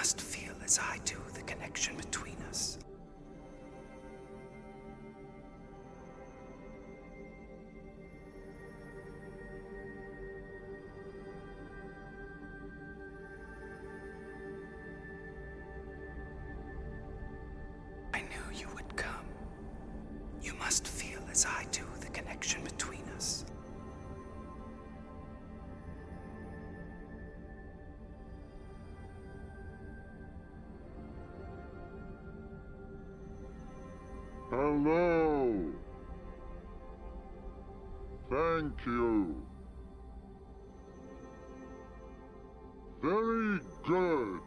must feel as I do the connection between us. I knew you would come. You must feel as I do the connection between us. Hello. Thank you. Very good.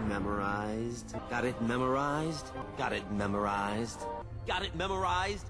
memorized? Got it memorized? Got it memorized? Got it memorized?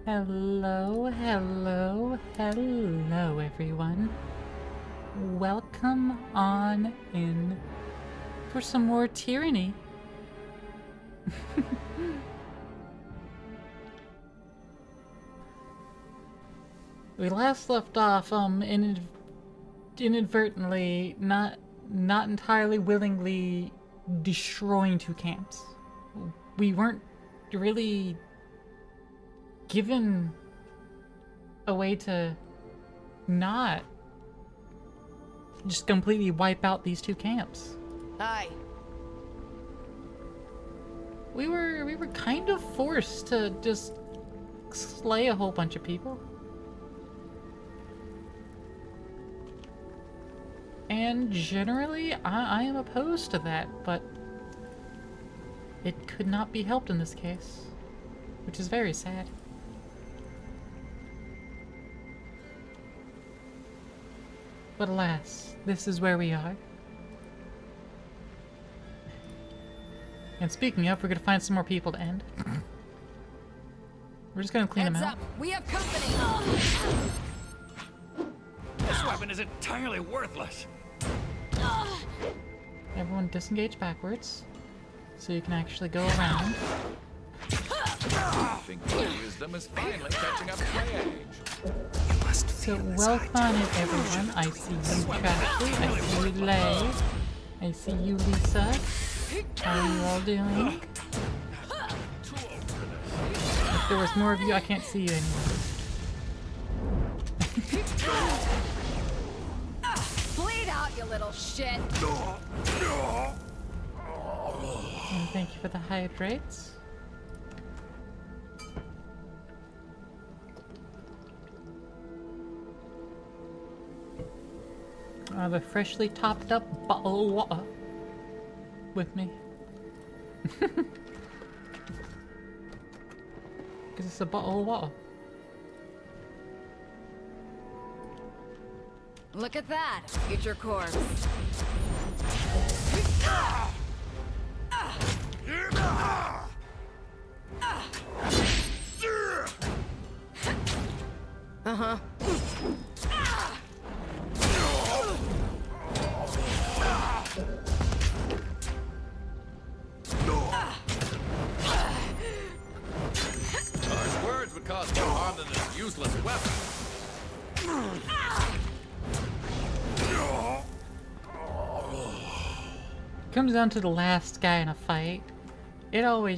Hello, hello, hello, everyone. Welcome on in for some more tyranny. We last left off, inadvertently, not entirely willingly destroying 2 camps. We weren't really given a way to not just completely wipe out these 2 camps. Hi. We were kind of forced to just slay a whole bunch of people. And generally, I am opposed to that, but it could not be helped in this case, which is very sad. But alas, this is where we are. And speaking of, we're gonna find some more people to end. We're just gonna clean them Heads out. up. We have company. This weapon is entirely worthless. Everyone disengage backwards, so you can actually go around. I think my wisdom is finally catching up to my age. You must So feel as welcome I in do. everyone. I see you, Trashy. I see you, Lay. I see you, Lisa. How are you all doing? If there was more of you, I can't see you anymore. Bleed out, you little shit. And thank you for the hydrates. I have a freshly topped up bottle of water with me. Because it's a bottle of water. Look at that, future corpse. Uh-huh. Harsh words would cause more harm than this useless weapon. Comes down to the last guy in a fight. I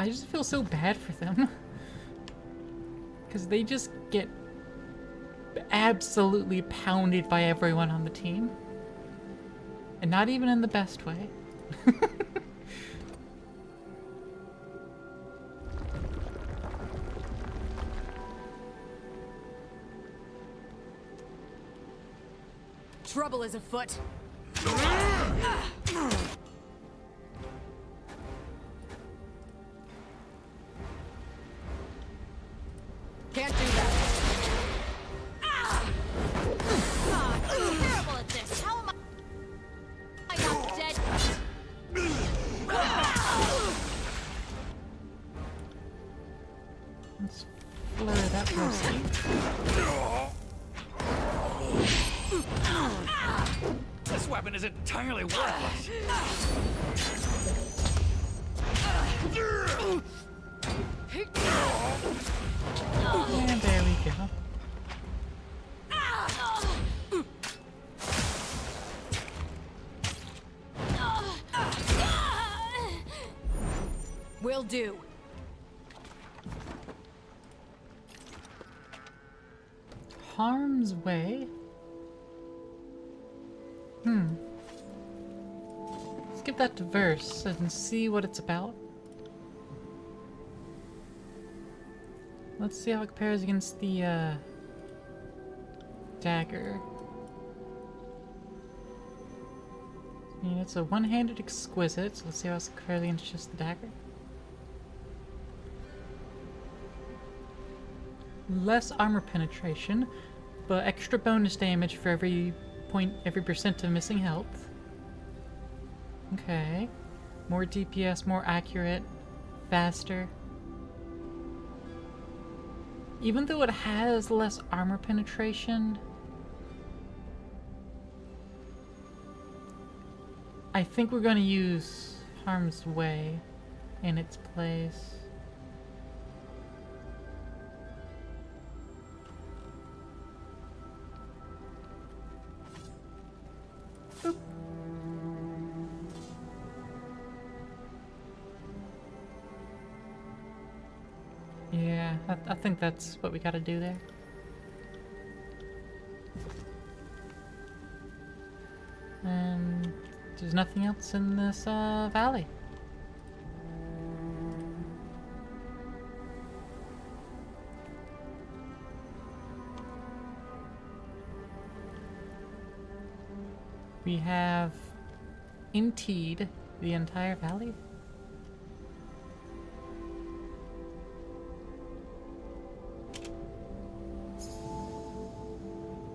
just feel so bad for them. Because they just get absolutely pounded by everyone on the team. And not even in the best way. Trouble is afoot. Can't do that. I'm terrible at this. How am I not dead? Let's flare that person. This weapon is entirely worthless. And there we go. Will do. Harm's way? Let's give that to verse and see what it's about. Let's see how it compares against the dagger. I mean, it's a one-handed exquisite, so let's see how it compares against just the dagger. Less armor penetration, but extra bonus damage for every percent of missing health. Okay. More DPS, more accurate, faster. Even though it has less armor penetration, I think we're gonna use Harm's Way in its place. Boop. Yeah, I think that's what we gotta do there. And there's nothing else in this valley. We have emptied the entire valley.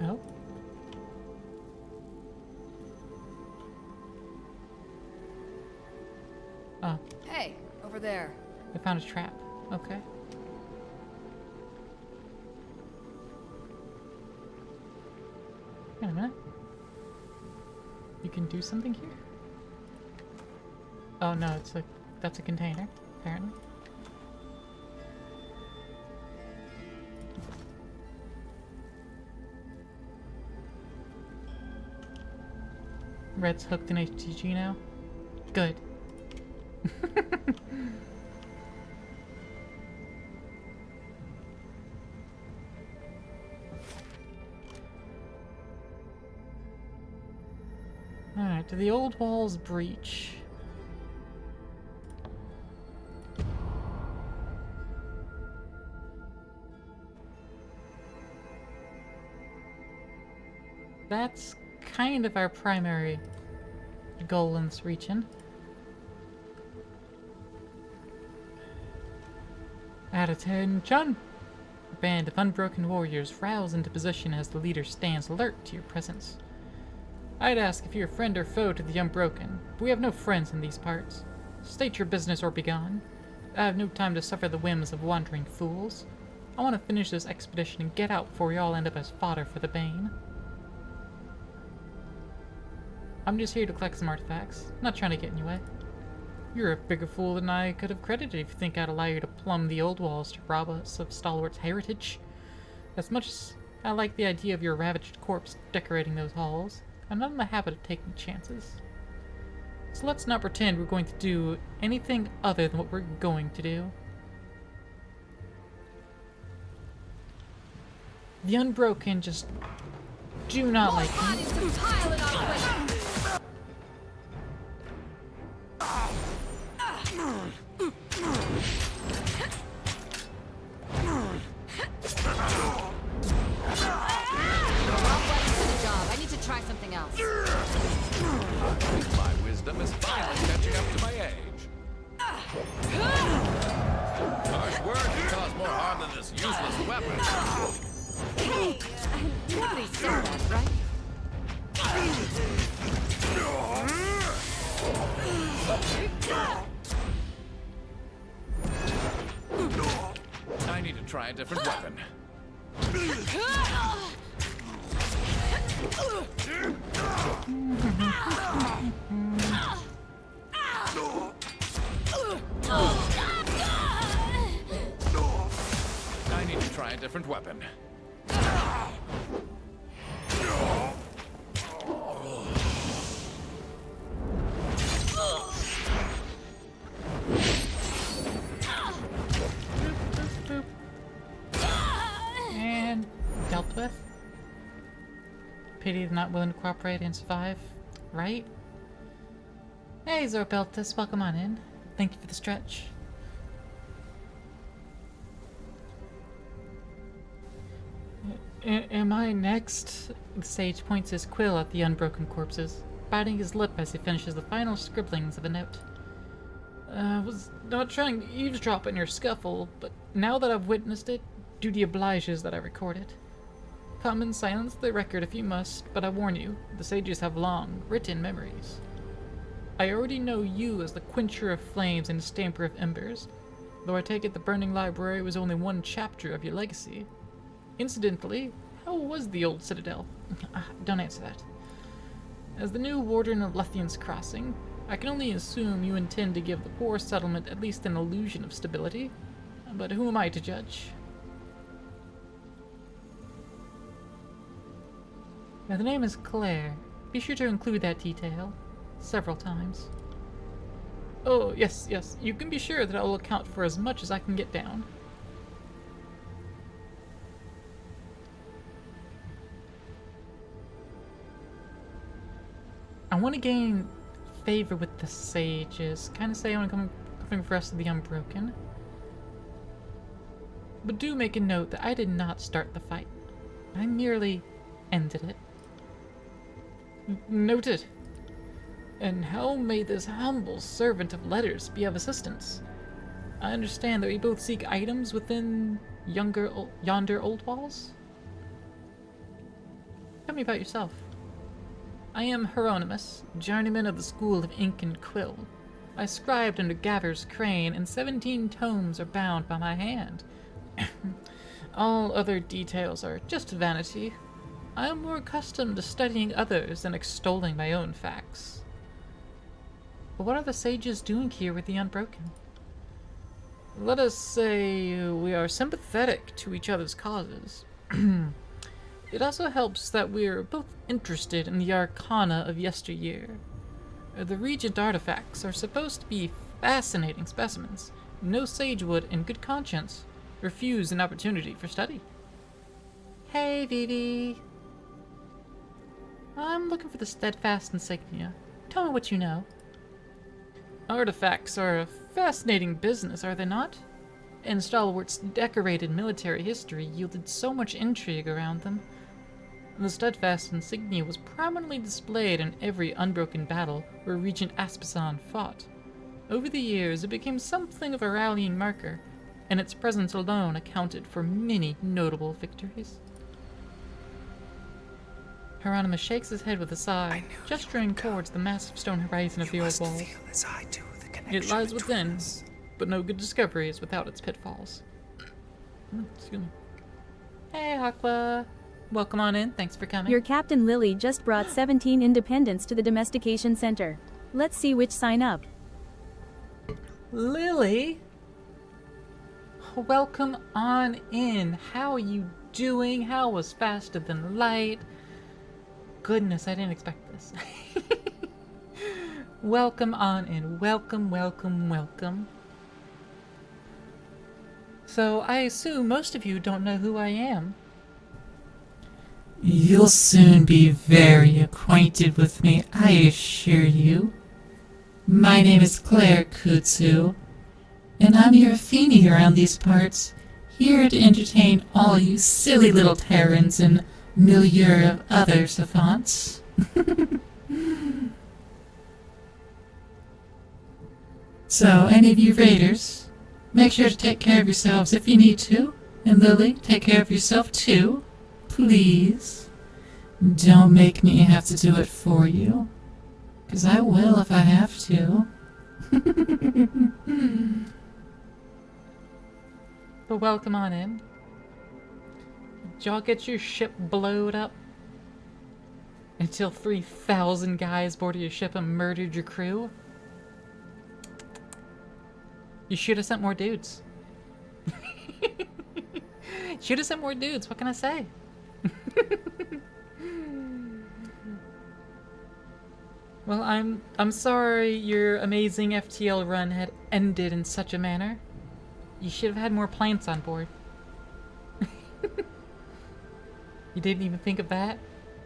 Oh. Oh, Hey, over there. I found a trap. Okay. Wait a minute. You can do something here? Oh no, that's a container, apparently. Red's hooked in HTG now. Good. Alright, to the old walls breach. That's kind of our primary goal in this region. At attention! A band of unbroken warriors rouse into position as the leader stands alert to your presence. I'd ask if you're a friend or foe to the Unbroken, but we have no friends in these parts. State your business or begone. I have no time to suffer the whims of wandering fools. I want to finish this expedition and get out before we all end up as fodder for the Bane. I'm just here to collect some artifacts, not trying to get in your way. You're a bigger fool than I could have credited if you think I'd allow you to plumb the old walls to rob us of Stalwart's heritage. As much as I like the idea of your ravaged corpse decorating those halls, I'm not in the habit of taking chances. So let's not pretend we're going to do anything other than what we're going to do. The Unbroken just do not like me. Bodies to pile in our way. I need to try something else. My wisdom is finally catching up to my age. Harsh word can cause more harm than this useless weapon. Hey, nobody said that, right? I need to try a different weapon. I need to try a different weapon. And dealt with. Pity they're not willing to cooperate and survive, right? Hey, Zorbeltis, welcome on in. Thank you for the stretch. Am I next? The sage points his quill at the unbroken corpses, biting his lip as he finishes the final scribblings of a note. Was not trying to eavesdrop on your scuffle, but now that I've witnessed it, duty obliges that I record it. Come and silence the record if you must, but I warn you, the sages have long, written memories. I already know you as the quencher of flames and stamper of embers, though I take it the burning library was only one chapter of your legacy. Incidentally, how was the old citadel? Don't answer that. As the new warden of Lethian's Crossing, I can only assume you intend to give the poor settlement at least an illusion of stability, but who am I to judge? Now, the name is Claire. Be sure to include that detail several times. Oh, yes, yes, you can be sure that I will account for as much as I can get down. I want to gain favor with the sages. Kind of say I want to come for us to the Unbroken. But do make a note that I did not start the fight. I merely ended it. Noted. And how may this humble servant of letters be of assistance? I understand that we both seek items within yonder old walls? Tell me about yourself. I am Hieronymus, journeyman of the School of Ink and Quill. I scribed under Gaver's crane, and 17 tomes are bound by my hand. All other details are just vanity. I am more accustomed to studying others than extolling my own facts. But what are the sages doing here with the Unbroken? Let us say we are sympathetic to each other's causes. It also helps that we're both interested in the arcana of yesteryear. The Regent artifacts are supposed to be fascinating specimens. No sage would, in good conscience, refuse an opportunity for study. Hey, Vivi. I'm looking for the steadfast insignia. Tell me what you know. Artifacts are a fascinating business, are they not? And Stalwart's decorated military history yielded so much intrigue around them. The steadfast insignia was prominently displayed in every unbroken battle where Regent Aspasan fought. Over the years, it became something of a rallying marker, and its presence alone accounted for many notable victories. Hieronymus shakes his head with a sigh, gesturing towards the massive stone horizon of the old walls. It lies within, but no good discovery is without its pitfalls. Excuse me. Hey, Aqua. Welcome on in. Thanks for coming. Your Captain Lily just brought 17 independents to the Domestication Center. Let's see which sign up. Lily? Welcome on in. How are you doing? How was faster than light? Goodness, I didn't expect this. Welcome on in. Welcome, welcome, welcome. So, I assume most of you don't know who I am. You'll soon be very acquainted with me, I assure you. My name is Claire Kutsu, and I'm your Athene around these parts, here to entertain all you silly little Terrans and milieu of other savants. So, any of you raiders, make sure to take care of yourselves if you need to, and Lily, take care of yourself too. Please, don't make me have to do it for you, 'cause I will if I have to. But welcome on in. Did y'all get your ship blowed up? Until 3,000 guys boarded your ship and murdered your crew? You should have sent more dudes. Should have sent more dudes, what can I say? Well, I'm sorry your amazing FTL run had ended in such a manner. You should have had more plants on board. You didn't even think of that?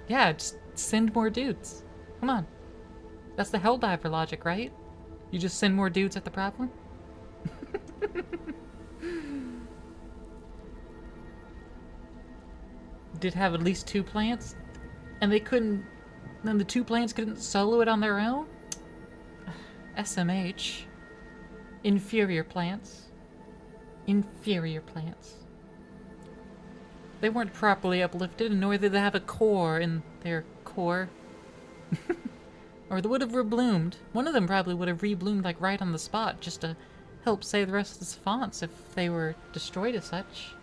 Yeah, just send more dudes. Come on. That's the Helldiver logic, right? You just send more dudes at the problem? Did have at least 2 plants? And they couldn't... Then the 2 plants couldn't solo it on their own? SMH. Inferior plants. Inferior plants. They weren't properly uplifted, nor did they have a core in their core. Or they would have rebloomed. One of them probably would have rebloomed like right on the spot, just to help save the rest of the savants if they were destroyed as such.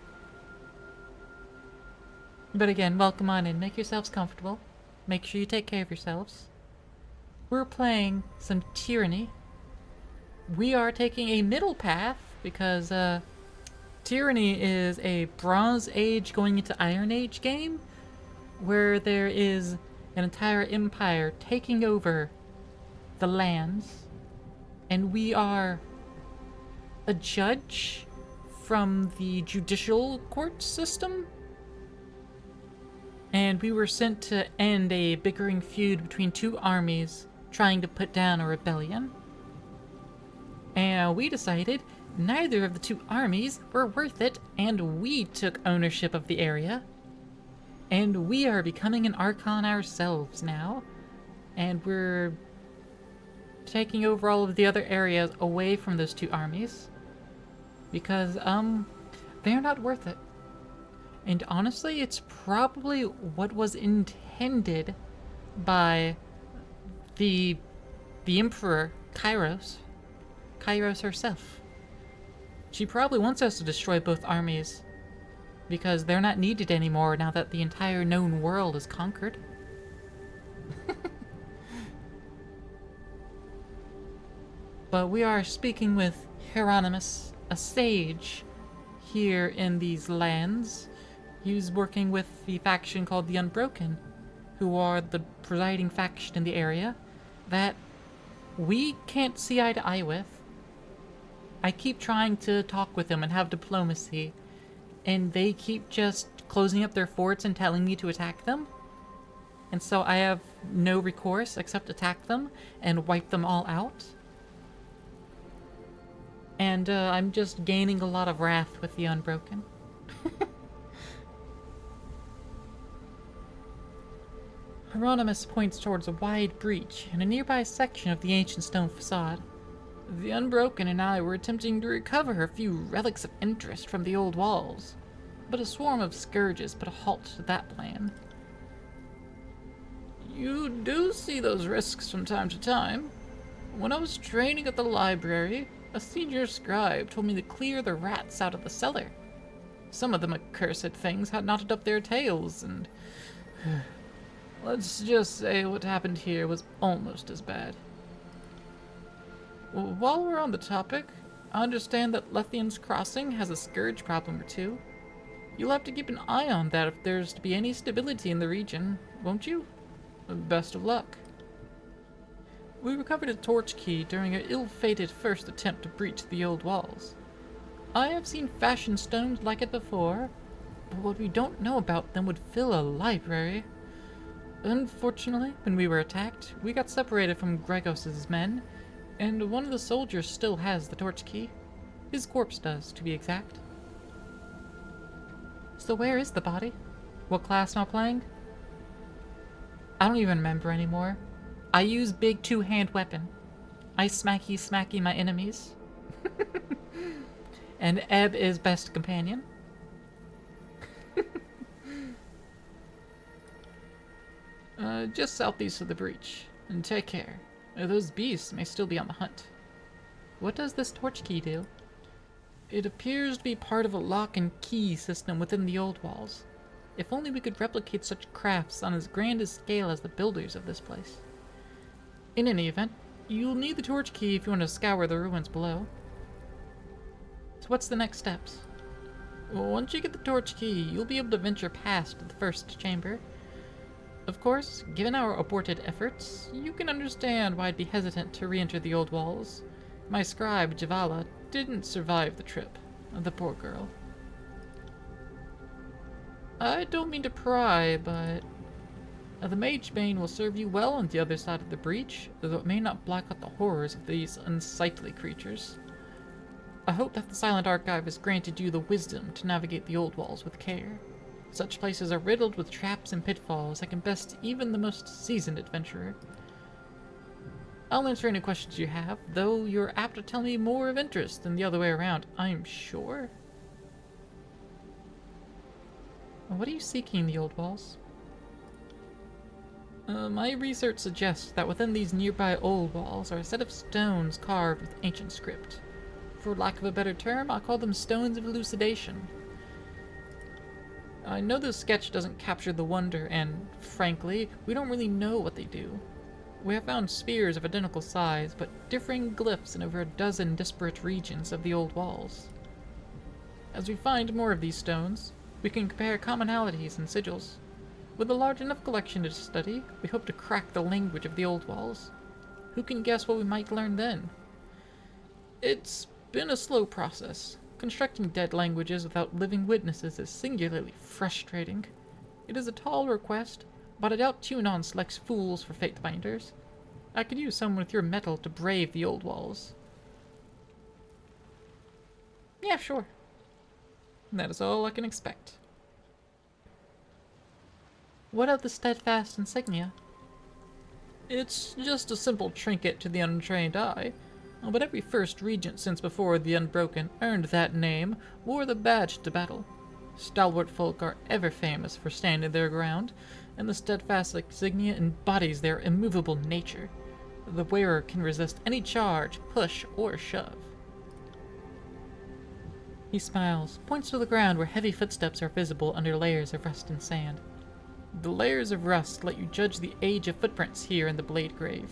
But again, welcome on in. Make yourselves comfortable. Make sure you take care of yourselves. we're playing some Tyranny. We are taking a middle path because Tyranny is a Bronze Age going into Iron Age game where there is an entire empire taking over the lands, and we are a judge from the judicial court system, and we were sent to end a bickering feud between two armies trying to put down a rebellion. And we decided neither of the two armies were worth it, and we took ownership of the area. And we are becoming an Archon ourselves now, and we're taking over all of the other areas away from those two armies because they're not worth it. And honestly, it's probably what was intended by the Emperor Kairos herself. She probably wants us to destroy both armies because they're not needed anymore now that the entire known world is conquered. But we are speaking with Hieronymus, a sage here in these lands. He's working with the faction called the Unbroken, who are the presiding faction in the area that we can't see eye to eye with. I keep trying to talk with them and have diplomacy, and they keep just closing up their forts and telling me to attack them. And so I have no recourse except attack them and wipe them all out. And I'm just gaining a lot of wrath with the Unbroken. Hieronymus points towards a wide breach in a nearby section of the ancient stone facade. The Unbroken and I were attempting to recover a few relics of interest from the old walls, but a swarm of scourges put a halt to that plan. You do see those risks from time to time. When I was training at the library, a senior scribe told me to clear the rats out of the cellar. Some of them accursed things had knotted up their tails, and let's just say what happened here was almost as bad. Well, while we're on the topic, I understand that Lethian's Crossing has a scourge problem or two. You'll have to keep an eye on that if there's to be any stability in the region, won't you? Best of luck. We recovered a torch key during our ill-fated first attempt to breach the old walls. I have seen fashioned stones like it before, but what we don't know about them would fill a library. Unfortunately, when we were attacked, we got separated from Gregos' men, and one of the soldiers still has the torch key. His corpse does, to be exact. So where is the body? What class am I playing? I don't even remember anymore. I use big two-hand weapon. I smacky my enemies. And Ebb is best companion. Just southeast of the breach. And take care. Those beasts may still be on the hunt. What does this torch key do? It appears to be part of a lock and key system within the old walls. If only we could replicate such crafts on as grand a scale as the builders of this place. In any event, you'll need the torch key if you want to scour the ruins below. So what's the next steps? Well, once you get the torch key, you'll be able to venture past the first chamber. Of course, given our aborted efforts, you can understand why I'd be hesitant to re-enter the old walls. My scribe, Javala, didn't survive the trip. The poor girl. I don't mean to pry, but the Mage Bane will serve you well on the other side of the breach, though it may not block out the horrors of these unsightly creatures. I hope that the Silent Archive has granted you the wisdom to navigate the old walls with care. Such places are riddled with traps and pitfalls that can best even the most seasoned adventurer. I'll answer any questions you have, though you're apt to tell me more of interest than the other way around, I'm sure. What are you seeking in the old walls? My research suggests that within these nearby old walls are a set of stones carved with ancient script. For lack of a better term, I'll call them stones of elucidation. I know this sketch doesn't capture the wonder, and frankly, we don't really know what they do. We have found spheres of identical size, but differing glyphs in over a dozen disparate regions of the old walls. As we find more of these stones, we can compare commonalities and sigils. With a large enough collection to study, we hope to crack the language of the old walls. Who can guess what we might learn then? It's been a slow process. Constructing dead languages without living witnesses is singularly frustrating. It is a tall request, but I doubt Tunon selects fools for fate binders. I could use someone with your mettle to brave the old walls. Yeah, sure. That is all I can expect. What of the steadfast insignia? It's just a simple trinket to the untrained eye, but every first regent since before the Unbroken earned that name wore the badge to battle. Stalwart folk are ever famous for standing their ground, and the steadfast insignia embodies their immovable nature. The wearer can resist any charge, push, or shove. He smiles, points to the ground where heavy footsteps are visible under layers of rust and sand. The layers of rust let you judge the age of footprints here in the Blade Grave,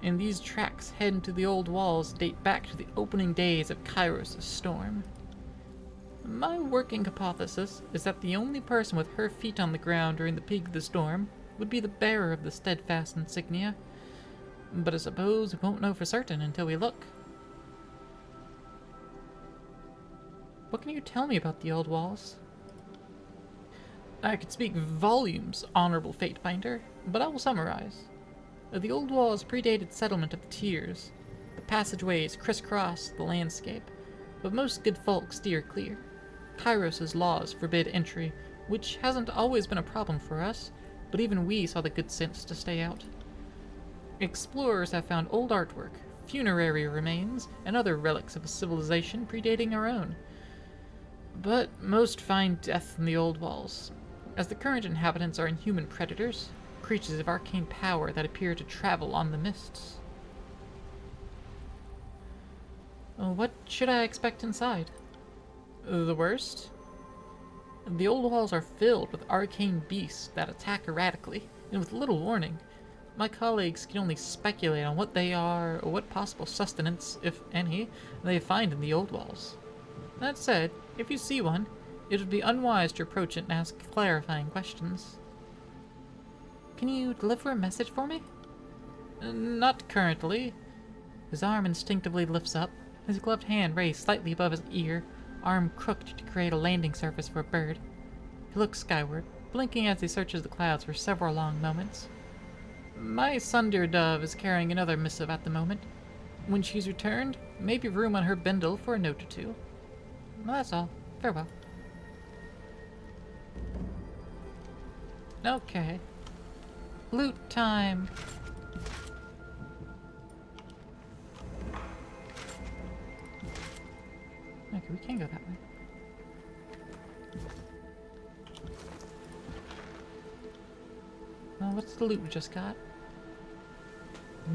and these tracks head into the old walls date back to the opening days of Kairos' storm. My working hypothesis is that the only person with her feet on the ground during the peak of the storm would be the bearer of the steadfast insignia, but I suppose we won't know for certain until we look. What can you tell me about the old walls? I could speak volumes, Honorable Fatebinder, but I will summarize. The old walls predated settlement of the tiers. The passageways crisscross the landscape, but most good folk steer clear. Kairos' laws forbid entry, which hasn't always been a problem for us, but even we saw the good sense to stay out. Explorers have found old artwork, funerary remains, and other relics of a civilization predating our own. But most find death in the old walls, as the current inhabitants are inhuman predators, creatures of arcane power that appear to travel on the mists. What should I expect inside? The worst? The old walls are filled with arcane beasts that attack erratically, and with little warning. My colleagues can only speculate on what they are, or what possible sustenance, if any, they find in the old walls. That said, if you see one, it would be unwise to approach it and ask clarifying questions. Can you deliver a message for me? Not currently. His arm instinctively lifts up, his gloved hand raised slightly above his ear, arm crooked to create a landing surface for a bird. He looks skyward, blinking as he searches the clouds for several long moments. My Sunder Dove is carrying another missive at the moment. When she's returned, maybe room on her bindle for a note or two. Well, that's all. Farewell. Okay. Loot time! Okay, we can go that way. What's the loot we just got?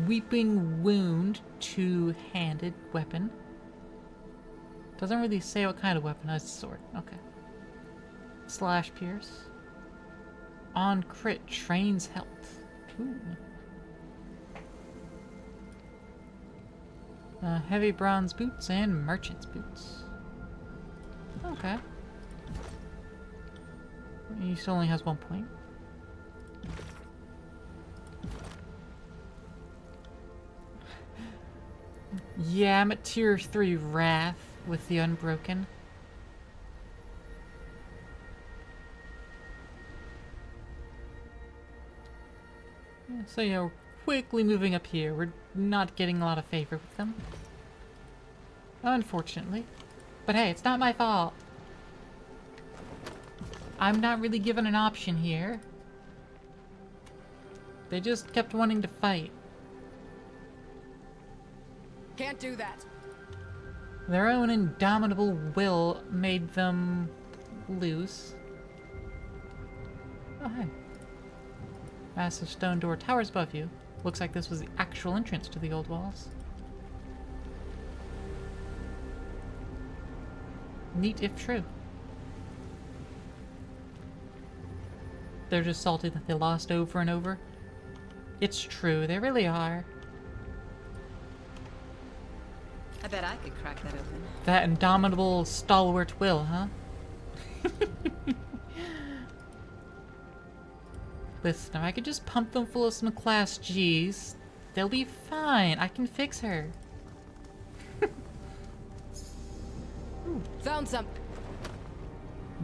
Weeping Wound, two-handed weapon. Doesn't really say what kind of weapon. It's a sword. Okay. Slash Pierce. On crit, trains health. Ooh. Heavy bronze boots and merchant's boots. Okay. He still only has 1 point. Yeah, I'm at tier 3 Wrath with the Unbroken. So, you know, quickly moving up here. We're not getting a lot of favor with them. Unfortunately. But hey, it's not my fault. I'm not really given an option here. They just kept wanting to fight. Can't do that. Their own indomitable will made them lose. Oh, hey. Massive stone door towers above you. Looks like this was the actual entrance to the old walls. Neat if true. They're just salty that they lost over and over. It's true, they really are. I bet I could crack that open. That indomitable stalwart will, huh? Listen, if I could just pump them full of some Class Gs, they'll be fine. I can fix her. Found some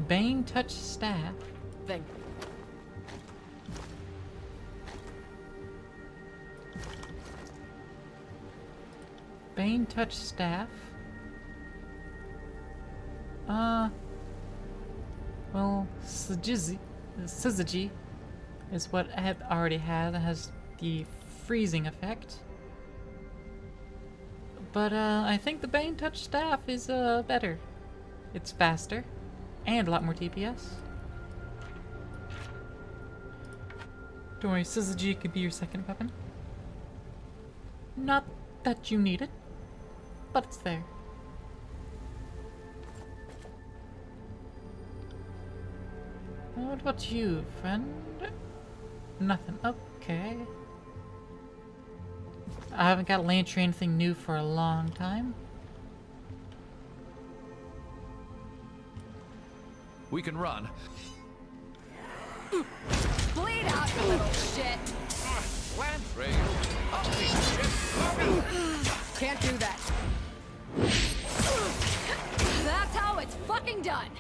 Bane touch staff. thing. Bane touch staff. Well, Syzygy is what Eb already has. It has the freezing effect. But, I think the Bane touch staff is, better. It's faster. And a lot more DPS. Don't worry, Syzygy could be your second weapon. Not that you need it, but it's there. What about you, friend? Nothing. Okay. I haven't got Lantry anything new for a long time. We can run. Bleed out, you little shit. Lantry. Holy shit. Can't do that. That's how it's fucking done.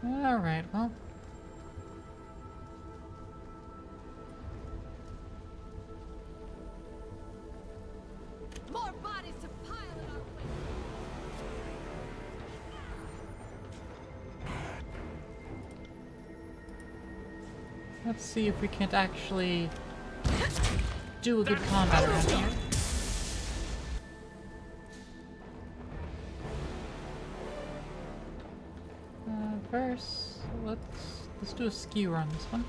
Alright, well. More bodies to pile in our way. Let's see if we can't actually do a good combat around here. First, let's do a skewer on this one.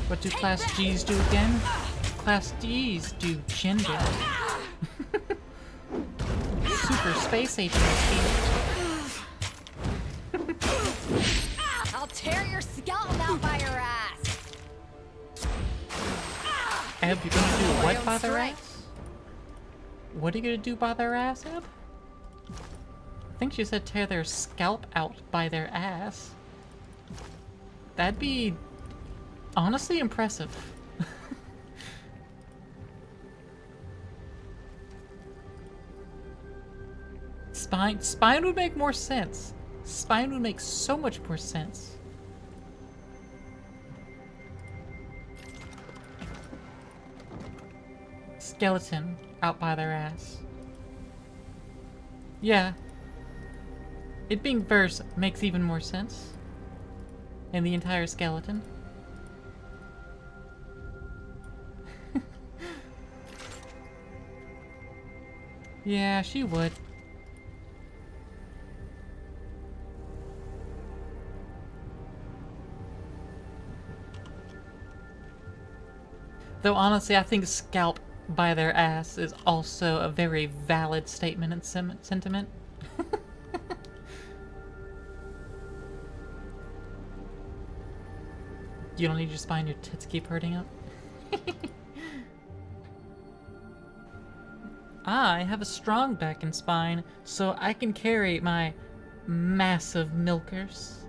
What do Class Gs do again? Class Ds do gender. Super space HSP. I'll tear your skeleton out by your ass. Eb, you're gonna do My what own by their strength. ass? What are you gonna do by their ass, Eb? I think she said tear their scalp out by their ass. That'd be honestly impressive. Spine would make more sense. Spine would make so much more sense. Skeleton out by their ass. Yeah. It being verse makes even more sense. And the entire skeleton. Yeah, she would. Though honestly, I think scalp by their ass is also a very valid statement and sentiment. You don't need your spine, your tits keep hurting up. I have a strong back and spine, so I can carry my massive milkers.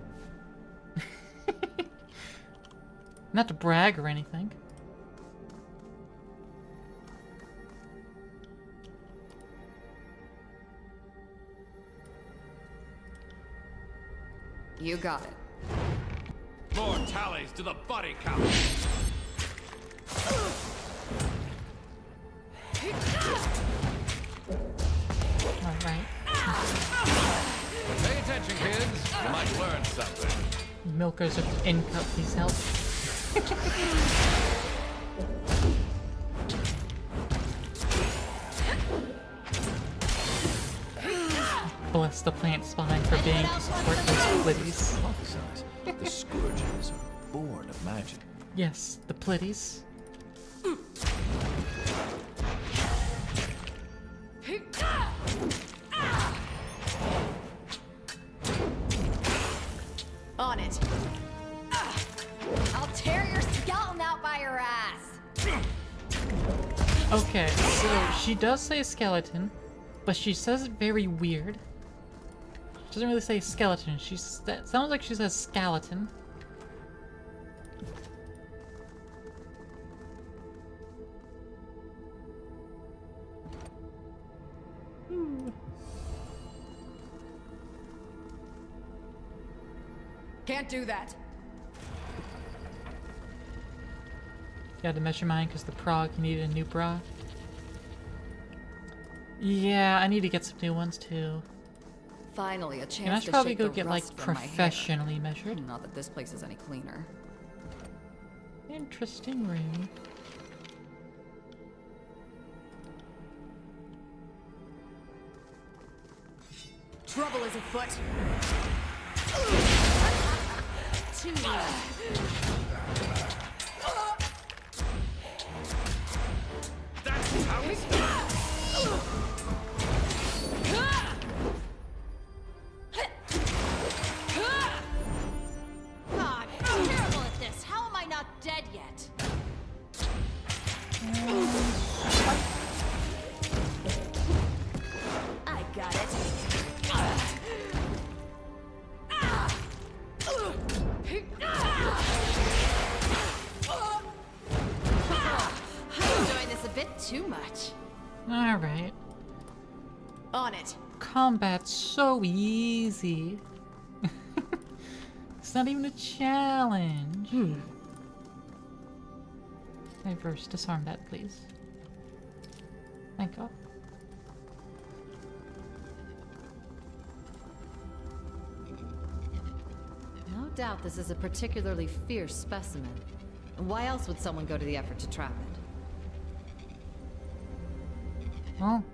Not to brag or anything. You got it. More tallies to the body count. Alright. Pay attention, kids. You might learn something. Milkers of in-cup, please help. bless the plant spine for being to support those plitties. Prophesize. The scourges are born of magic. Yes, the plitties. On it. I'll tear your skeleton out by your ass. Okay, so she does say skeleton, but she says it very weird. She doesn't really say skeleton. Sounds like she says skeleton. Can't do that. You had to measure mine because the prog needed a new bra. Yeah, I need to get some new ones too. Finally, a And I chance should to probably shake go the get like rust from my hair. professionally measured. Not that this place is any cleaner. Interesting room. Trouble is afoot. Too That's how it's done. God, I'm terrible at this. How am I not dead yet? I got it. I'm enjoying this a bit too much. Alright. On it. Combat's so easy. It's not even a challenge. Diverse, disarm that, please. Thank God. No doubt this is a particularly fierce specimen. Why else would someone go to the effort to trap it? Well,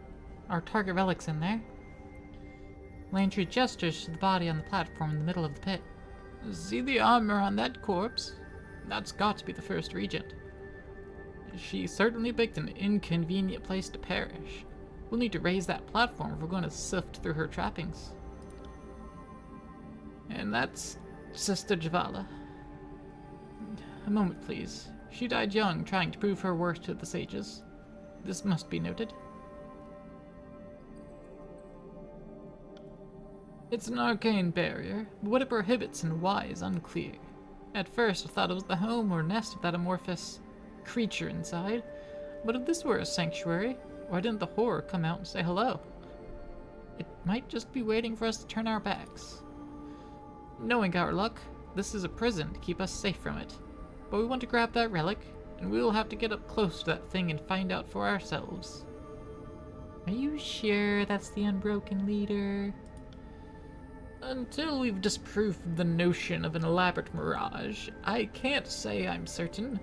our target relic's in there. Landry gestures to the body on the platform in the middle of the pit. See the armor on that corpse? That's got to be the first regent. She certainly picked an inconvenient place to perish. We'll need to raise that platform if we're going to sift through her trappings. And that's Sister Javala. A moment, please. She died young, trying to prove her worth to the sages. This must be noted. It's an arcane barrier, but what it prohibits and why is unclear. At first I thought it was the home or nest of that amorphous creature inside, but if this were a sanctuary, why didn't the horror come out and say hello? It might just be waiting for us to turn our backs. Knowing our luck, this is a prison to keep us safe from it. But we want to grab that relic, and we will have to get up close to that thing and find out for ourselves. Are you sure that's the Unbroken Leader? Until we've disproved the notion of an elaborate mirage, I can't say I'm certain,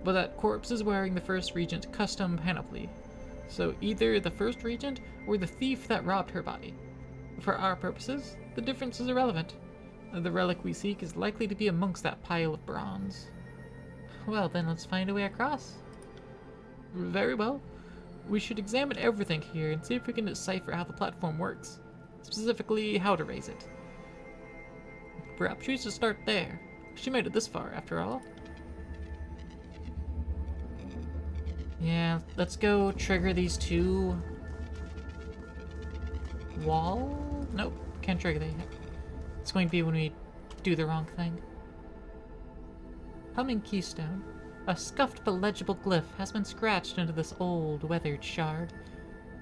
but that corpse is wearing the First Regent custom panoply. So either the First Regent or the thief that robbed her body. For our purposes, the difference is irrelevant. The relic we seek is likely to be amongst that pile of bronze. Well then, let's find a way across. Very well. We should examine everything here and see if we can decipher how the platform works. Specifically, how to raise it. Perhaps we should start there. She made it this far, after all. Yeah, let's go trigger these two... wall? Nope, can't trigger that yet. It's going to be when we do the wrong thing. Humming keystone. A scuffed but legible glyph has been scratched into this old, weathered shard.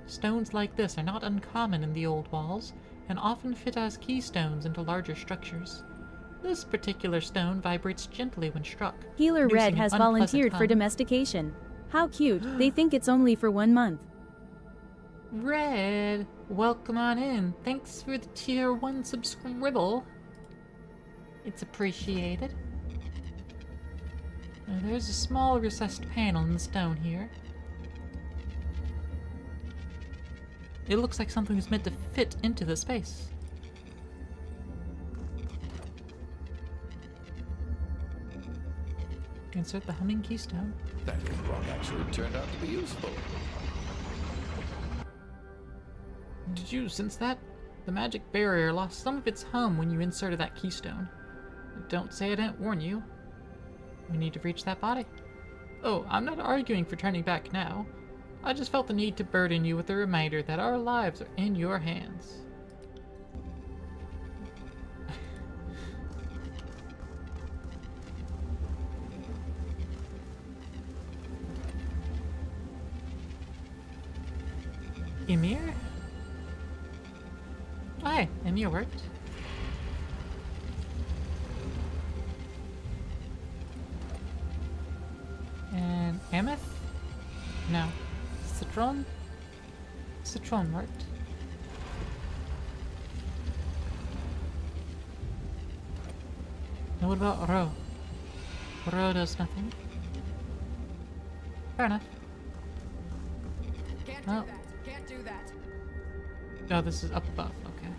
Stones like this are not uncommon in the old walls, and often fit as keystones into larger structures. This particular stone vibrates gently when struck. Healer producing Red an has unpleasant volunteered for hum. domestication. How cute. They think it's only for 1 month. Red, welcome on in. Thanks for the tier 1 subscribble. It's appreciated. Now, there's a small recessed panel in the stone here. It looks like something is meant to fit into the space. Insert the humming keystone. That rock actually turned out to be useful. Did you sense that? The magic barrier lost some of its hum when you inserted that keystone. Don't say I didn't warn you. We need to reach that body. Oh, I'm not arguing for turning back now. I just felt the need to burden you with a reminder that our lives are in your hands. Emir? Hi, Emir worked. And Ameth? No. Citron? Citron worked. And what about Ro? Ro does nothing. Fair enough. Can't Oh. do that. Can't do that. Oh, this is up above, okay.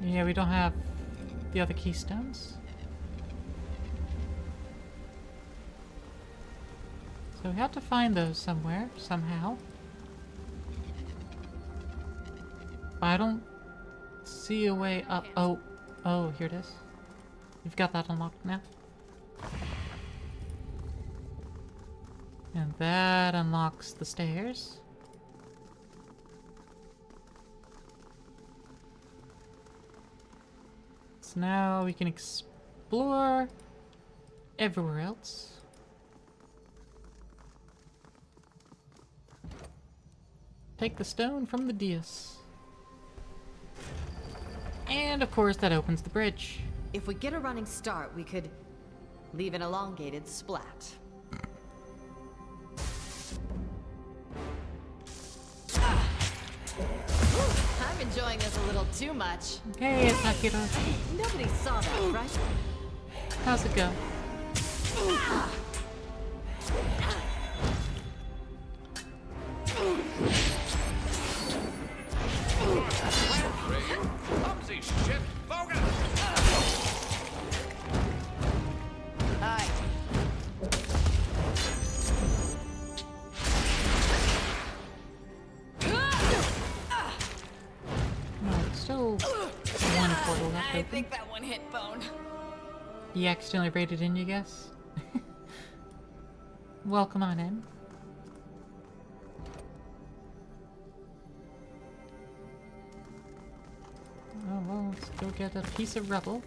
Yeah, we don't have the other keystones. So we have to find those somewhere, somehow. But I don't see a way up. Oh, here it is. You've got that unlocked now. And that unlocks the stairs. So now we can explore everywhere else. Take the stone from the deez. And of course that opens the bridge. If we get a running start, we could leave an elongated splat. I'm enjoying this a little too much. Hey, it's Akira. Nobody saw that, right? How's it go? Clumsy shit! Focus! Aye. No, it's still one portal left I open. think that one hit bone. You accidentally raided in, you guess? Welcome on in. Oh well, let's go get a piece of rubble.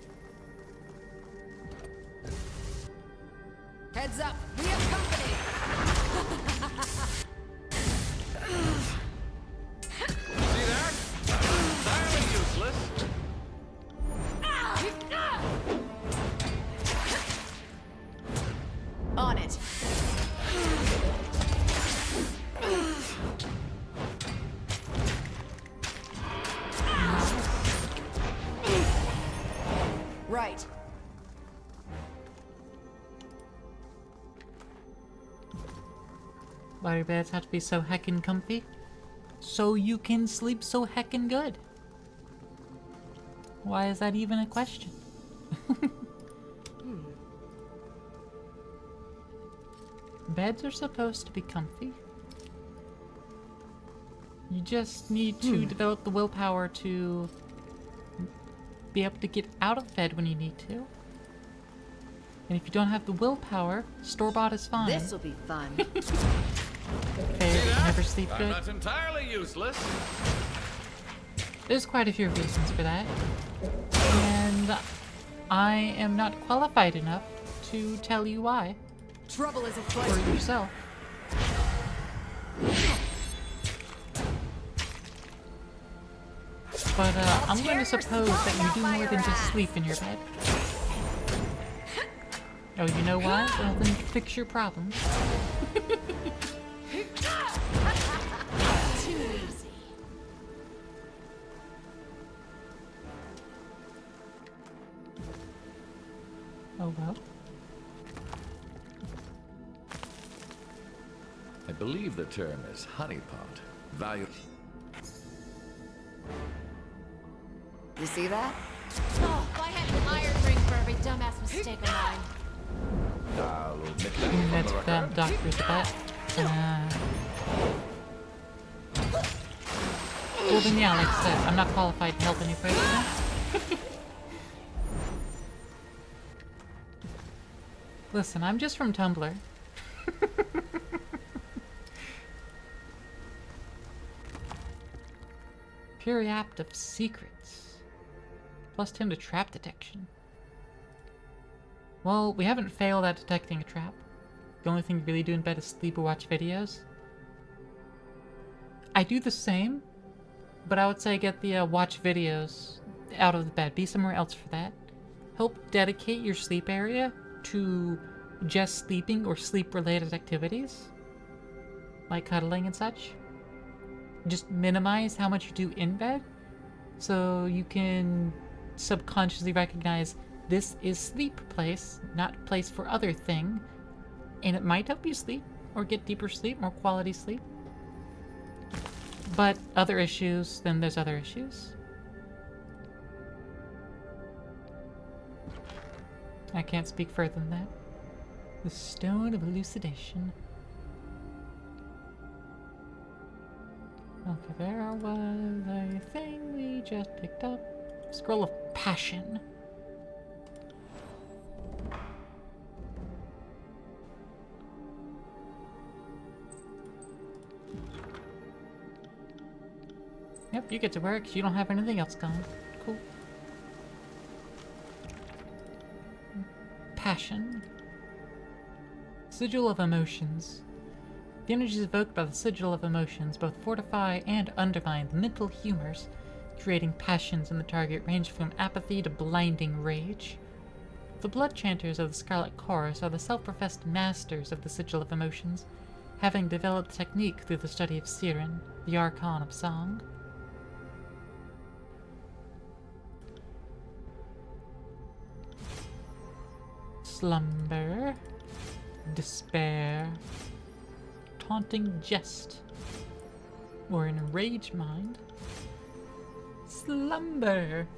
Heads up, we have company. See that? Entirely useless. On it. Right. Why your beds have to be so heckin' comfy? So you can sleep so heckin' good. Why is that even a question? Beds are supposed to be comfy. You just need to develop the willpower to be able to get out of bed when you need to. And if you don't have the willpower, store-bought is fine. This will be fun. Okay, you never sleep I'm good. not entirely useless. There's quite a few reasons for that. And I am not qualified enough to tell you why. Trouble is For afoot. yourself. But I'm going to suppose that you do more than just sleep in your bed. Oh, you know why? Well, then fix your problems. Too easy. Oh well. I believe the term is honeypot. Value. You see that? Oh, if I had an iron ring for every dumbass mistake of mine. I'll admit that from That's the that record. doctor's bet. Well then yeah, like I said, I'm not qualified to help any further. Listen, I'm just from Tumblr. Pure apt of secrets. Plus 10 to trap detection. Well, we haven't failed at detecting a trap. The only thing you really do in bed is sleep or watch videos. I do the same, but I would say get the watch videos out of the bed. Be somewhere else for that. Help dedicate your sleep area to just sleeping or sleep-related activities, like cuddling and such. Just minimize how much you do in bed, so you can subconsciously recognize this is sleep place, not place for other thing, and it might help you sleep or get deeper sleep, more quality sleep. But other issues, then there's other issues. I can't speak further than that. The Stone of Elucidation. Okay, there was a thing we just picked up. Scroll of Passion. Yep, you get to work. You don't have anything else going. Cool. Passion. Sigil of Emotions. The energies evoked by the Sigil of Emotions both fortify and undermine the mental humors, creating passions in the target range from apathy to blinding rage. The Blood Chanters of the Scarlet Chorus are the self-professed masters of the Sigil of Emotions, having developed the technique through the study of Siren, the Archon of Song. Slumber, despair, taunting jest, or an enraged mind. Slumber.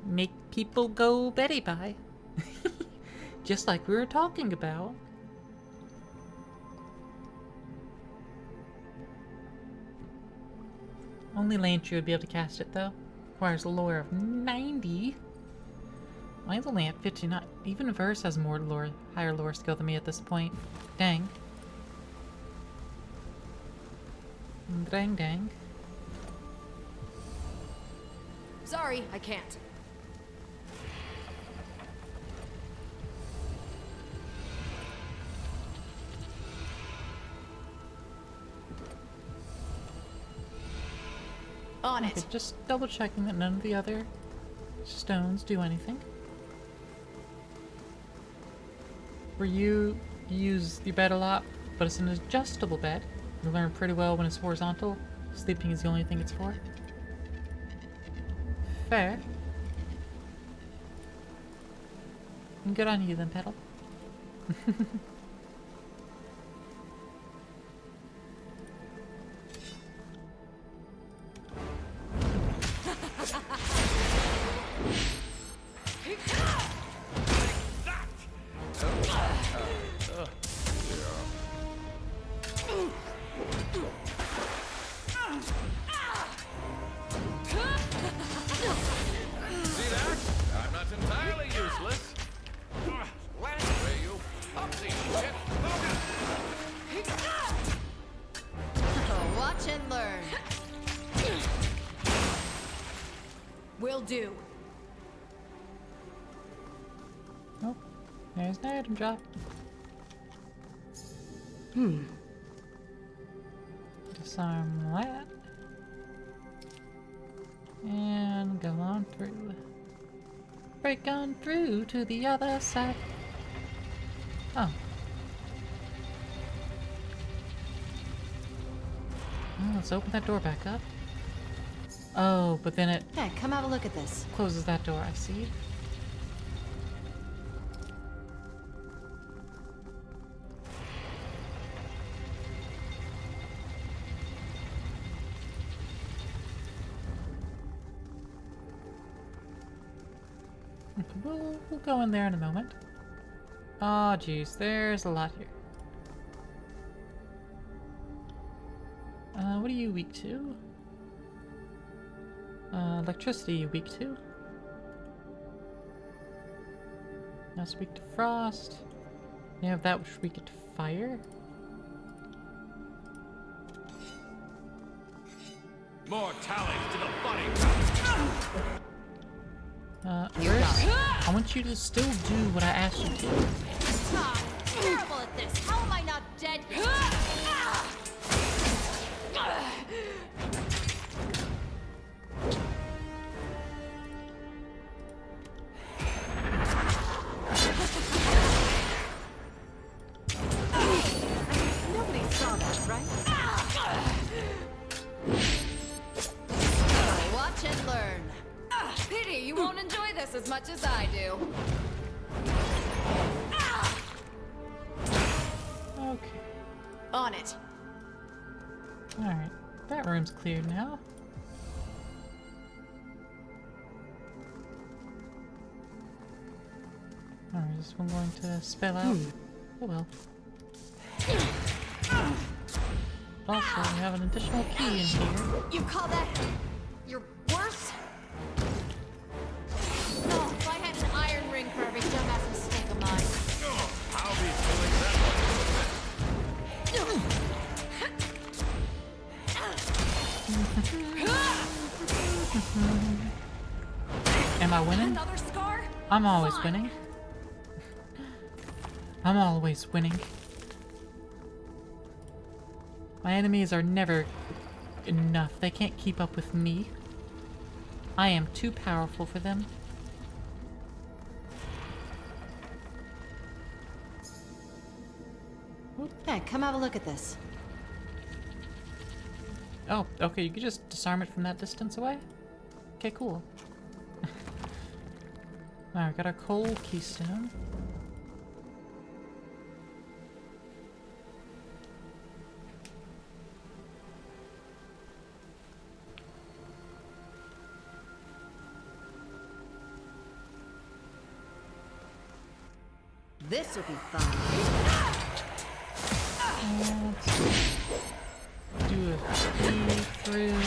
Make people go Betty Bye. Just like we were talking about. Only Lantry would be able to cast it though. Requires a lore of 90. Mine's only at 59. Even Verse has more lore, higher lore skill than me at this point. Dang. Dang dang. Sorry, I can't. On Okay, it. just double checking that none of the other stones do anything. For you use the bed a lot, but it's an adjustable bed. You learn pretty well when it's horizontal. Sleeping is the only thing it's for. Fair. And good on you then, Petal. See that? I'm not entirely useless. Land away, you popsy shit. Oh, watch and learn. Will do. Oh, there's an item drop. Disarm that. And go on through. Break on through to the other side. Oh. Well, let's open that door back up. Oh, but then it Hey, come have a look at this. closes that door, I see. Okay, we'll go in there in a moment. Oh, geez, there's a lot here. What are you weak to? Electricity you weak to? That's weak to frost. You have that which is weak to fire. More tallies to the body count. First, I want you to still do what I asked you to. I'm terrible at this. How am I not dead yet? Nobody saw that, right? Watch and learn. Pity you won't enjoy this as much as I do. Okay. On it. Alright. That room's cleared now. Alright, is this one going to spell out? Oh well. Also, we have an additional key in here. You call that your worst? Oh, if I had an iron ring for every dumbass mistake of mine. I'll be feeling that one. Am I winning? Another scar? I'm always Fine. winning. I'm always winning. My enemies are never enough. They can't keep up with me. I am too powerful for them. Hey, come have a look at this. Oh, okay, you can just disarm it from that distance away? Okay, cool. Alright, got our coal keystone. This will be fun. Let's do a speed through.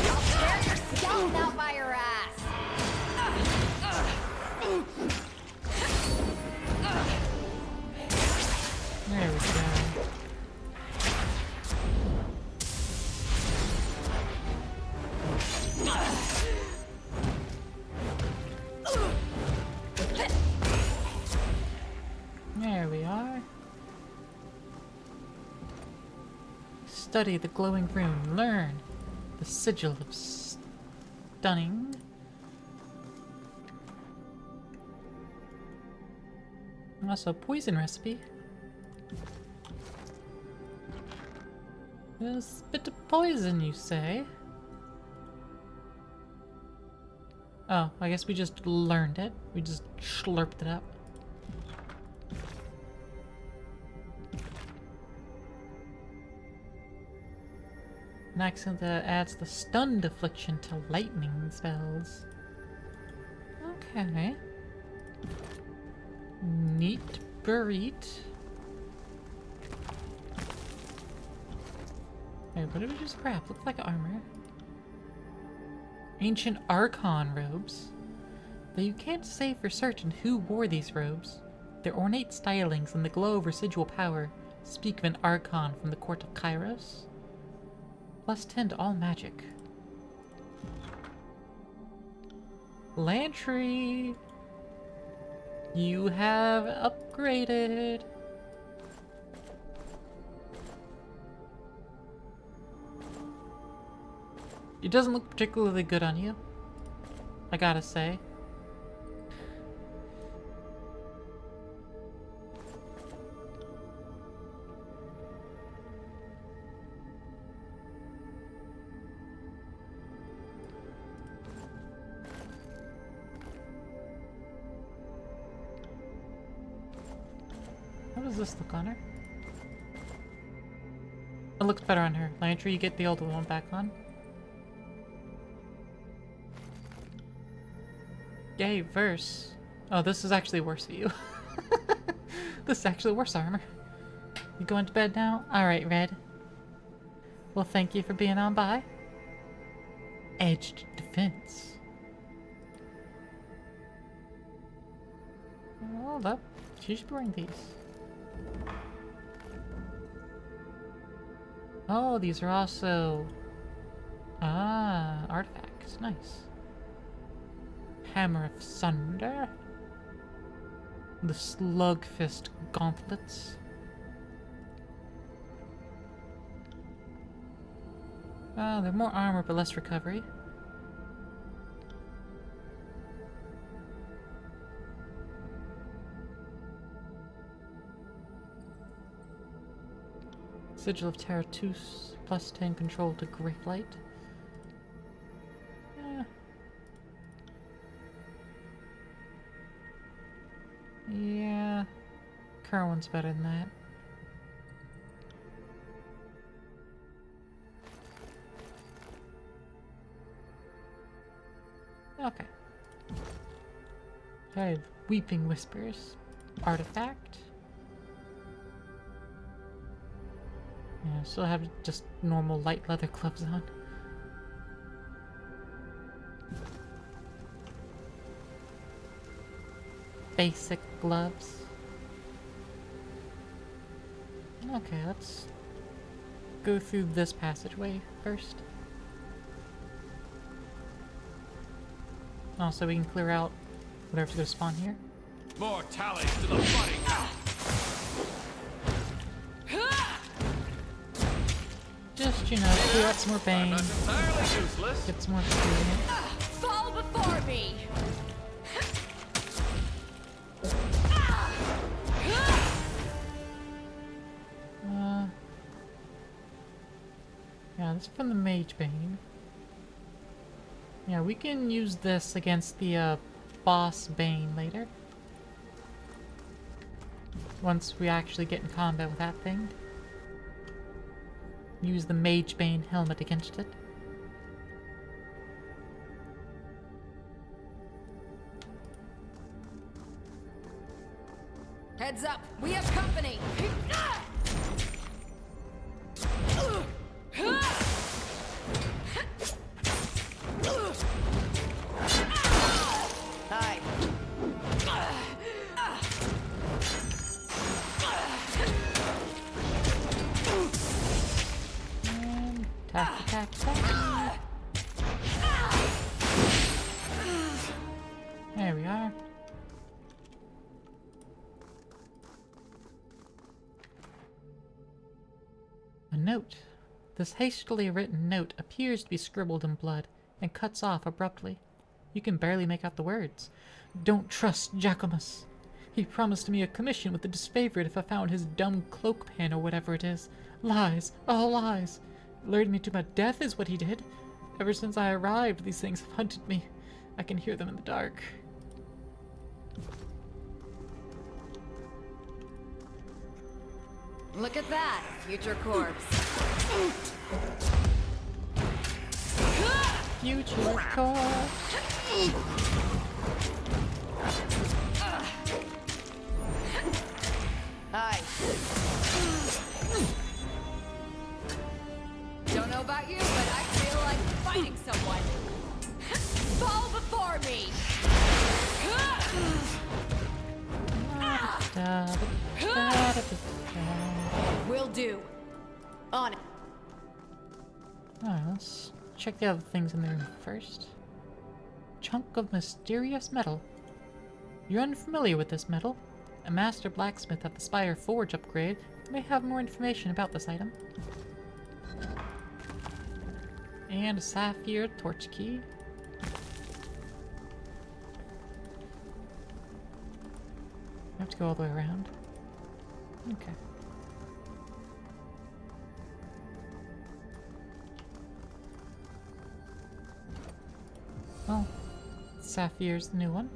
I'll tear your skeleton out by your ass. There we go. There we are. Study the glowing rune. Learn the sigil of stunning. Also, poison recipe. There's a bit of poison, you say? Oh, I guess we just learned it. We just slurped it up. An accent that adds the stunned affliction to lightning spells. Okay. Neat burrito. Wait, what did we just grab? Looks like armor. Ancient Archon robes. Though you can't say for certain who wore these robes, their ornate stylings and the glow of residual power speak of an Archon from the court of Kairos. +10 to all magic. Lantry! You have upgraded! It doesn't look particularly good on you, I gotta say. How does this look on her? It looks better on her. Lantry, you get the old one back on. Yay, verse. Oh, this is actually worse for you. This is actually worse armor. You going to bed now? Alright, Red. Well, thank you for being on by. Edged defense. Hold up. She should be wearing these. Oh, these are also... artifacts. Nice. Hammer of Sunder. The Slugfist Gauntlets. They're more armor but less recovery. Sigil of Taratus, plus 10 control to Grapelight. Yeah. Current one's better than that. Okay. Okay, Weeping Whispers. Artifact. Yeah, still have just normal light leather gloves on. Basic gloves. Okay, let's go through this passageway first. Also, we can clear out whatever's going to spawn here. More tallies to the fighting. Just, you know, clear out some more I'm bane. not entirely useless. Get some more experience. Fall before me! Yeah, this is from the Mage Bane. Yeah, we can use this against the boss Bane later. Once we actually get in combat with that thing. Use the Mage Bane helmet against it. Heads up, we have company. Hi. And attack, attack. There we are. A note. This hastily written note appears to be scribbled in blood and cuts off abruptly. You can barely make out the words. Don't trust Jacquemus. He promised me a commission with the disfavored if I found his dumb cloak pin or whatever it is. Lies, all lies. Lured me to my death is what he did. Ever since I arrived, these things have hunted me. I can hear them in the dark. Look at that, future corpse. Future corpse. Hi. Don't know about you, but I feel like fighting someone. Fall before me! Will do. On it. Alright, let's check the other things in the room first. Chunk of mysterious metal. You're unfamiliar with this metal. A master blacksmith at the Spire Forge upgrade may have more information about this item. And a sapphire torch key. I have to go all the way around. Okay. Well, Sapphire's the new one.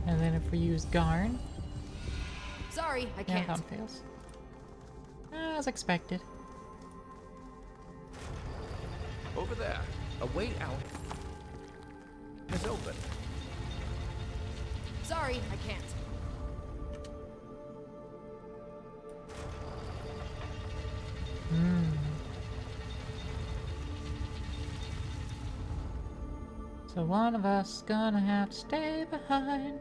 And then if we use Garn, Sorry, I yeah, can't. that one fails. As expected. Over there. A way out is open. Sorry, I can't. So one of us is gonna have to stay behind.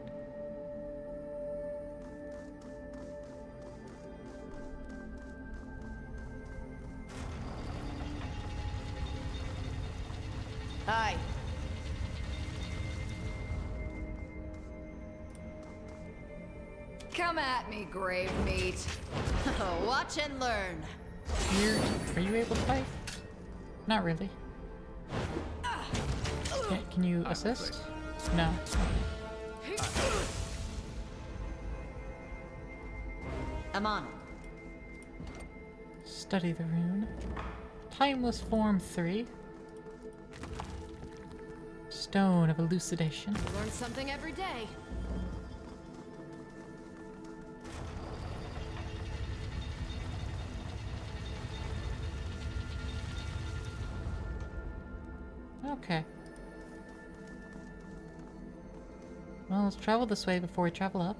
Hi. Come at me, grave meat. Watch and learn. Are you able to fight? Not really. Can you assist? No. I'm on it. Study the rune. Timeless form 3. Stone of elucidation. Learn something every day. Okay. Well, let's travel this way before we travel up.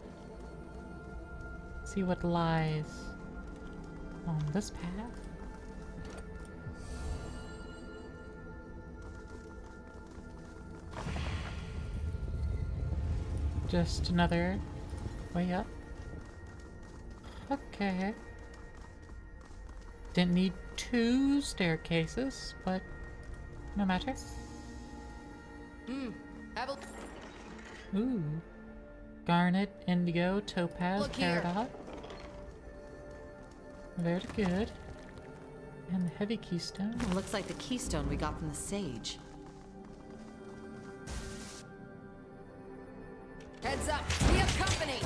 See what lies on this path. Just another way up. Okay. Didn't need 2 staircases, but no matter. Ooh. Garnet, indigo, topaz, Look here. peridot. Very good. And the heavy keystone. It looks like the keystone we got from the sage. Heads up, we have company.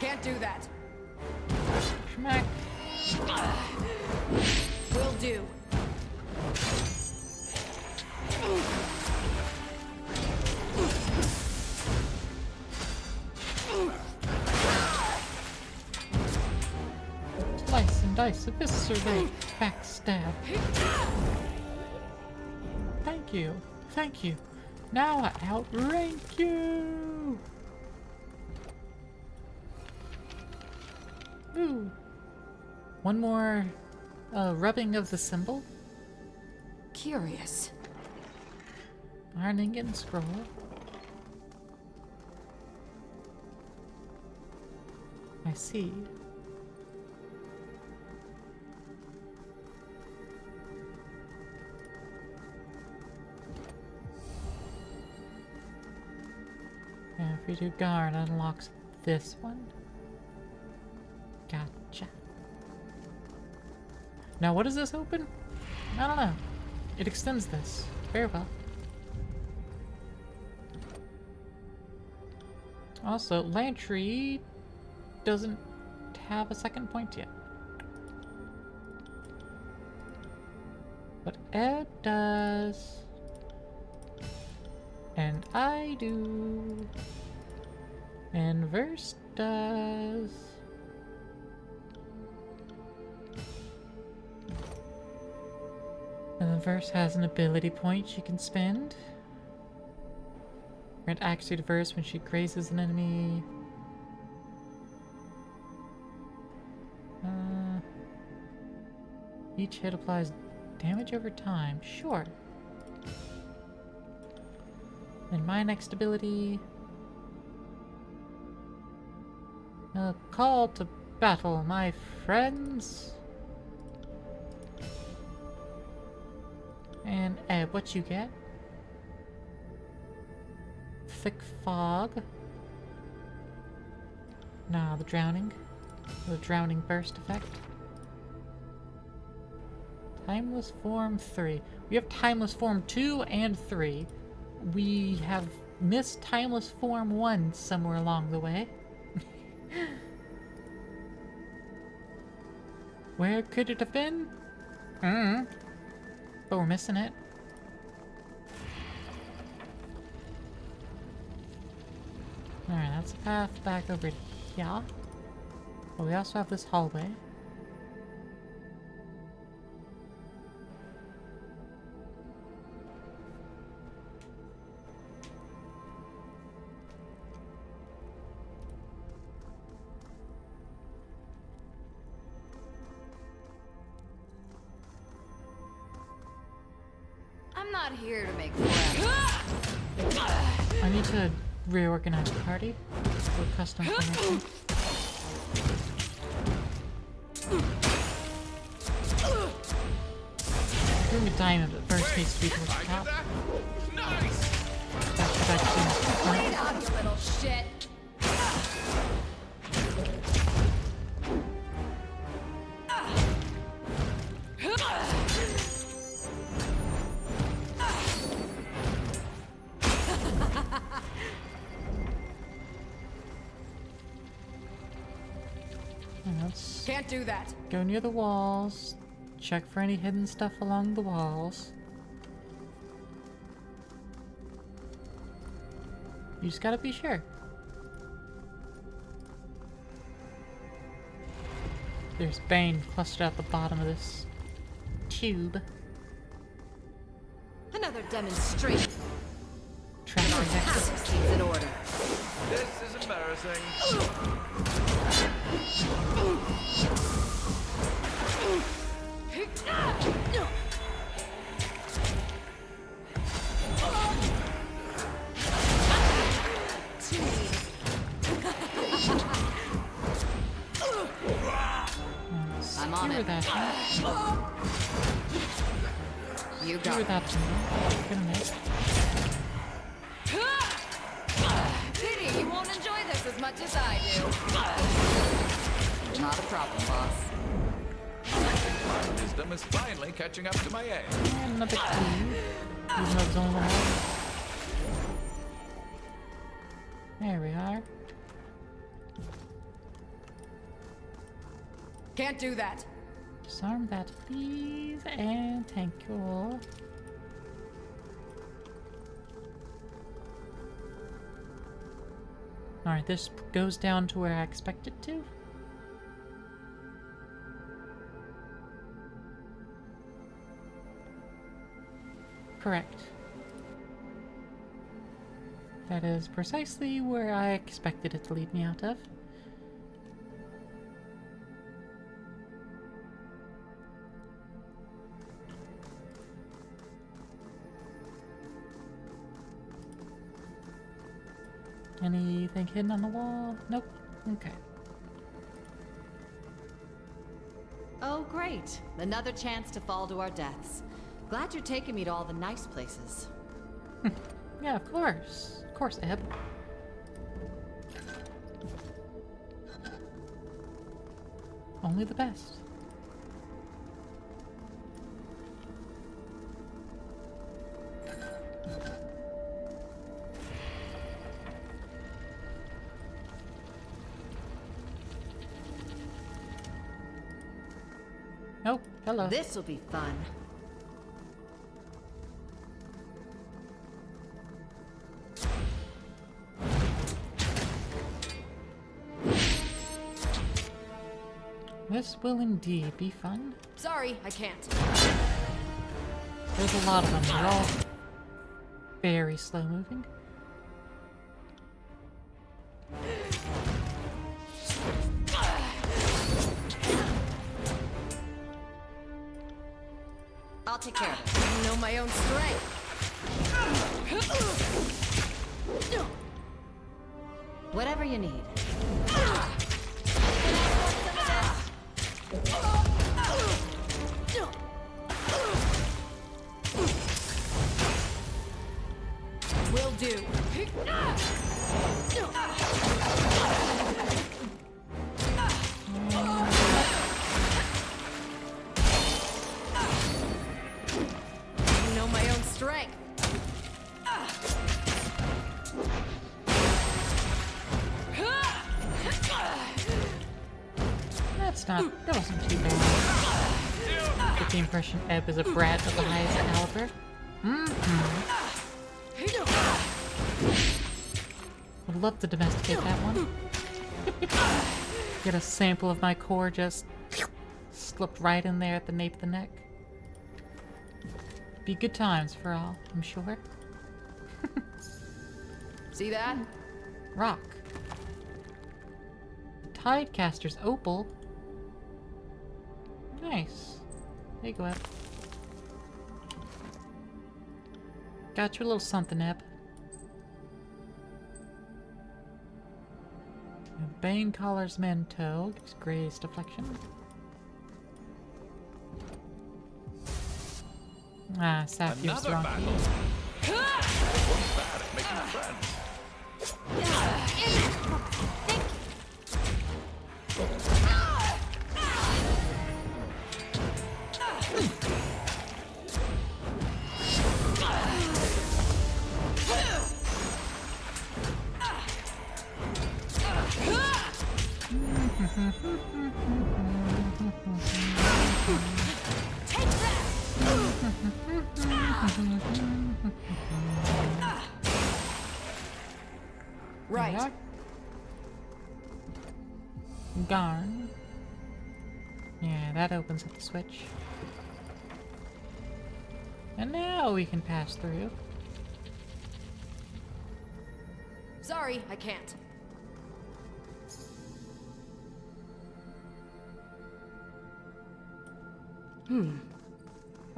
Can't do that. Schmack. Will do. Slice and dice, eviscerate, backstab. Thank you. Thank you. Now I outrank you. Ooh. One more rubbing of the symbol. Curious. Ironing and scroll. I see. And if we do Garn, unlocks this one. Gotcha. Now what does this open? I don't know. It extends this. Very well. Also, Lantry doesn't have a second point yet. But Ed does. And I do. And Verse does. And the Verse has an ability point she can spend. Grant accuracy to Verse when she grazes an enemy. Each hit applies damage over time. Sure. And my next ability... A call to battle, my friends. And Ed, what you get? Thick fog. Nah, the drowning. The drowning burst effect. Timeless form 3. We have timeless form 2 and 3. We have missed timeless form 1 somewhere along the way. Where could it have been? But we're missing it. Alright, that's a path back over here. But we also have this hallway. I'm not here to make friends. I need to reorganize the party for custom formation. Doing a diamond at first needs to be towards the I top. did that? Nice! That should actually be Lay front. down, you little shit. And let's Can't do that. go near the walls. Check for any hidden stuff along the walls. You just gotta be sure. There's Bane clustered at the bottom of this tube. Another demonstration. Trash Our detector. task seems in order. This is embarrassing. I'm on Skewer it. that thing. You got Skewer it. that thing. Gonna miss. Pity you won't enjoy this as much as I do. Not a problem, boss. My wisdom is finally catching up to my age. And another key. Even though there's only one more. There we are. Can't do that. Disarm that, please, and thank you. Alright, this goes down to where I expect it to. Correct. That is precisely where I expected it to lead me out of. Anything hidden on the wall? Nope. Okay. Oh, great. Another chance to fall to our deaths. Glad you're taking me to all the nice places. Yeah, of course. Of course, Eb. Only the best. Oh, hello. This'll be fun. This will indeed be fun. Sorry, I can't. There's a lot of them. They're all very slow moving. I'll take care of it. I know my own strength. Whatever you need. Will do. I know my own strength. That wasn't too bad. Get the impression Eb is a brat of the highest caliber. Would love to domesticate that one. Get a sample of my core just slipped right in there at the nape of the neck. Be good times for all, I'm sure. See that? Rock. Tidecaster's opal. Nice. There you go, Eb. Got you a little something, Eb. Bane Collar's Manteau gives Gray's deflection. Ah, Saphir's Another wrong battle. key. Wasn't bad at making friends. Take that! Right. Yeah. Garn. Yeah, that opens up the switch. And now we can pass through. Sorry, I can't.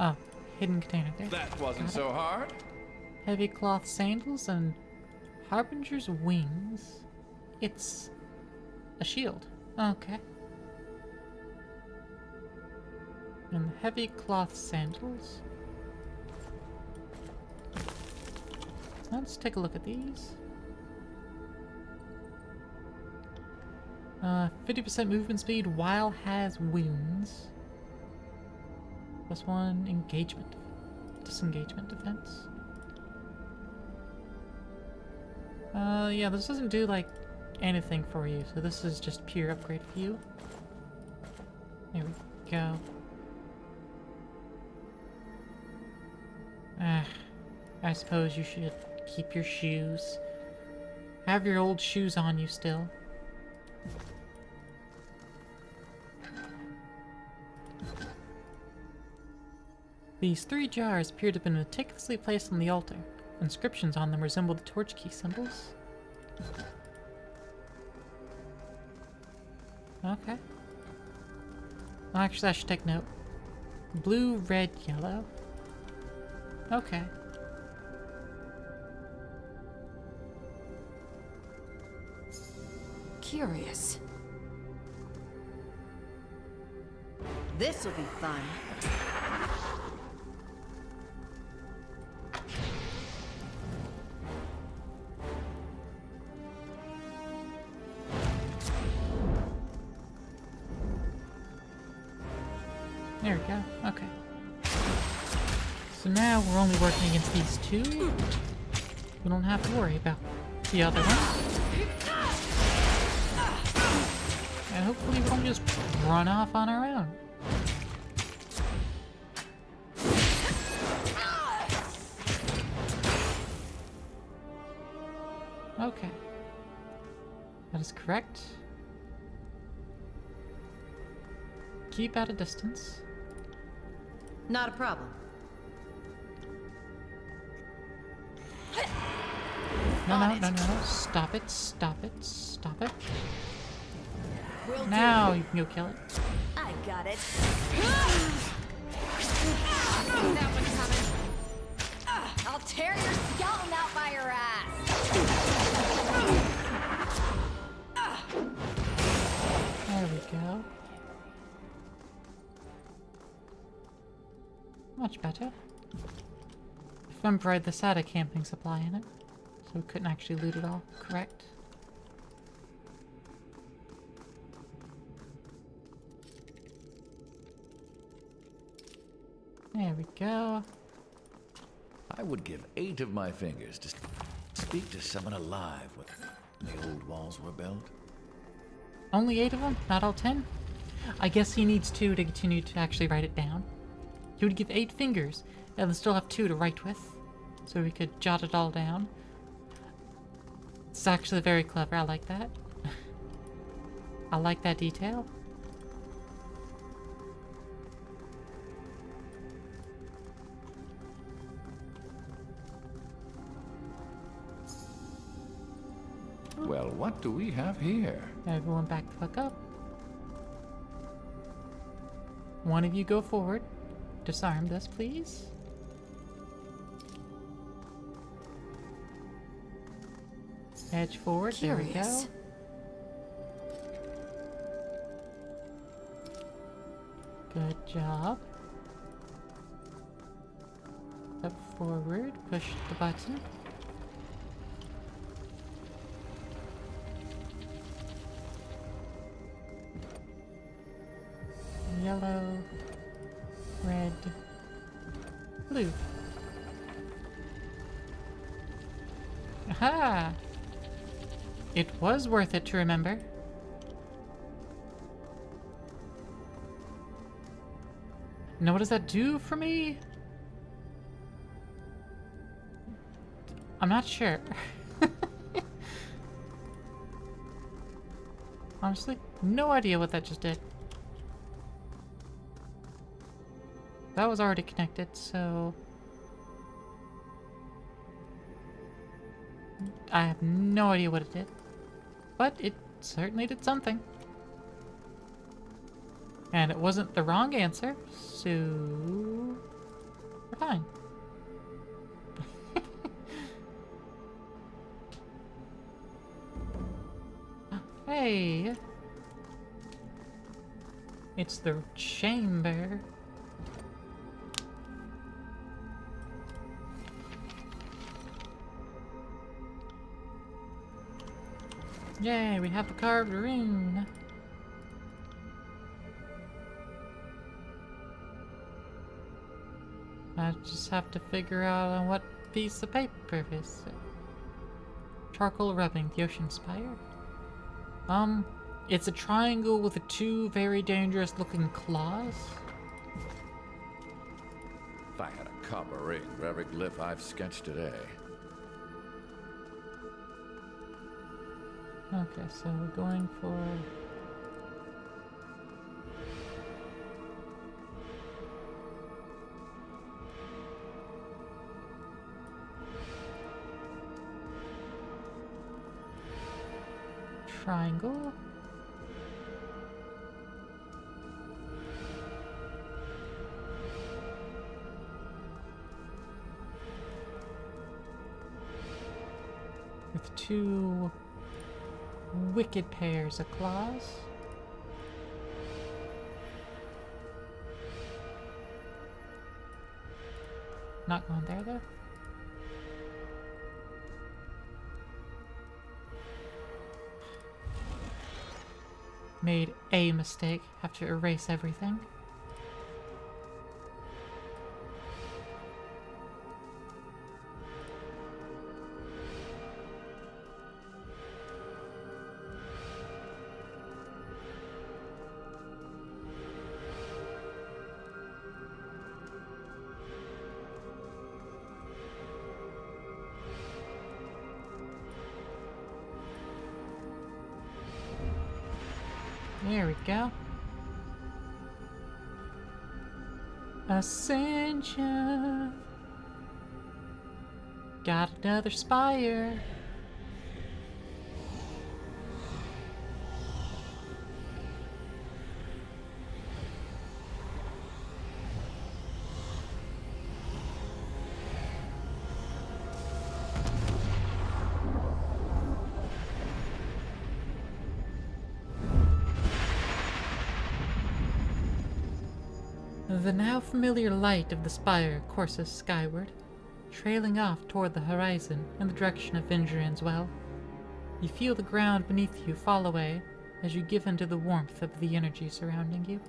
Oh, hidden container there. That wasn't so hard. Heavy cloth sandals and Harbinger's wings. It's a shield. Okay. And heavy cloth sandals. Let's take a look at these. 50% movement speed while has wounds. +1 engagement. Disengagement defense. Yeah, this doesn't do, like, anything for you, so this is just pure upgrade for you. There we go. I suppose you should keep your shoes. Have your old shoes on you still. These 3 jars appear to have been meticulously placed on the altar. Inscriptions on them resemble the torch key symbols. Okay. Well, actually, I should take note. Blue, red, yellow. Okay. Curious. This'll be fun. There we go. Okay. So now we're only working against these 2. We don't have to worry about the other one. And hopefully we don't just run off on our own. Okay. That is correct. Keep at a distance. Not a problem. No. Stop it, stop it, stop it. Will Now you can go kill it. I got it. That one's coming. I'll tear your skeleton out by your ass. There we go. Much better. If I remember right, this had a camping supply in it, so we couldn't actually loot it all, correct? There we go. I would give 8 of my fingers to speak to someone alive when the old walls were built. Only 8 of them? Not all 10? I guess he needs 2 to continue to actually write it down. He would give 8 fingers, and then still have 2 to write with, so we could jot it all down. It's actually very clever, I like that. I like that detail. Well, what do we have here? Everyone back the fuck up. One of you go forward. Disarm this, please. Edge forward, there we go. Curious. Good job. Step forward, push the button. Yellow, red, blue. Aha! It was worth it to remember. Now what does that do for me? I'm not sure. Honestly, no idea what that just did. That was already connected, so... I have no idea what it did. But it certainly did something. And it wasn't the wrong answer, so... we're fine. Hey! It's the chamber. Yay, we have the carved rune. I just have to figure out on what piece of paper is it. Charcoal rubbing, the ocean spire. It's a triangle with the two very dangerous looking claws. If I had a copper ring for every glyph I've sketched today. Okay, so we're going for... triangle. With two wicked pairs of claws. Not going there though. Made a mistake. Have to erase everything. There we go. Ascension. Got another spire. The now familiar light of the spire courses skyward, trailing off toward the horizon in the direction of Vindrian's Well. You feel the ground beneath you fall away as you give into the warmth of the energy surrounding you.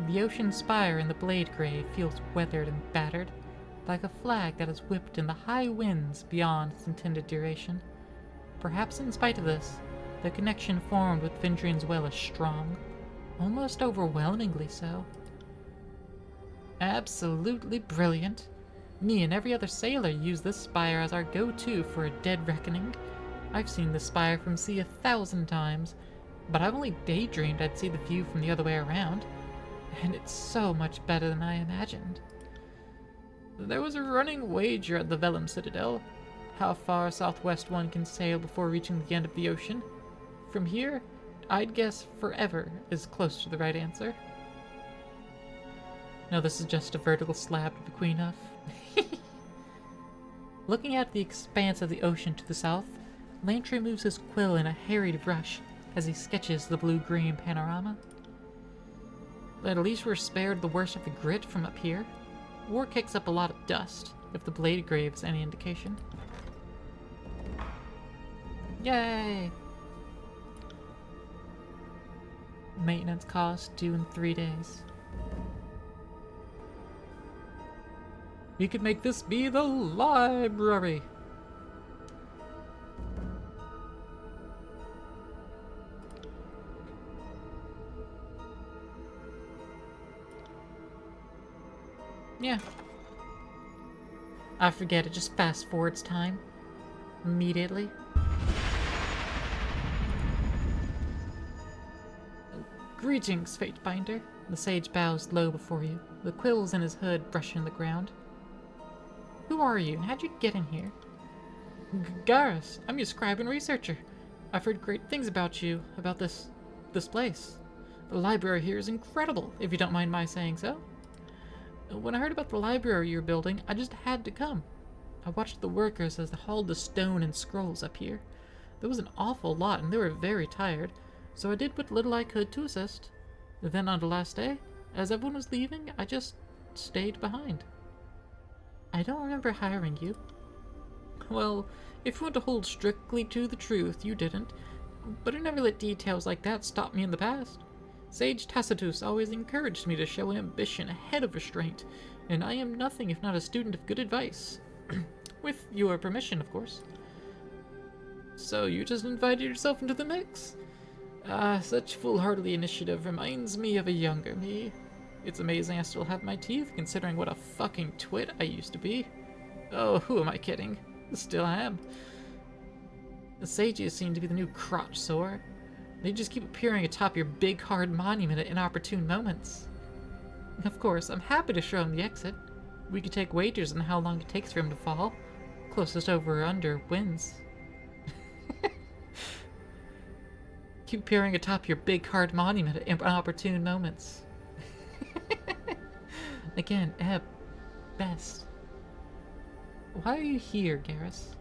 The ocean spire in the blade grave feels weathered and battered, like a flag that is whipped in the high winds beyond its intended duration. Perhaps in spite of this, the connection formed with Vindrian's Well is strong, almost overwhelmingly so. Absolutely brilliant. Me and every other sailor use this spire as our go-to for a dead reckoning. I've seen this spire from sea 1,000 times, but I've only daydreamed I'd see the view from the other way around, and it's so much better than I imagined. There was a running wager at the Vellum Citadel, how far southwest one can sail before reaching the end of the ocean. From here, I'd guess forever is close to the right answer. No, this is just a vertical slab to be queen of. Looking at the expanse of the ocean to the south, Lantry moves his quill in a harried rush as he sketches the blue-green panorama. But at least we're spared the worst of the grit from up here. War kicks up a lot of dust, if the blade grave is any indication. Yay! Maintenance cost due in 3 days. We could make this be the library! Yeah. I forget, it just fast forwards time. Immediately. Greetings, Fatebinder. The sage bows low before you, the quills in his hood brushing the ground. Who are you, and how'd you get in here? Garrus, I'm your scribe and researcher. I've heard great things about you, about this place. The library here is incredible, if you don't mind my saying so. When I heard about the library you're building, I just had to come. I watched the workers as they hauled the stone and scrolls up here. There was an awful lot, and they were very tired, so I did what little I could to assist. Then on the last day, as everyone was leaving, I just stayed behind. I don't remember hiring you. Well, if you want to hold strictly to the truth, you didn't, but I never let details like that stop me in the past. Sage Tacitus always encouraged me to show ambition ahead of restraint, and I am nothing if not a student of good advice. With your permission, of course. So you just invited yourself into the mix? Such foolhardy initiative reminds me of a younger me. It's amazing I still have my teeth, considering what a fucking twit I used to be. Oh, who am I kidding? Still am. The sages seem to be the new crotch sore. They just keep appearing atop your big hard monument at inopportune moments. Of course, I'm happy to show him the exit. We could take wagers on how long it takes for him to fall. Closest over or under wins. Keep appearing atop your big hard monument at inopportune moments. Again, Ebb. Best. Why are you here, Garrus?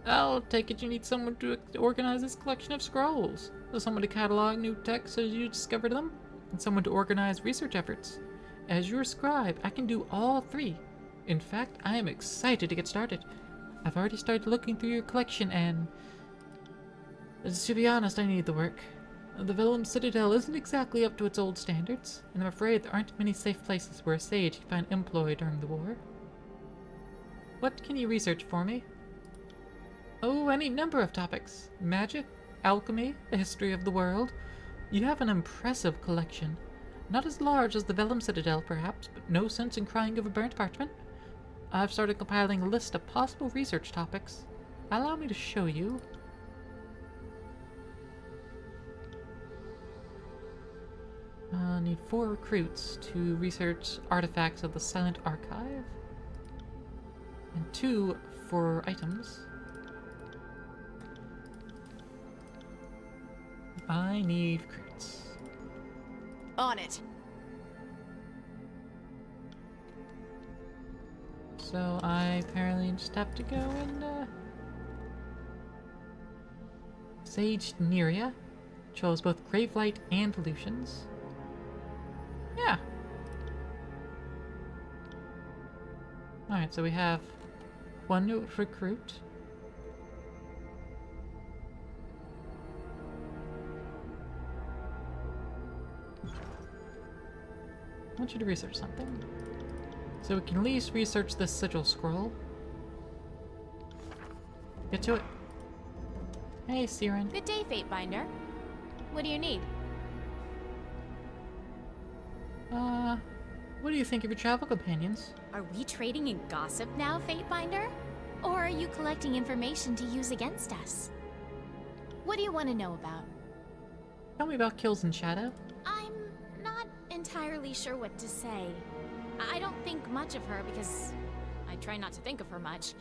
I'll take it you need someone to organize this collection of scrolls. Someone to catalog new texts as you discover them, and someone to organize research efforts. As your scribe, I can do all three. In fact, I am excited to get started. I've already started looking through your collection and... to be honest, I need the work. The Vellum Citadel isn't exactly up to its old standards, and I'm afraid there aren't many safe places where a sage can find employ during the war. What can you research for me? Oh, any number of topics. Magic, alchemy, the history of the world. You have an impressive collection. Not as large as the Vellum Citadel, perhaps, but no sense in crying over burnt parchment. I've started compiling a list of possible research topics. Allow me to show you. I need 4 recruits to research artifacts of the Silent Archive. And 2 for items. I need recruits. On it. So I apparently just have to go and Sage Neria chose both Gravelight and Pollutions. Yeah. Alright, so we have 1 new recruit. I want you to research something. So we can at least research this sigil scroll. Get to it. Hey, Siren. Good day, Fatebinder. What do you need? What do you think of your travel companions? Are we trading in gossip now, Fatebinder? Or are you collecting information to use against us? What do you want to know about? Tell me about Kills in Shadow. I'm not entirely sure what to say. I don't think much of her because I try not to think of her much.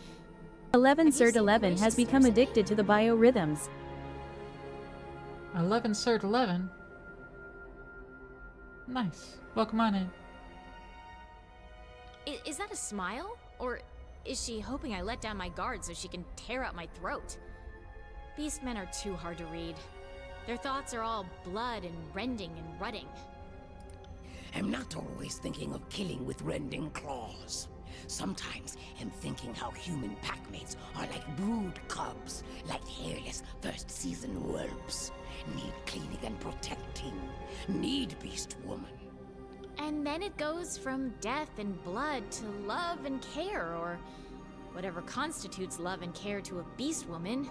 11 Have you Cert seen 11 has Gracious become or addicted to the biorhythms. 11 Cert 11. Nice. Welcome on in. Is that a smile? Or is she hoping I let down my guard so she can tear out my throat? Beastmen are too hard to read. Their thoughts are all blood and rending and rutting. I'm not always thinking of killing with rending claws. Sometimes I'm thinking how human packmates are like brood cubs, like hairless first-season whelps. Need cleaning and protecting. Need beast woman. And then it goes from death and blood to love and care, or whatever constitutes love and care to a beast woman,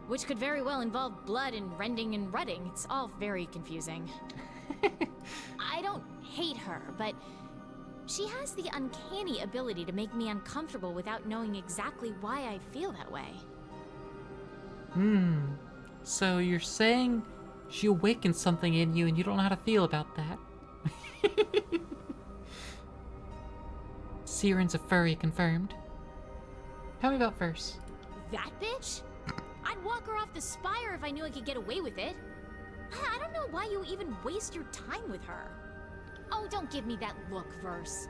which could very well involve blood and rending and rutting. It's all very confusing. I don't hate her, but she has the uncanny ability to make me uncomfortable without knowing exactly why I feel that way. So you're saying she awakens something in you and you don't know how to feel about that? Siren's a furry, confirmed. Tell me about Verse. That bitch? I'd walk her off the spire if I knew I could get away with it. I don't know why you even waste your time with her. Oh, don't give me that look, Verse.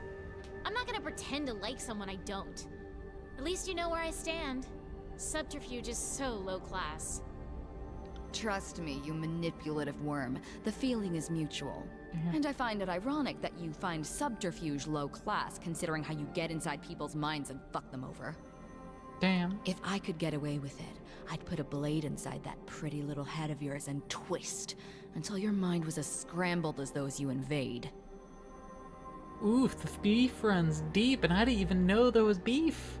I'm not gonna pretend to like someone I don't. At least you know where I stand. Subterfuge is so low class. Trust me, you manipulative worm. The feeling is mutual. And I find it ironic that you find subterfuge low class, considering how you get inside people's minds and fuck them over. Damn. If I could get away with it, I'd put a blade inside that pretty little head of yours and twist until your mind was as scrambled as those you invade. Oof, the beef runs deep, and I didn't even know there was beef.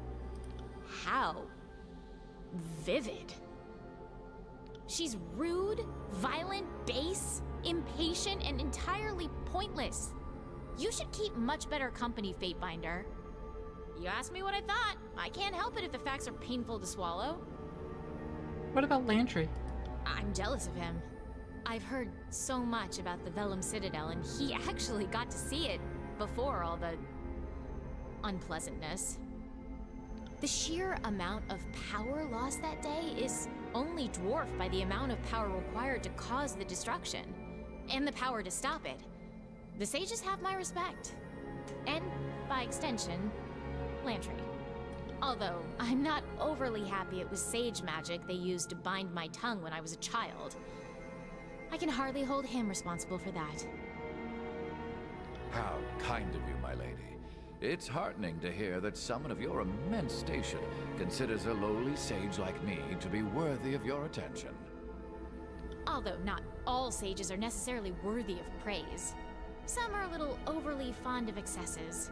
How vivid. She's rude, violent, base, impatient, and entirely pointless. You should keep much better company, Fatebinder. You asked me what I thought. I can't help it if the facts are painful to swallow. What about Lantry? I'm jealous of him. I've heard so much about the Vellum Citadel, and he actually got to see it before all the unpleasantness. The sheer amount of power lost that day is only dwarfed by the amount of power required to cause the destruction, and the power to stop it. The sages have my respect. And, by extension, Lantry. Although, I'm not overly happy it was sage magic they used to bind my tongue when I was a child. I can hardly hold him responsible for that. How kind of you, my lady. It's heartening to hear that someone of your immense station considers a lowly sage like me to be worthy of your attention. Although not all sages are necessarily worthy of praise. Some are a little overly fond of excesses,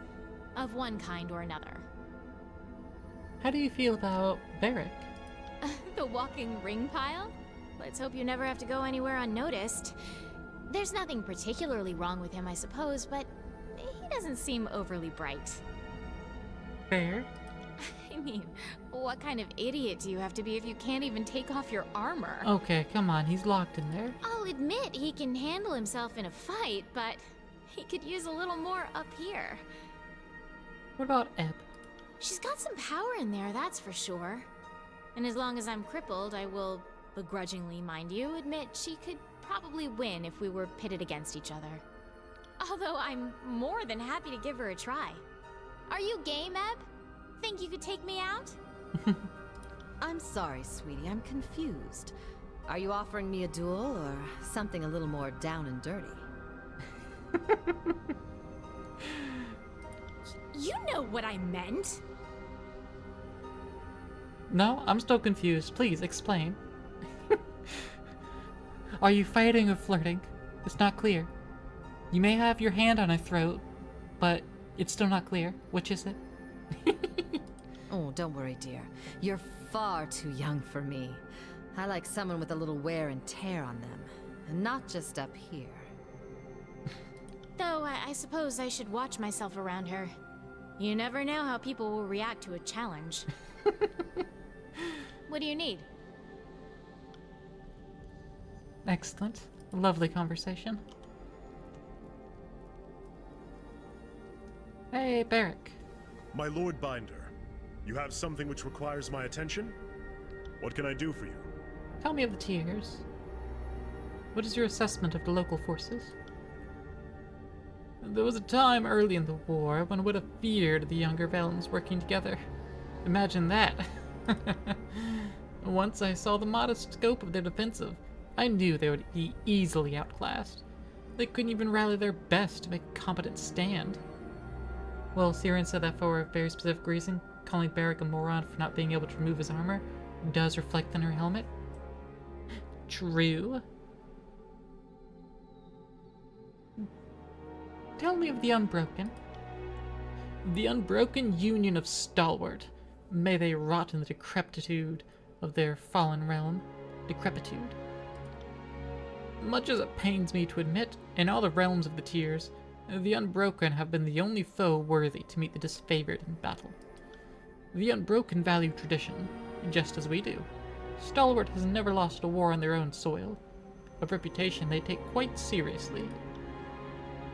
of one kind or another. How do you feel about Varric? The walking ring pile? Let's hope you never have to go anywhere unnoticed. There's nothing particularly wrong with him, I suppose, but he doesn't seem overly bright. Fair. I mean, what kind of idiot do you have to be if you can't even take off your armor? Okay, come on, he's locked in there. I'll admit he can handle himself in a fight, but he could use a little more up here. What about Ebb? She's got some power in there, that's for sure. And as long as I'm crippled, I will, begrudgingly mind you, admit she could probably win if we were pitted against each other. Although I'm more than happy to give her a try. Are you game, Ebb? Think you could take me out? I'm sorry, sweetie, I'm confused. Are you offering me a duel, or something a little more down and dirty? You know what I meant! No, I'm still confused. Please, explain. Are you fighting or flirting? It's not clear. You may have your hand on her throat, but it's still not clear. Which is it? Oh, don't worry, dear. You're far too young for me. I like someone with a little wear and tear on them, and not just up here. Though I suppose I should watch myself around her. You never know how people will react to a challenge. What do you need? Excellent. Lovely conversation. Hey, Barrick. My Lord Binder, you have something which requires my attention? What can I do for you? Tell me of the tiers. What is your assessment of the local forces? There was a time early in the war when I would have feared the younger Valens working together. Imagine that. Once I saw the modest scope of their defensive, I knew they would be easily outclassed. They couldn't even rally their best to make a competent stand. Well, Siren said that for a very specific reason. Calling Barrick a moron for not being able to remove his armor does reflect on her helmet. True. Tell me of the Unbroken. The Unbroken Union of Stalwart. May they rot in the decrepitude of their fallen realm. Decrepitude. Much as it pains me to admit, in all the realms of the tiers, the Unbroken have been the only foe worthy to meet the disfavored in battle. The Unbroken value tradition, just as we do. Stalwart has never lost a war on their own soil, a reputation they take quite seriously.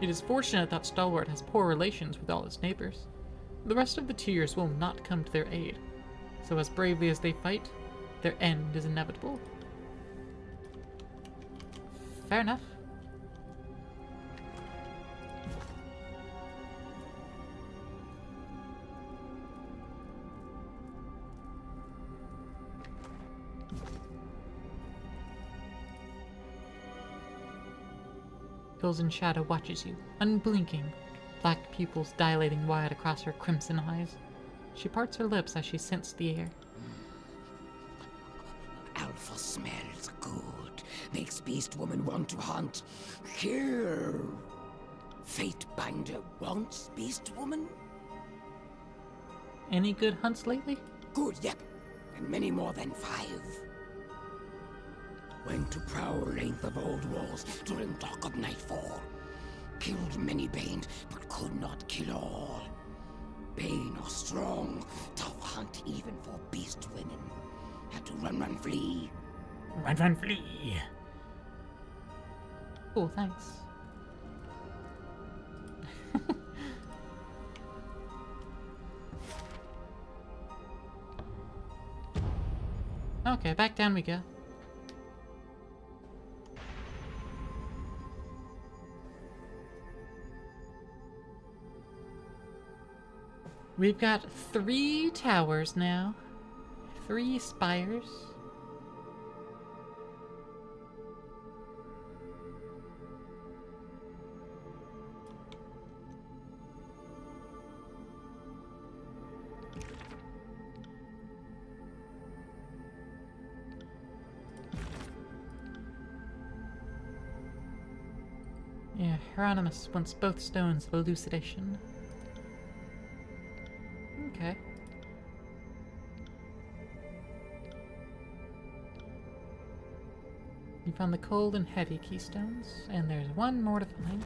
It is fortunate that Stalwart has poor relations with all its neighbors. The rest of the tiers will not come to their aid, so as bravely as they fight, their end is inevitable. Fair enough. Golden Shadow watches you, unblinking, black pupils dilating wide across her crimson eyes. She parts her lips as she scents the air. Alpha smells good. Makes Beast Woman want to hunt. Kill. Fate Binder wants Beast Woman? Any good hunts lately? Good, yep. And many more than 5. Went to prowl length of old walls during dark of nightfall. Killed many Bane, but could not kill all. Bane are strong, tough hunt even for beast women. Had to run, flee. Run, flee. Oh, thanks. Okay, back down we go. We've got 3 towers now. 3 spires. Yeah, Hieronymus wants both stones of elucidation. Okay. You found the cold and heavy keystones, and there's one more to find.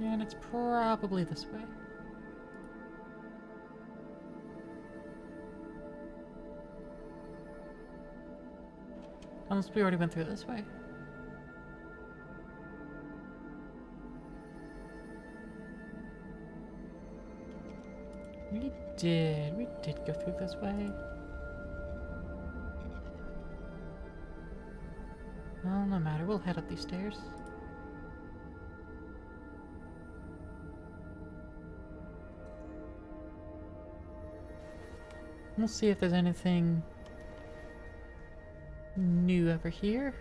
And it's probably this way. Unless we already went through this way. We did go through this way. Well, no matter, we'll head up these stairs. We'll see if there's anything new over here.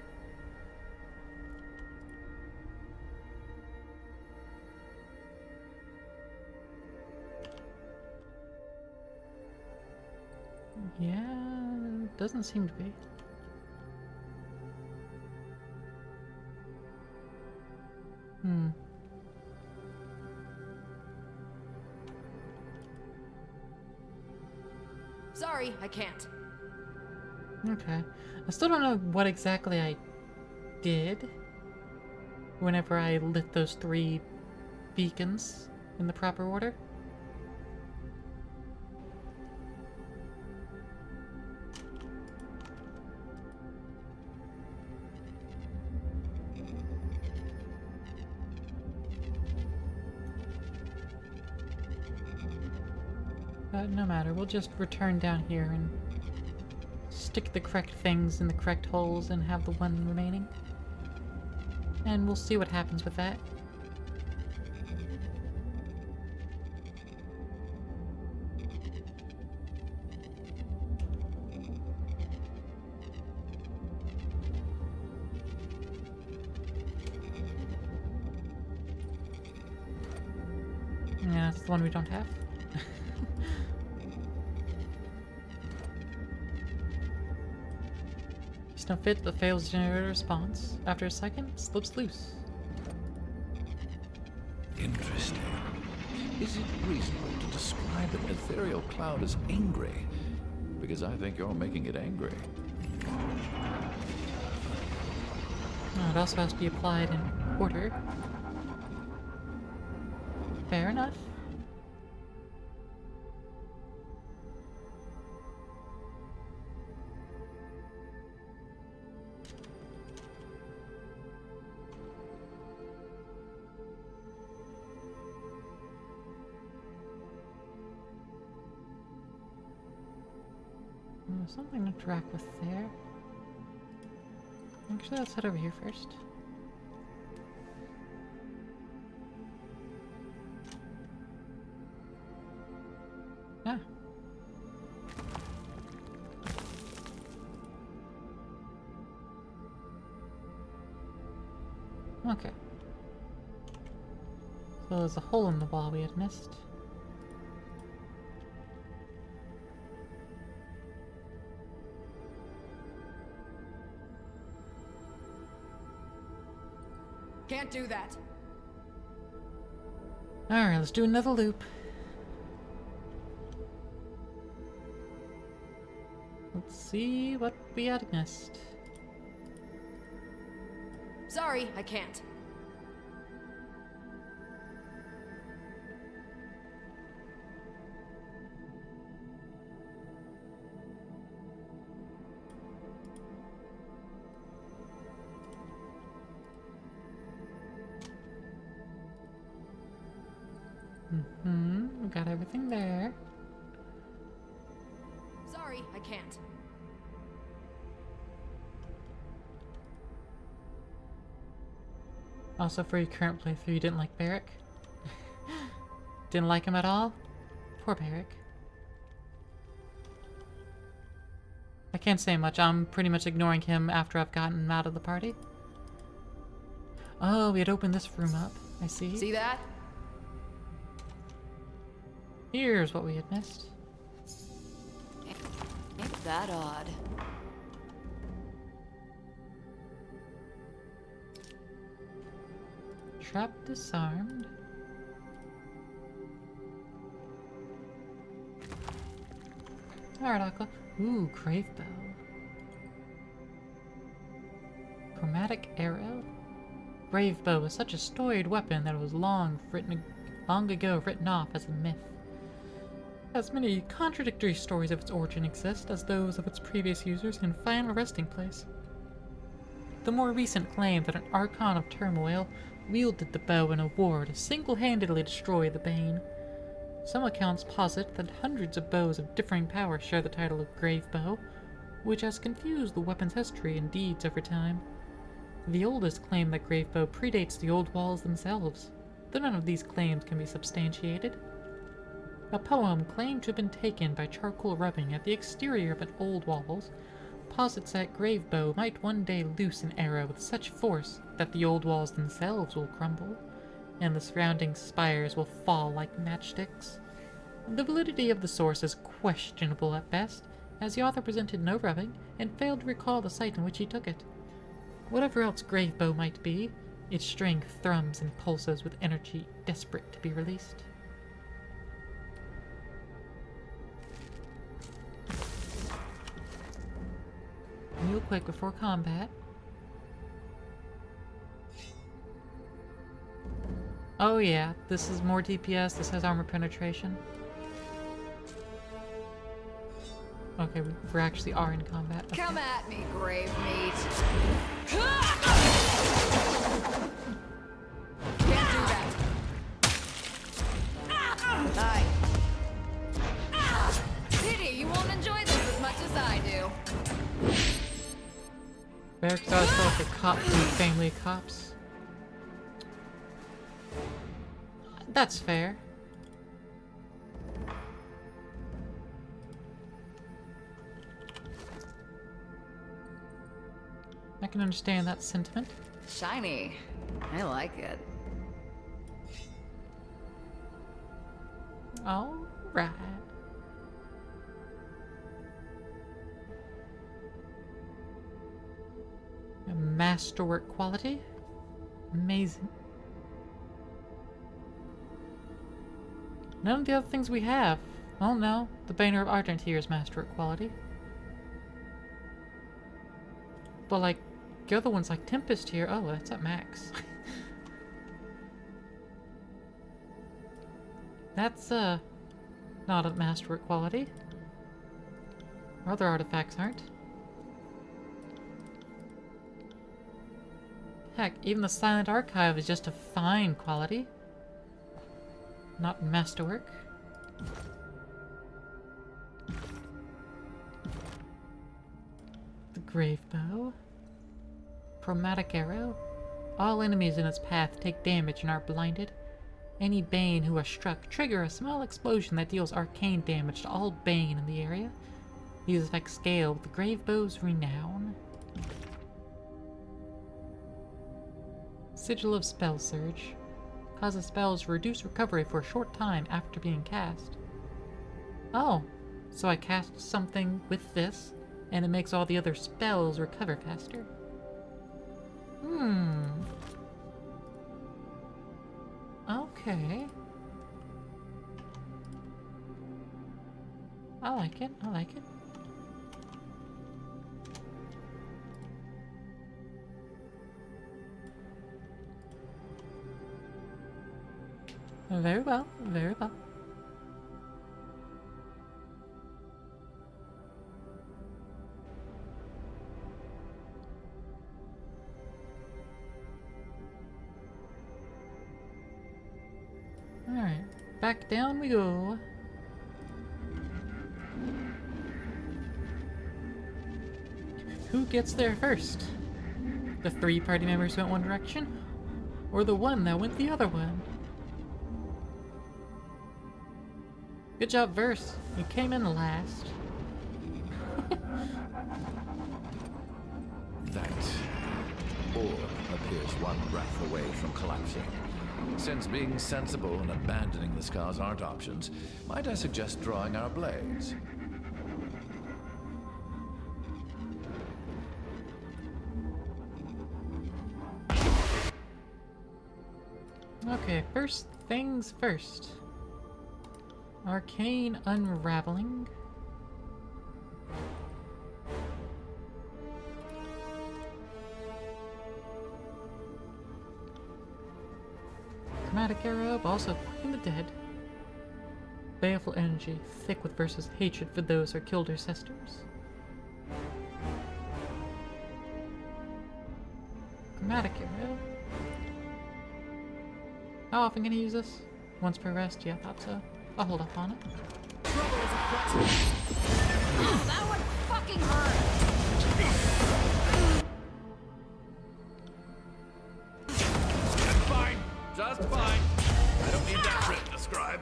Yeah, doesn't seem to be. Sorry, I can't. Okay. I still don't know what exactly I did whenever I lit those 3 beacons in the proper order. But no matter, we'll just return down here and stick the correct things in the correct holes and have the one remaining. And we'll see what happens with that. Yeah, that's the one we don't have. No fit that fails to generate a response. After a second, slips loose. Interesting. Is it reasonable to describe an ethereal cloud as angry? Because I think you're making it angry. Oh, it also has to be applied in order. Fair enough. Something to track with there. Actually, let's head over here first. Ah. Okay. So there's a hole in the wall we had missed. Can't do that. Alright, let's do another loop. Let's see what we had missed. Sorry, I can't. We got everything there. Sorry, I can't. Also, for your current playthrough, you didn't like Barrick? Didn't like him at all? Poor Barrick. I can't say much. I'm pretty much ignoring him after I've gotten him out of the party. Oh, we had opened this room up. I see. See that? Here's what we had missed. Ain't that odd? Trap disarmed. Alright, Aqua. Ooh, Grave Bow. Chromatic Arrow? Grave Bow was such a storied weapon that it was long ago written off as a myth. As many contradictory stories of its origin exist as those of its previous users and final resting place. The more recent claim that an Archon of Turmoil wielded the bow in a war to single-handedly destroy the Bane. Some accounts posit that hundreds of bows of differing power share the title of Grave Bow, which has confused the weapon's history and deeds over time. The oldest claim that Grave Bow predates the old walls themselves, though none of these claims can be substantiated. A poem claimed to have been taken by charcoal rubbing at the exterior of an old walls posits that Grave Bow might one day loose an arrow with such force that the old walls themselves will crumble, and the surrounding spires will fall like matchsticks. The validity of the source is questionable at best, as the author presented no rubbing and failed to recall the site in which he took it. Whatever else Grave Bow might be, its strength thrums and pulses with energy desperate to be released. Real quick before combat. Oh yeah, this is more DPS, this has armor penetration. Okay, we actually are in combat. Okay. Come at me, grave meat. Can't do that. Aye. fair, because I always felt like a cop from a family of cops. That's fair. I can understand that sentiment. Shiny. I like it. Alright. A masterwork quality. Amazing. None of the other things we have. Oh no, the Banner of Argent here is masterwork quality. But like, the other ones like Tempest here, oh, that's at max. That's, not at masterwork quality. Our other artifacts aren't. Heck, even the Silent Archive is just a fine quality. Not masterwork. The Grave Bow. Chromatic Arrow. All enemies in its path take damage and are blinded. Any Bane who are struck trigger a small explosion that deals arcane damage to all Bane in the area. These effects scale with the Grave Bow's renown. Sigil of Spell Surge. Causes spells to reduce recovery for a short time after being cast. Oh, so I cast something with this, and it makes all the other spells recover faster. Okay. I like it, I like it. Very well, very well. Alright, back down we go. Who gets there first? The 3 party members went one direction, or the one that went the other one? Good job, Verse. You came in last. That orb appears one breath away from collapsing. Since being sensible and abandoning the scars aren't options, might I suggest drawing our blades? Okay, first things first. Arcane Unraveling. Chromatic Arrow, also Queen of the Dead. Baleful Energy, thick with Versus hatred for those who killed her sisters. Chromatic Arrow. How often can I use this? Once per rest? Yeah, I thought so. I'll hold up on it. Oh, that one fucking hurt! That's fine. Just fine. I don't need that written to scribe.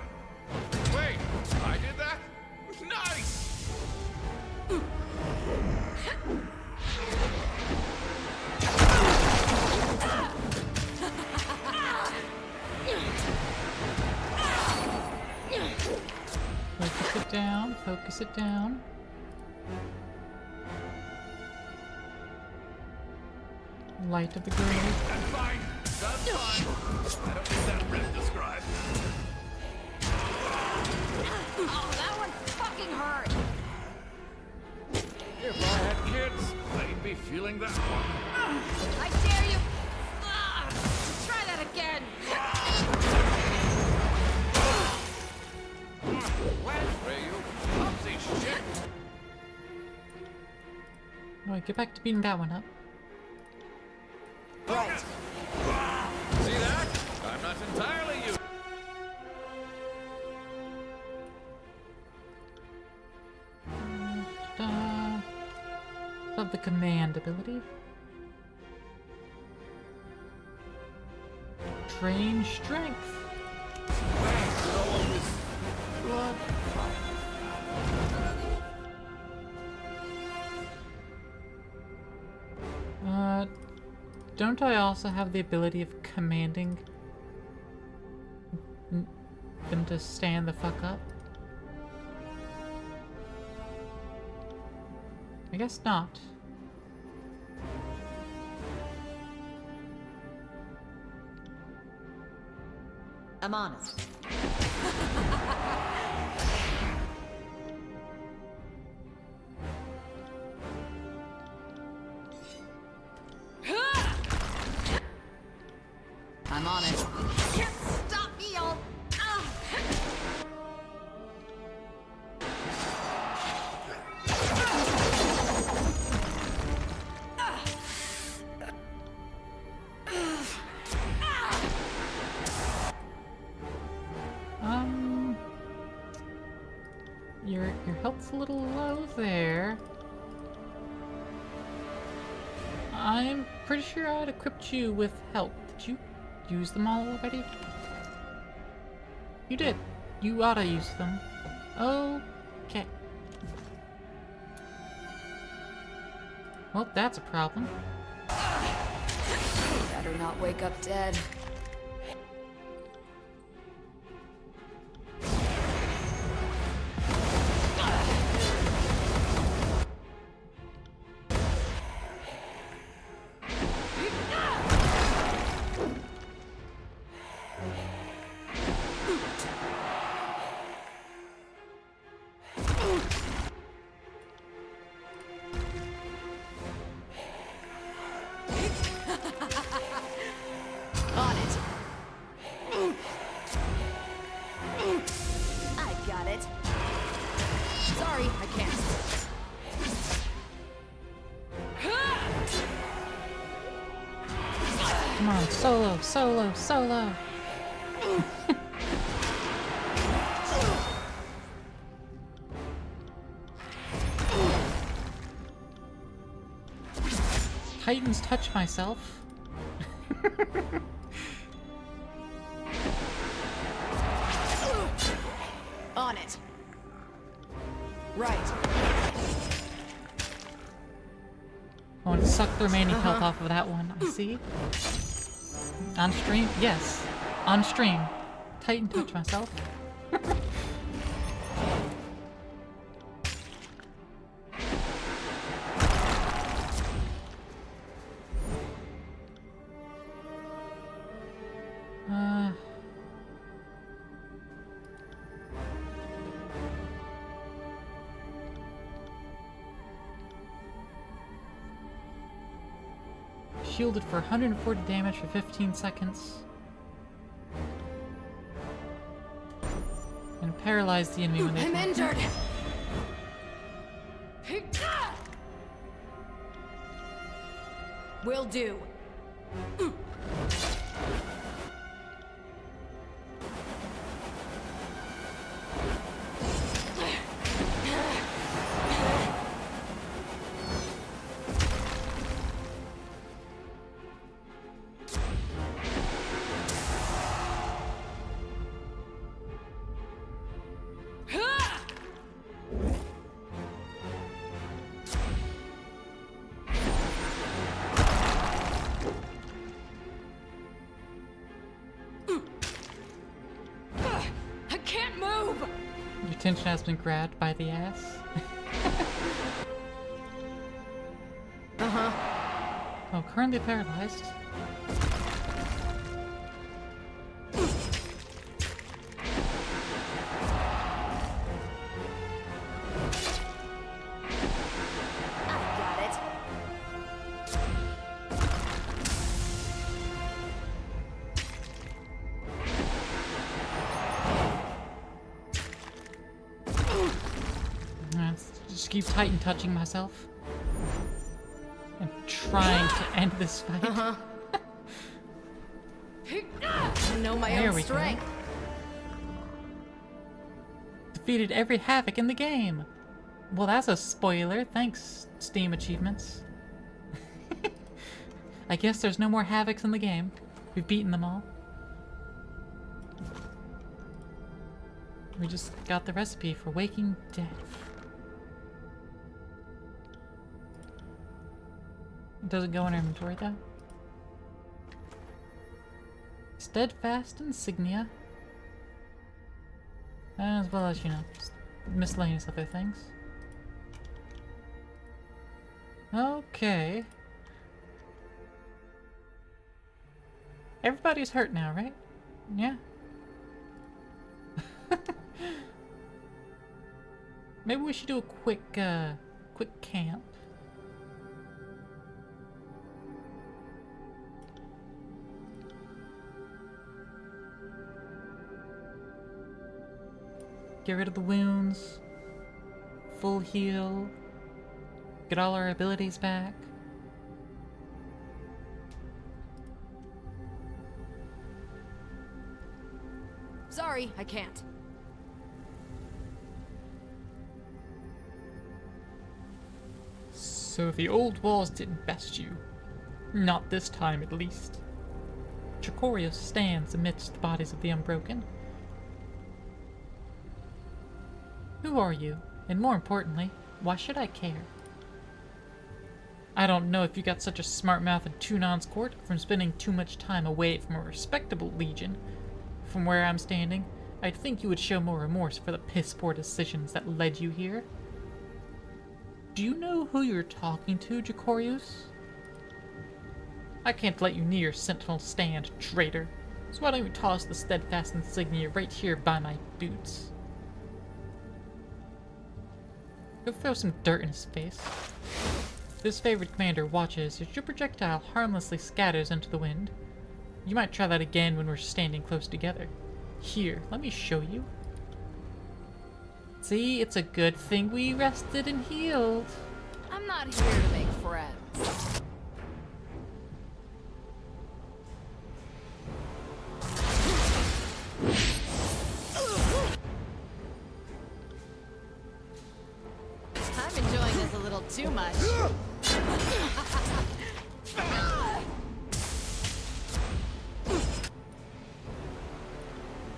Wait, I did that? Nice! Focus it down, focus it down. Light of the grave. That's fine. Just fine. I don't need that written to scribe. Oh, that one fucking hurt! If I had kids, they'd be feeling that one. I dare you! Try that again! Where you clumsy shit? Alright, get back to beating that one up. Right. See that? I'm not entirely used. Love the command ability. Drain strength. Don't I also have the ability of commanding them to stand the fuck up? I guess not. I'm honest. I'm on it. Can't stop me, y'all. Your health's a little low there. I'm pretty sure I'd equipped you with health. Did you use them all already? You did. You oughta use them. Okay. Well, that's a problem. Better not wake up dead. On it. I got it. Sorry, I can't. Come on, solo, solo, solo. Titans touch myself. On it. Right. I want to suck the remaining health off of that one. I see. On stream? Yes. On stream. Titan touch myself. Shielded for 140 damage for 15 seconds. And paralyze the enemy when they I'm attack. injured. Will do. Your attention has been grabbed by the ass. Oh, currently paralyzed. Just keep Titan touching myself. I'm trying to end this fight. I know my There own we strength. go. Defeated every Havoc in the game. Well, that's a spoiler. Thanks, Steam achievements. I guess there's no more Havocs in the game. We've beaten them all. We just got the recipe for waking death. It doesn't go in our inventory though. Steadfast insignia. As well as, you know, just miscellaneous other things. Okay. Everybody's hurt now, right? Yeah. Maybe we should do a quick camp. Get rid of the wounds. Full heal. Get all our abilities back. Sorry, I can't. So the old walls didn't best you. Not this time, at least. Chicorius stands amidst the bodies of the Unbroken. Who are you? And more importantly, why should I care? I don't know if you got such a smart mouth in Tunon's court from spending too much time away from a respectable legion. From where I'm standing, I'd think you would show more remorse for the piss-poor decisions that led you here. Do you know who you're talking to, Jacorius? I can't let you near Sentinel stand, traitor. So why don't you toss the steadfast insignia right here by my boots? Go throw some dirt in his face. This favored commander watches as your projectile harmlessly scatters into the wind. You might try that again when we're standing close together. Here, let me show you. See, it's a good thing we rested and healed. I'm not here to make friends. I'm enjoying this a little too much.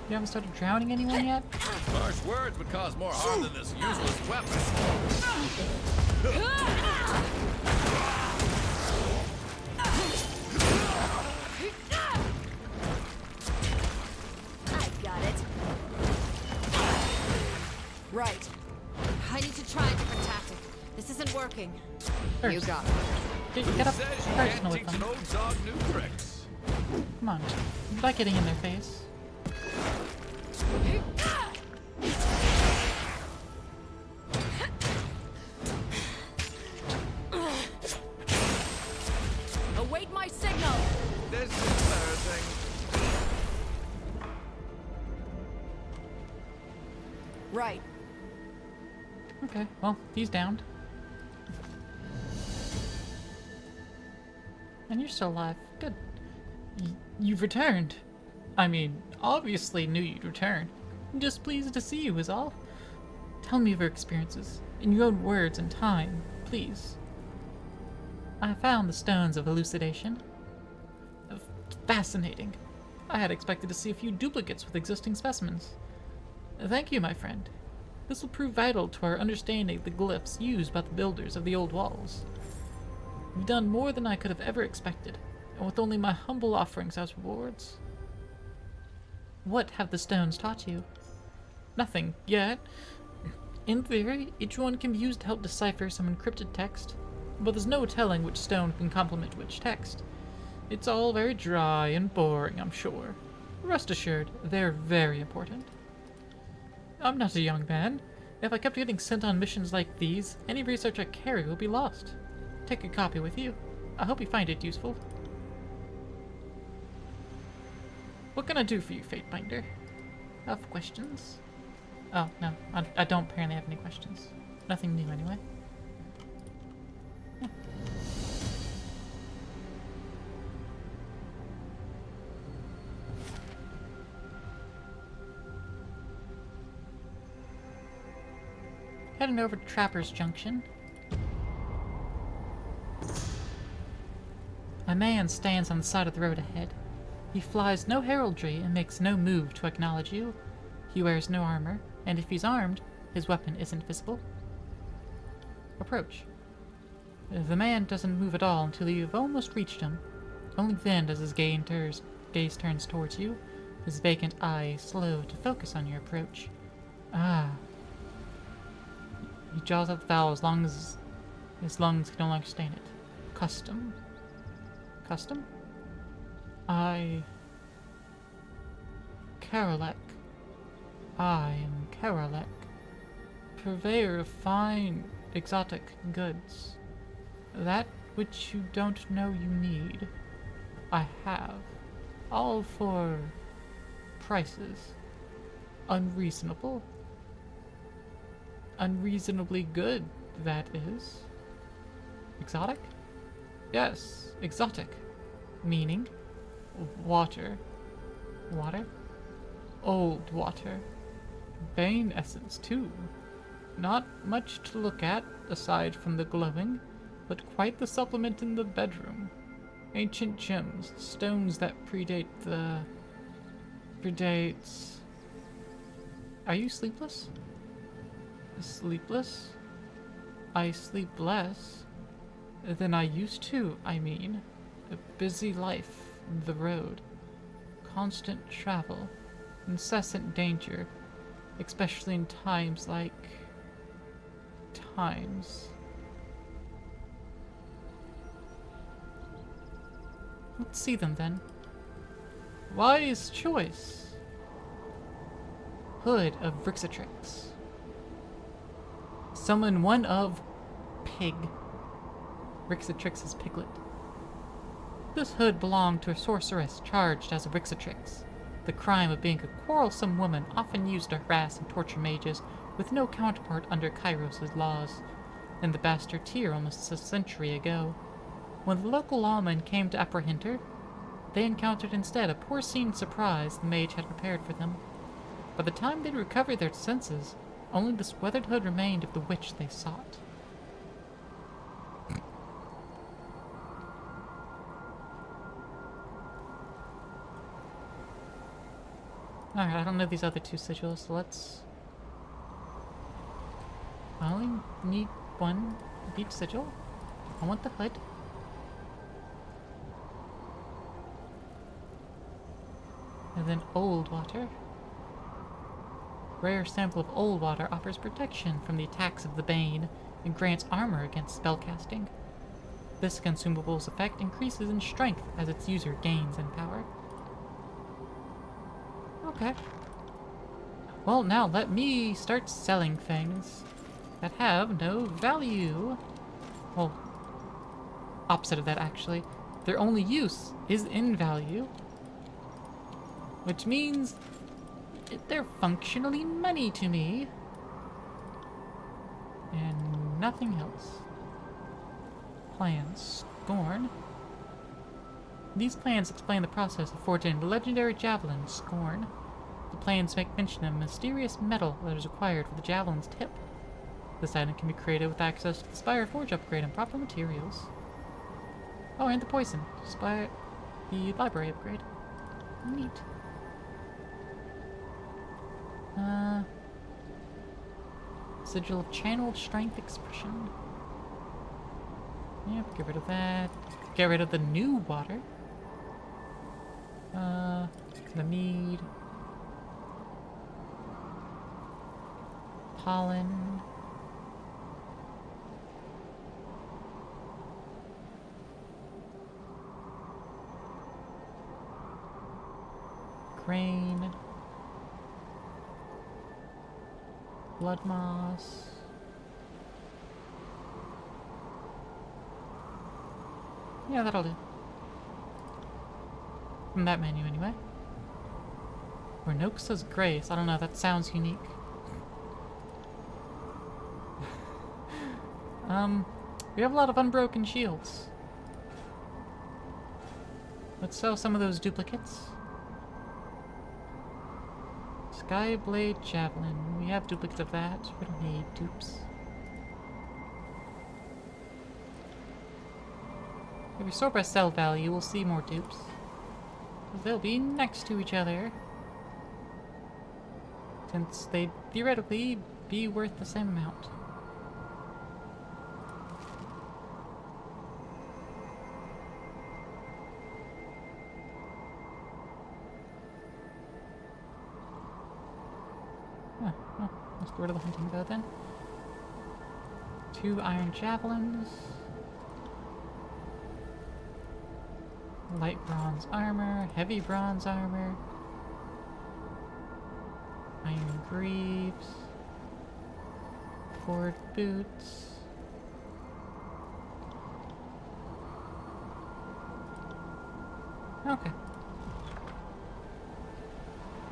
You haven't started drowning anyone yet? Harsh words would cause more harm than this useless weapon. I got it. Right. I need to try a different tactic. This isn't working. First. You got it. Get up Says you personal can't with teach an them. old dog new tricks. Come on. You like getting in their face. Await my signal! This is embarrassing. Right. Okay, well, he's downed. And you're still alive. Good. You've returned. I mean, obviously knew you'd return. I'm just pleased to see you is all. Tell me of your experiences, in your own words and time, please. I found the stones of elucidation. Fascinating. I had expected to see a few duplicates with existing specimens. Thank you, my friend. This will prove vital to our understanding of the glyphs used by the builders of the old walls. You've done more than I could have ever expected, and with only my humble offerings as rewards. What have the stones taught you? Nothing yet. In theory, each one can be used to help decipher some encrypted text, but there's no telling which stone can complement which text. It's all very dry and boring, I'm sure. Rest assured, they're very important. I'm not a young man. If I kept getting sent on missions like these, any research I carry will be lost. Take a copy with you. I hope you find it useful. What can I do for you, Fatebinder? Have questions? Oh, no. I don't apparently have any questions. Nothing new, anyway. Yeah. Heading over to Trapper's Junction. A man stands on the side of the road ahead. He flies no heraldry and makes no move to acknowledge you. He wears no armor, and if he's armed, his weapon isn't visible. Approach. The man doesn't move at all until you've almost reached him. Only then does his gaze turns towards you, his vacant eyes slow to focus on your approach. Ah. He jaws up the vowel as long as his lungs can no longer sustain it. Custom. Custom? Karolek. I am Karolek, purveyor of fine, exotic goods. That which you don't know you need, I have, all for prices. Unreasonable. Unreasonably good, that is. Exotic? Yes, exotic. Meaning, water. Water? Old water. Bane essence, too. Not much to look at, aside from the glowing, but quite the supplement in the bedroom. Ancient gems, stones that predates... Are you sleepless? Sleepless? I sleep less than I used to, I mean. A busy life, the road. Constant travel. Incessant danger. Especially in times like... Let's see them then. Wise choice. Hood of Rixatrix. Summon one of Pig. Rixatrix's piglet. This hood belonged to a sorceress charged as a Rixatrix. The crime of being a quarrelsome woman often used to harass and torture mages with no counterpart under Kairos' laws, in the bastard tier almost a century ago. When the local lawmen came to apprehend her, they encountered instead a porcine surprise the mage had prepared for them. By the time they'd recovered their senses, only this weathered hood remained of the witch they sought. Alright, I don't know these other two sigils, so let's... I only need one of each sigil. I want the hood. And then old water. Rare sample of old water offers protection from the attacks of the Bane and grants armor against spellcasting. This consumable's effect increases in strength as its user gains in power. Okay. Well, now let me start selling things that have no value. Well, opposite of that actually. Their only use is in value. Which means they're functionally money to me. And nothing else. Plans. Scorn. These plans explain the process of forging the legendary javelin, Scorn. The plans make mention of a mysterious metal that is required for the javelin's tip. This item can be created with access to the Spire Forge upgrade and proper materials. Oh, and the poison. The library upgrade. Neat. Sigil of Channeled Strength Expression. Yep, get rid of that. Get rid of the new water. The mead. Pollen. Grain. Blood moss. Yeah, that'll do. From that menu, anyway. Renoxa's Grace. I don't know, that sounds unique. We have a lot of unbroken shields. Let's sell some of those duplicates. Skyblade Javelin. We have duplicates of that. We don't need dupes. If we sort by sell value, we'll see more dupes. They'll be next to each other. since they'd theoretically be worth the same amount. Oh, well, let's get rid of the hunting bow then. 2 iron javelins. Light bronze armor, heavy bronze armor. Iron greaves. Forward boots. Okay.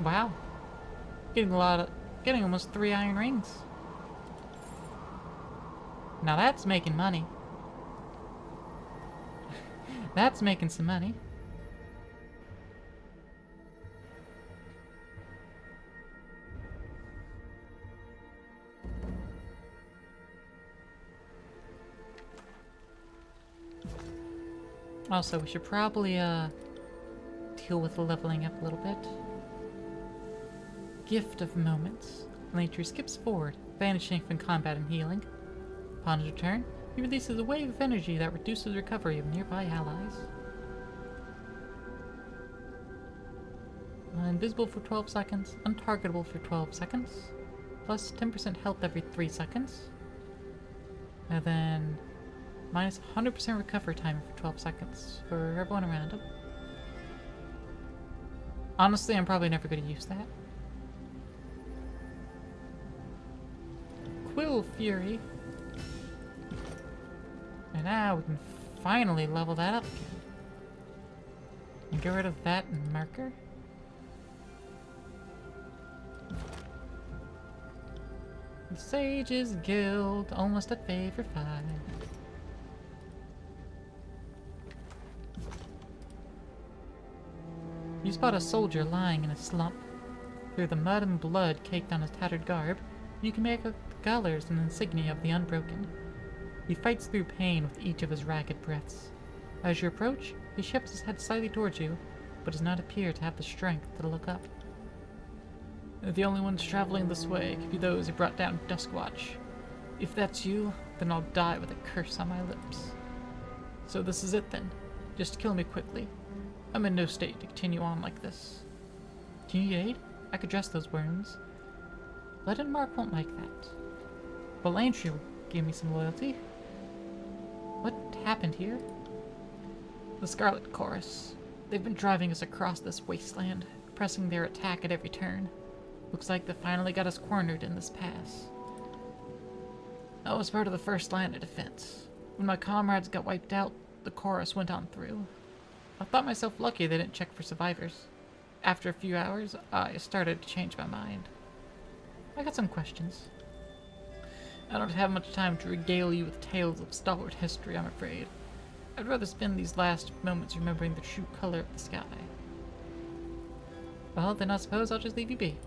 Wow. Getting almost 3 iron rings. Now that's making money. That's making some money. Also, we should probably deal with leveling up a little bit. Gift of Moments. Nature skips forward, vanishing from combat and healing. Upon his return, he releases a wave of energy that reduces recovery of nearby allies. Invisible for 12 seconds, untargetable for 12 seconds, plus 10% health every 3 seconds, and then minus 100% recovery time for 12 seconds for everyone around him. Honestly, I'm probably never going to use that. Quill Fury. And now we can finally level that up again. And get rid of that marker. The Sage's Guild, almost at favor 5. You spot a soldier lying in a slump. Through the mud and blood caked on his tattered garb, you can make out the colors and insignia of the Unbroken. He fights through pain with each of his ragged breaths. As you approach, he shifts his head slightly towards you, but does not appear to have the strength to look up. The only ones traveling this way could be those who brought down Duskwatch. If that's you, then I'll die with a curse on my lips. So this is it then. Just kill me quickly. I'm in no state to continue on like this. Do you need aid? I could dress those wounds. Blood and Mark won't like that. But Lantry will give me some loyalty. What happened here? The Scarlet Chorus. They've been driving us across this wasteland, pressing their attack at every turn. Looks like they finally got us cornered in this pass. I was part of the first line of defense. When my comrades got wiped out, the Chorus went on through. I thought myself lucky they didn't check for survivors. After a few hours, I started to change my mind. I got some questions. I don't have much time to regale you with tales of stalwart history, I'm afraid. I'd rather spend these last moments remembering the true color of the sky. Well, then I suppose I'll just leave you be.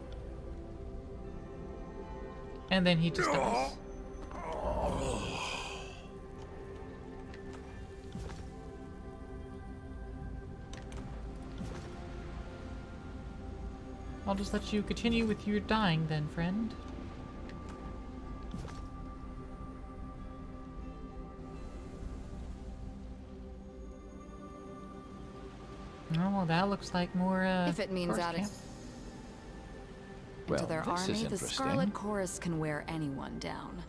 And then he just dies. I'll just let you continue with your dying then, friend. Oh, well, that looks like more, if it means adding Well, to their this is army, the interesting. Scarlet Chorus can wear anyone down.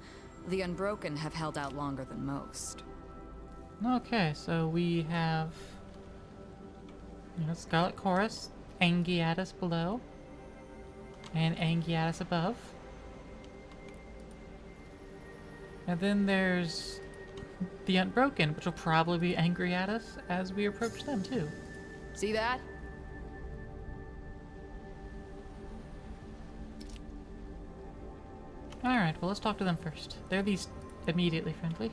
The Unbroken have held out longer than most. Okay, so we have, Scarlet Chorus, Anguiatus below, and Anguiatus above. And then there's the Unbroken, which will probably be angry at us as we approach them too. See that? Alright, well let's talk to them first. They're at least immediately friendly.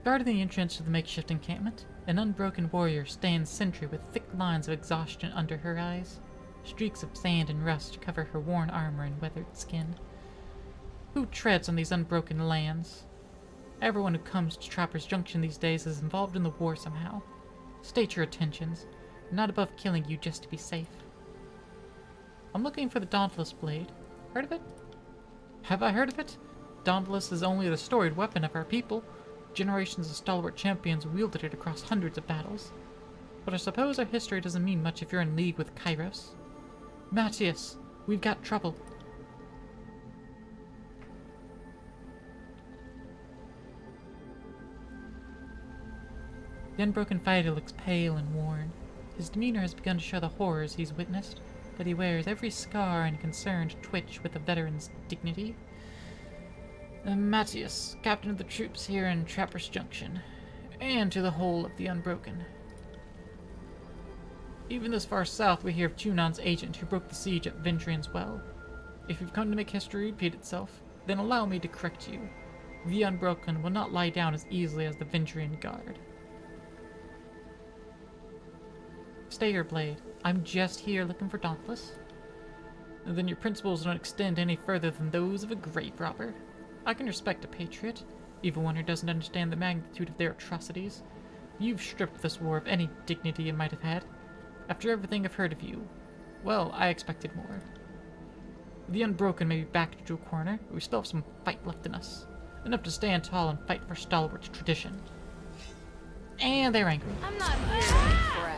Guarding the entrance to the makeshift encampment, an Unbroken warrior stands sentry with thick lines of exhaustion under her eyes. Streaks of sand and rust cover her worn armor and weathered skin. Who treads on these unbroken lands? Everyone who comes to Trapper's Junction these days is involved in the war somehow. State your intentions. I'm not above killing you just to be safe. I'm looking for the Dauntless Blade. Heard of it? Have I heard of it? Dauntless is only the storied weapon of our people. Generations of stalwart champions wielded it across hundreds of battles. But I suppose our history doesn't mean much if you're in league with Kairos. Matthias, we've got trouble. The unbroken fighter looks pale and worn. His demeanor has begun to show the horrors he's witnessed, but he wears every scar and concerned twitch with a veteran's dignity. Matthias, captain of the troops here in Trappers Junction, and to the whole of the Unbroken. Even this far south, we hear of Tunan's agent who broke the siege at Ventrian's Well. If you've come to make history repeat itself, then allow me to correct you. The Unbroken will not lie down as easily as the Ventrian Guard. Stay here, Blade. I'm just here looking for Dauntless. And then your principles don't extend any further than those of a grave robber. I can respect a patriot, even one who doesn't understand the magnitude of their atrocities. You've stripped this war of any dignity it might have had. After everything I've heard of you, well, I expected more. The Unbroken may be backed into a corner, but we still have some fight left in us. Enough to stand tall and fight for stalwart tradition. And they're angry. I'm not here to make friends.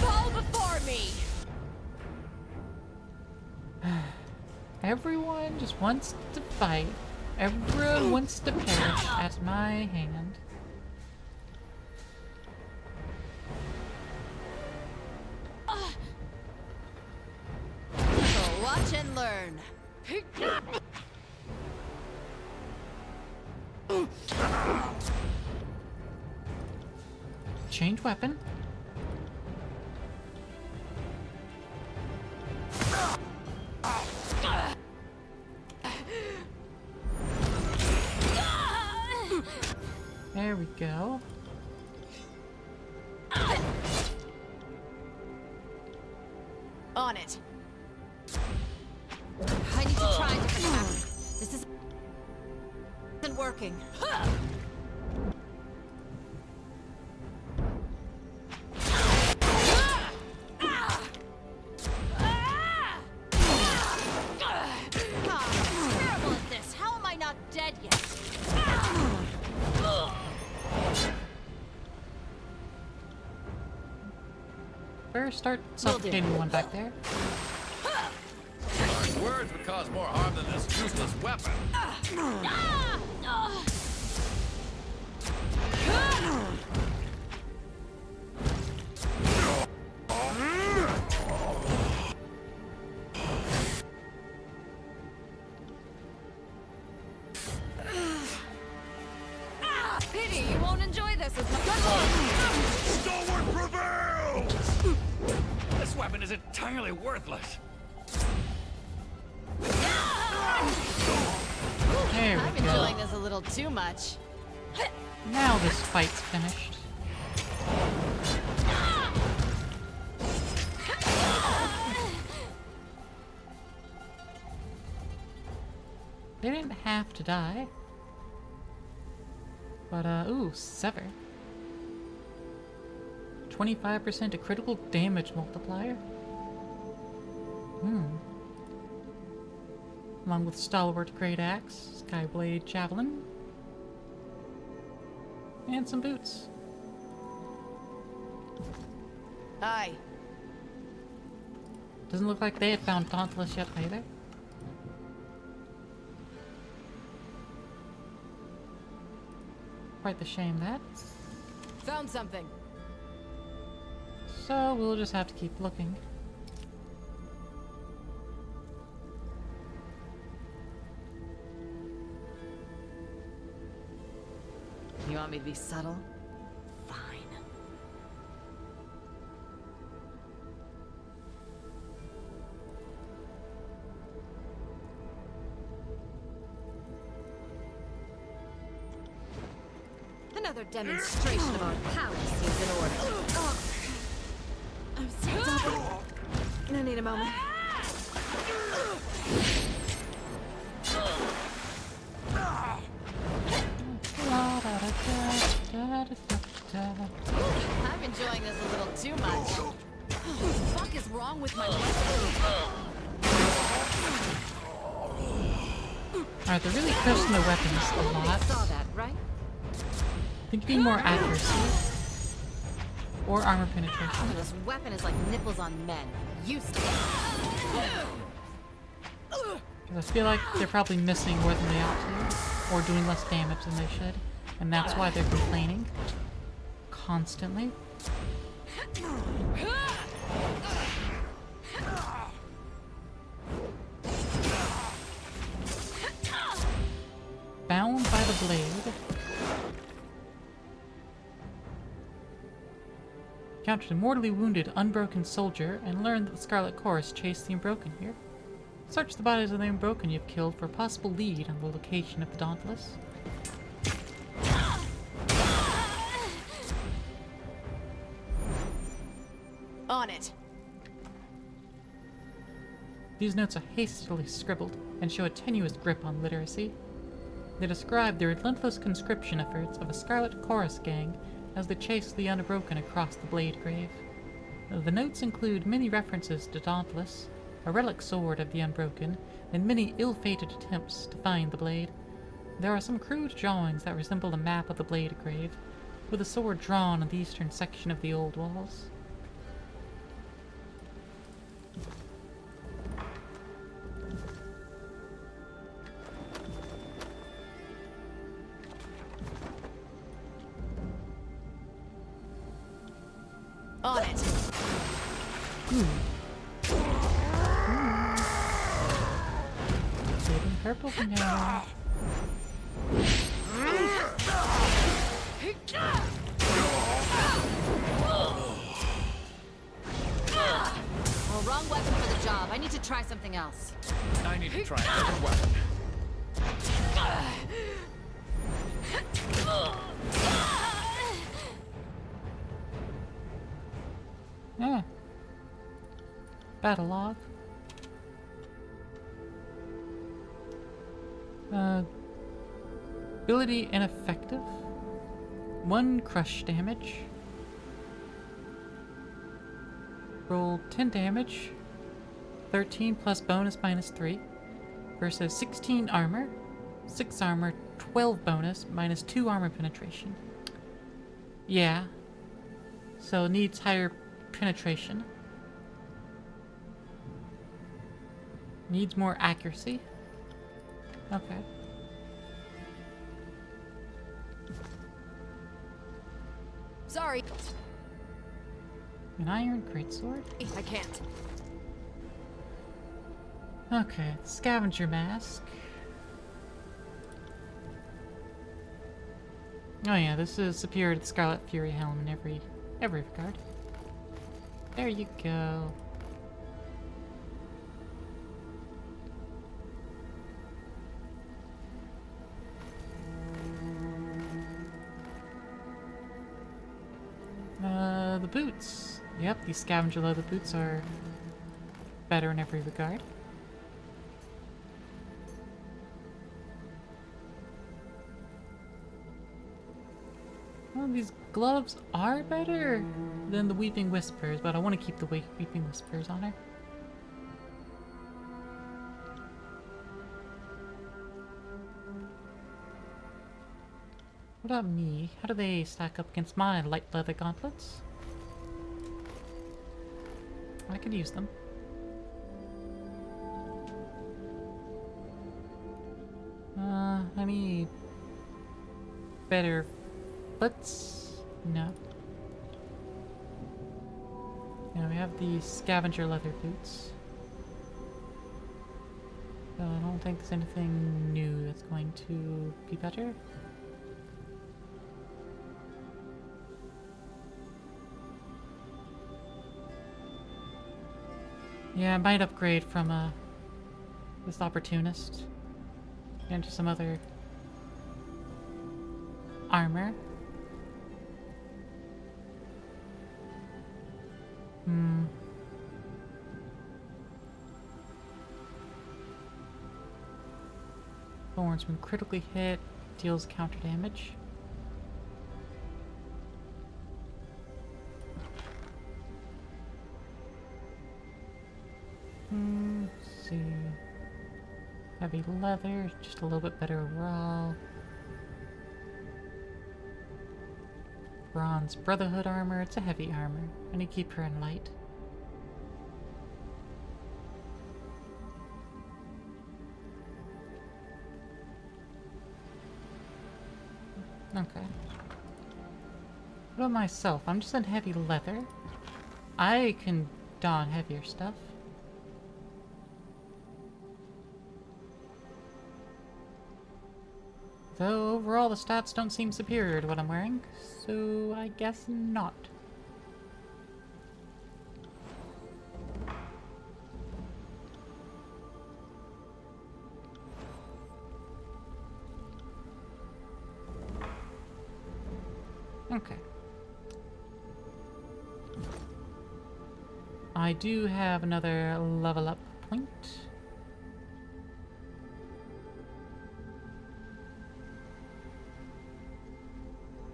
Fall before me! Everyone just wants to fight. Everyone wants to perish at my hand. So watch and learn. Change weapon. There we go. On it. I need to try a different tack. This isn't working. Better start suffocating one back there. Harsh words would cause more harm than this useless weapon. Pity you won't enjoy this as much. Stalwart prevails! This weapon is entirely worthless. There I'm we go. enjoying this a little too much. Now this fight's finished. They didn't have to die. But, ooh, Sever. 25% a critical damage multiplier. Along with Stalwart Great Axe, Skyblade Javelin, and some boots. Aye. Doesn't look like they had found Dauntless yet either. Quite the shame that. Found something. So we'll just have to keep looking. You want me to be subtle? Fine. Another demonstration of our power seems in order. I'm so double. I need a moment. I'm enjoying this a little too much. fuck is wrong with my weapon? Alright, they're really pushing the weapons a lot. You saw that, right? I think you need more accuracy. Or armor penetration. This weapon is like nipples on men. Used to. Because I feel like they're probably missing more than they ought to. Or doing less damage than they should. And that's why they're complaining. Constantly. Bound by the blade. Captured a mortally wounded, unbroken soldier and learned that the Scarlet Chorus chased the Unbroken here. Search the bodies of the Unbroken you've killed for a possible lead on the location of the Dauntless. On it. These notes are hastily scribbled and show a tenuous grip on literacy. They describe the relentless conscription efforts of a Scarlet Chorus gang as they chase the Unbroken across the Blade Grave. The notes include many references to Dauntless, a relic sword of the Unbroken, and many ill-fated attempts to find the blade. There are some crude drawings that resemble a map of the Blade Grave, with a sword drawn on the eastern section of the old walls. On it. Saving purple from now. Oh, wrong weapon for the job. I need to try something else. I need to try a different weapon. Yeah. Battle log. Ability ineffective. 1 crush damage. Roll 10 damage. 13 plus bonus minus 3. Versus 16 armor. 6 armor, 12 bonus, minus 2 armor penetration. Yeah. So it needs higher penetration. Needs more accuracy. Okay. Sorry. An iron greatsword? I can't. Okay, scavenger mask. Oh yeah, this is superior to the Scarlet Fury helm in every regard. There you go. The boots. Yep, these scavenger leather boots are better in every regard. Well, these gloves are better than the Weeping Whispers, but I want to keep the Weeping Whispers on her. What about me? How do they stack up against my light leather gauntlets? I could use them. Any better foots? No. Yeah, we have the scavenger leather boots. So I don't think there's anything new that's going to be better. Yeah, I might upgrade from this opportunist into some other armor. Thorns, when critically hit, deals counter damage. see. Heavy leather, just a little bit better overall. Bronze Brotherhood armor, it's a heavy armor. I need to keep her in light. Okay. What about myself? I'm just in heavy leather. I can don heavier stuff. Though overall the stats don't seem superior to what I'm wearing, so I guess not. Okay. I do have another level up point.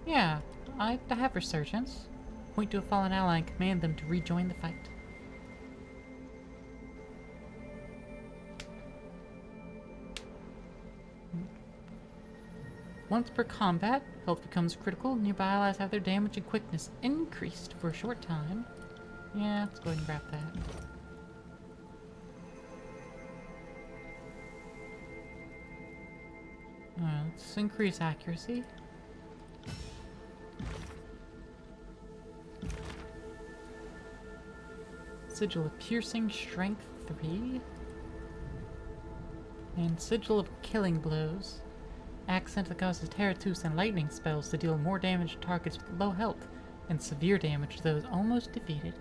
Yeah, I have resurgence. Point to a fallen ally and command them to rejoin the fight. Once per combat, health becomes critical. Nearby allies have their damage and quickness increased for a short time. Yeah, let's go ahead and grab that. Let's increase accuracy. Sigil of Piercing, Strength 3. And Sigil of Killing Blows. Accent that causes Terratus and lightning spells to deal more damage to targets with low health and severe damage to those almost defeated.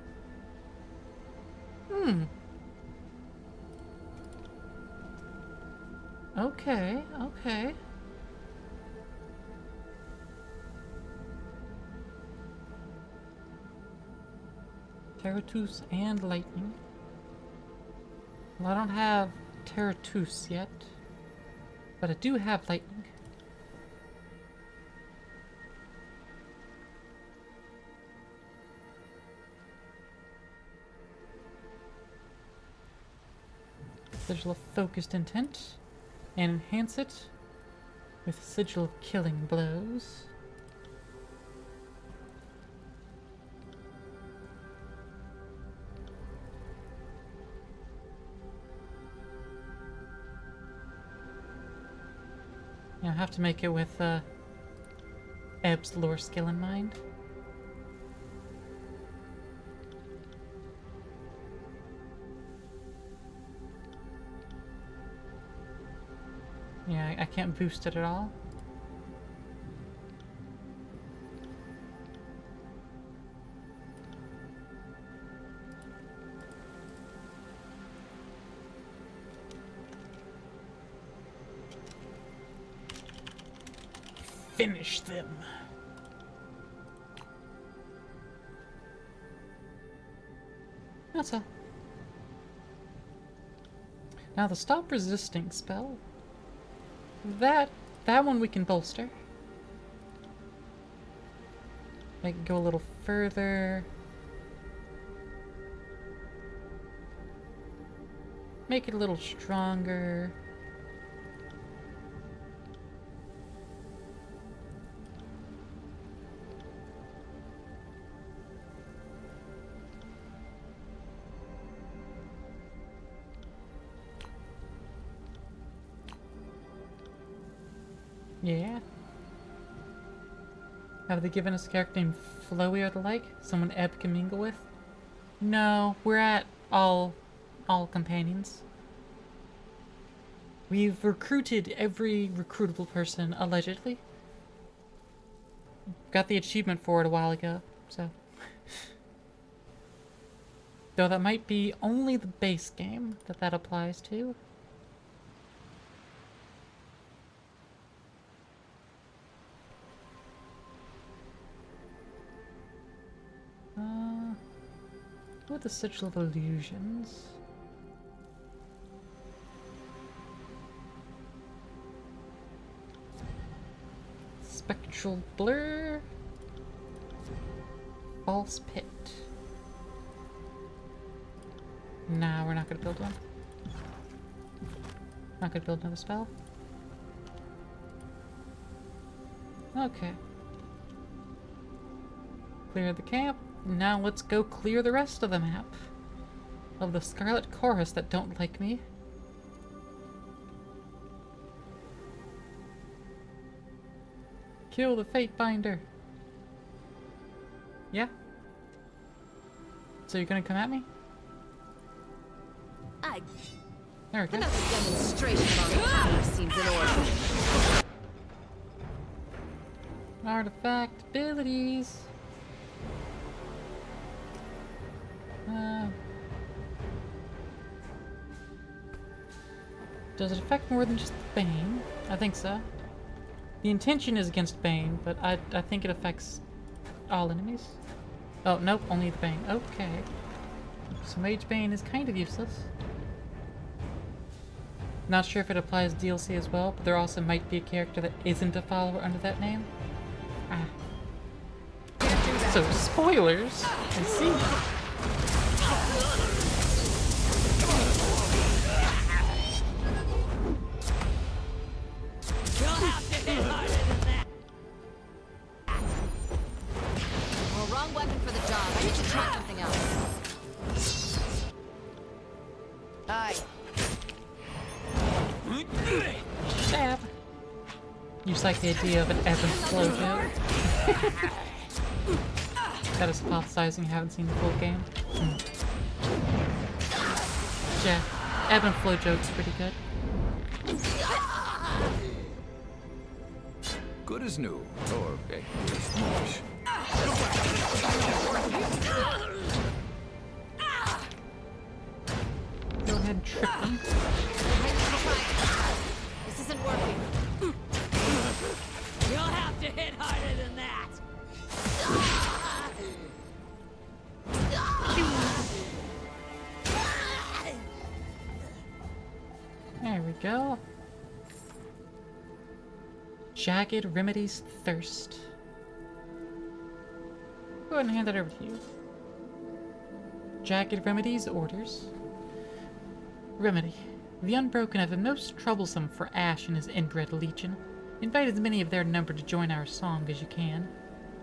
Okay, okay. Terratus and lightning. Well, I don't have Terratus yet, but I do have lightning. Sigil of Focused Intent, and enhance it with Sigil of Killing Blows. Yeah, I have to make it with Ebb's lore skill in mind. Yeah, I can't boost it at all. Finish them. That's all. Now the stop resisting spell. That one we can bolster. Make it go a little further. Make it a little stronger. Yeah. Have they given us a character named Floey or the like? Someone Ebb can mingle with? No, we're at all companions. We've recruited every recruitable person, allegedly. Got the achievement for it a while ago, so. Though that might be only the base game that applies to. With the Sigil of Illusions. Spectral Blur. False Pit. Nah, we're not gonna build one. I could build another spell. Okay. Clear the camp. Now let's go clear the rest of the map. Of the Scarlet Chorus that don't like me. Kill the Fate Binder. Yeah? So you're gonna come at me? There we go. Another demonstration of our power seems in order. Artifact abilities. Does it affect more than just Bane? I think so. The intention is against Bane, but I think it affects all enemies. Oh, nope, only the Bane. Okay. So Mage Bane is kind of useless. Not sure if it applies DLC as well, but there also might be a character that isn't a follower under that name. Ah. So, spoilers! I see. Well, wrong weapon for the job. I need to try something else. Aye. Stab. You just like the idea of an ebb and flow joke. That is hypothesizing you haven't seen the full game. Yeah, ebb and flow joke's pretty good. Good as new, or newish. Go ahead and trip them. This isn't working. You'll have to hit harder than that. There we go. Jagged Remedies Thirst. Go ahead and hand that over to you. Jagged Remedies orders. Remedy. The Unbroken have been most troublesome for Ash and his inbred legion. Invite as many of their number to join our song as you can.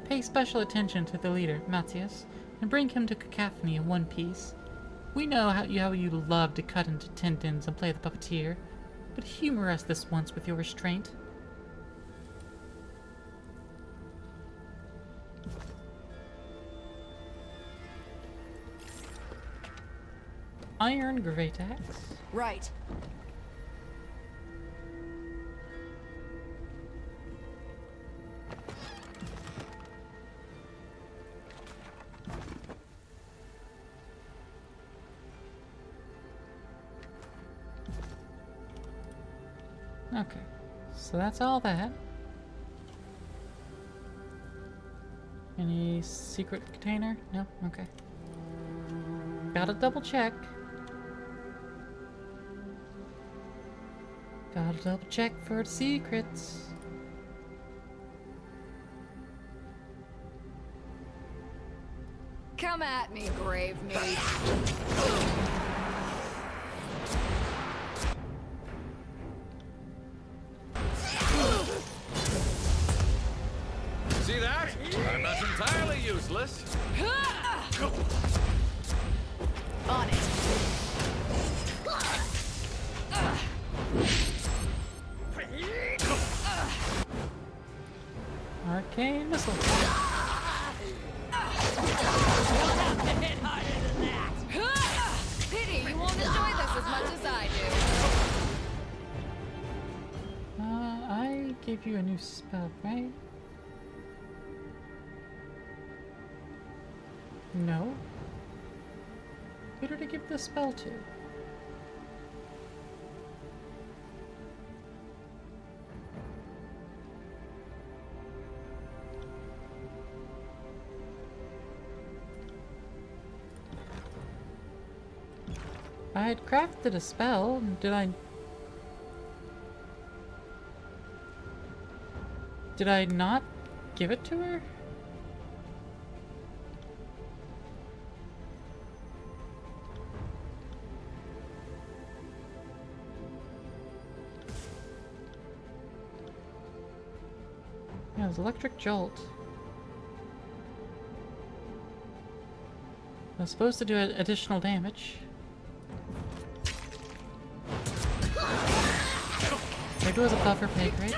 Pay special attention to the leader, Matthias, and bring him to Cacophony in one piece. We know how you love to cut into tendons and play the puppeteer, but humor us this once with your restraint. Iron Great Axe. Right. Okay, so that's all that. Any secret container? No? Okay. Gotta double check. Gotta double check for secrets. Come at me, grave mate. See that? I'm not entirely useless. On it. Arcane missile. You'll have to hit harder than that. Pity you won't enjoy this as much as I do. I gave you a new spell, right? No. Who did I give this spell to? I had crafted a spell. Did I not give it to her? it was Electric Jolt. I was supposed to do additional damage. There was a buffer pig, right?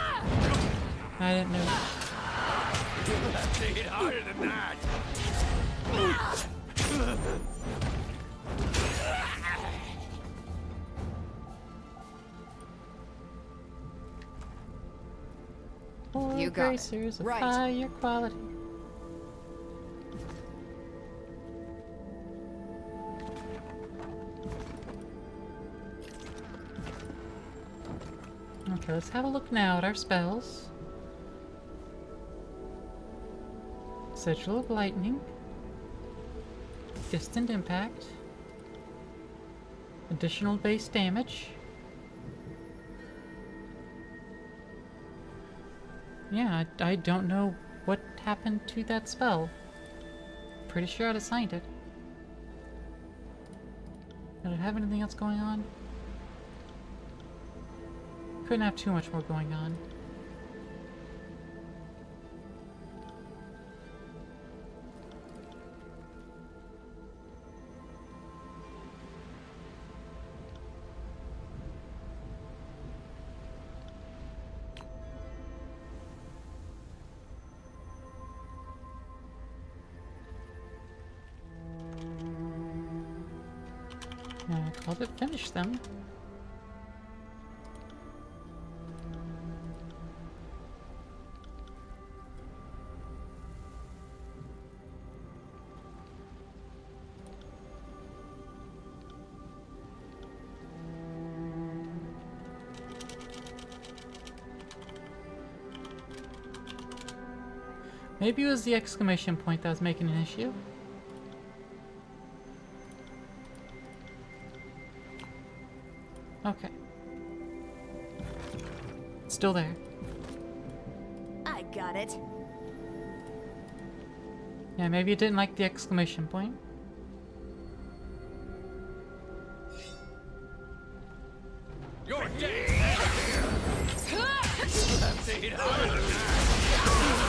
I didn't know. Let's hit harder than that. You got it. Bracers of Right. higher quality. Okay, let's have a look now at our spells. Sigil of Lightning. Distant Impact. Additional base damage. Yeah, I don't know what happened to that spell. Pretty sure I'd assigned it. Did it have anything else going on? Couldn't have too much more going on. I called it finish them. Maybe it was the exclamation point that was making an issue. Okay. It's still there. I got it. Yeah, maybe it didn't like the exclamation point. You're dead. Let's hit harder than that.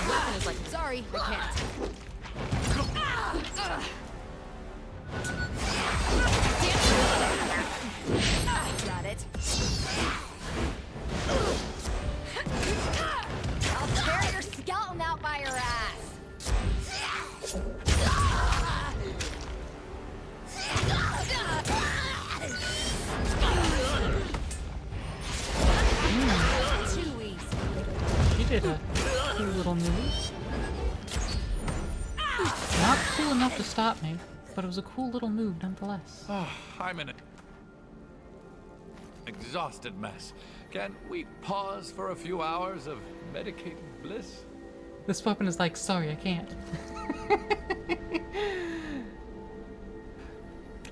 Weapon is like, sorry, I can't. Got it. I'll tear your skeleton out by your ass. Too easy. She did a cool little move. Not cool enough to stop me, but it was a cool little move nonetheless. I'm in an exhausted mess. Can we pause for a few hours of medicated bliss? This weapon is like, sorry, I can't.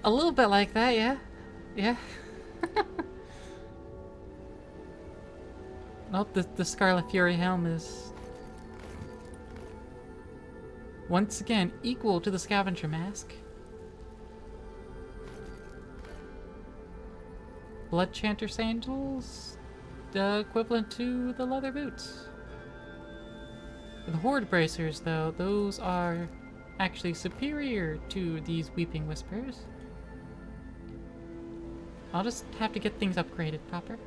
A little bit like that, yeah. Yeah. Nope, the Scarlet Fury helm is once again equal to the Scavenger Mask. Blood Chanter sandals, equivalent to the leather boots. The Horde Bracers, though, those are actually superior to these Weeping Whispers. I'll just have to get things upgraded proper.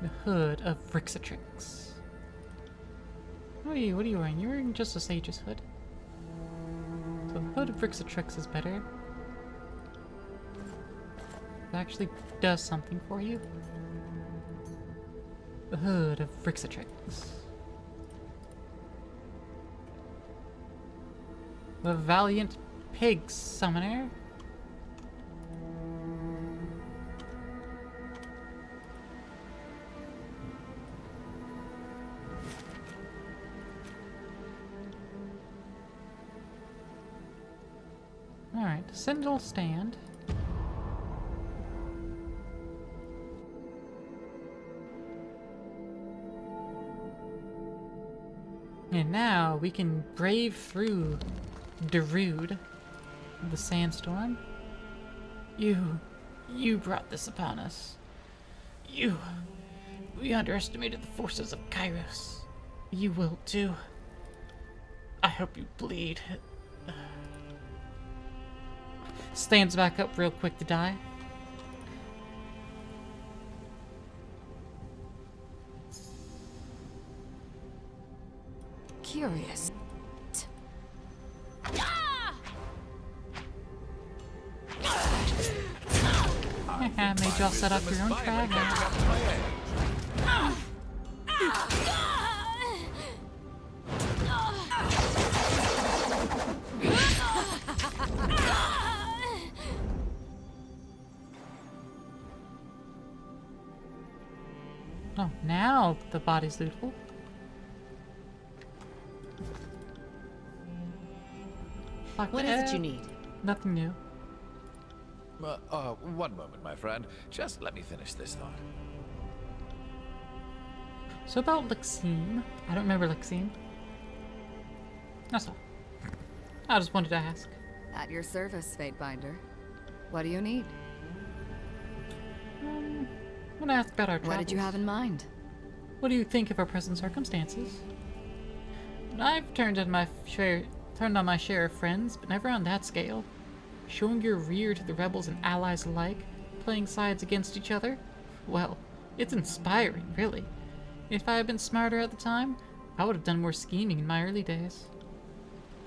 The hood of Vrixatrix. What are you wearing? You're wearing just a Sage's hood. So the hood of Vrixatrix is better. It actually does something for you. The hood of Vrixatrix. The Valiant Pig Summoner. Alright, Sentinel Stand. Yeah, And now we can brave through Darude, the sandstorm. You brought this upon us. We underestimated the forces of Kairos. You will too. I hope you bleed. Stands back up real quick to die. Curious. Made y'all set up your own trap. Oh, now the body's lootable. What is it you need? Nothing new. One moment, my friend. Just let me finish this thought. So about Lexine. I don't remember Lexine. That's all. I just wanted to ask. At your service, Fatebinder. What do you need? I'm gonna ask about our travels. What did you have in mind? What do you think of our present circumstances? I've turned on my share of friends, but never on that scale. Showing your rear to the rebels and allies alike, playing sides against each other? Well, it's inspiring, really. If I had been smarter at the time, I would have done more scheming in my early days.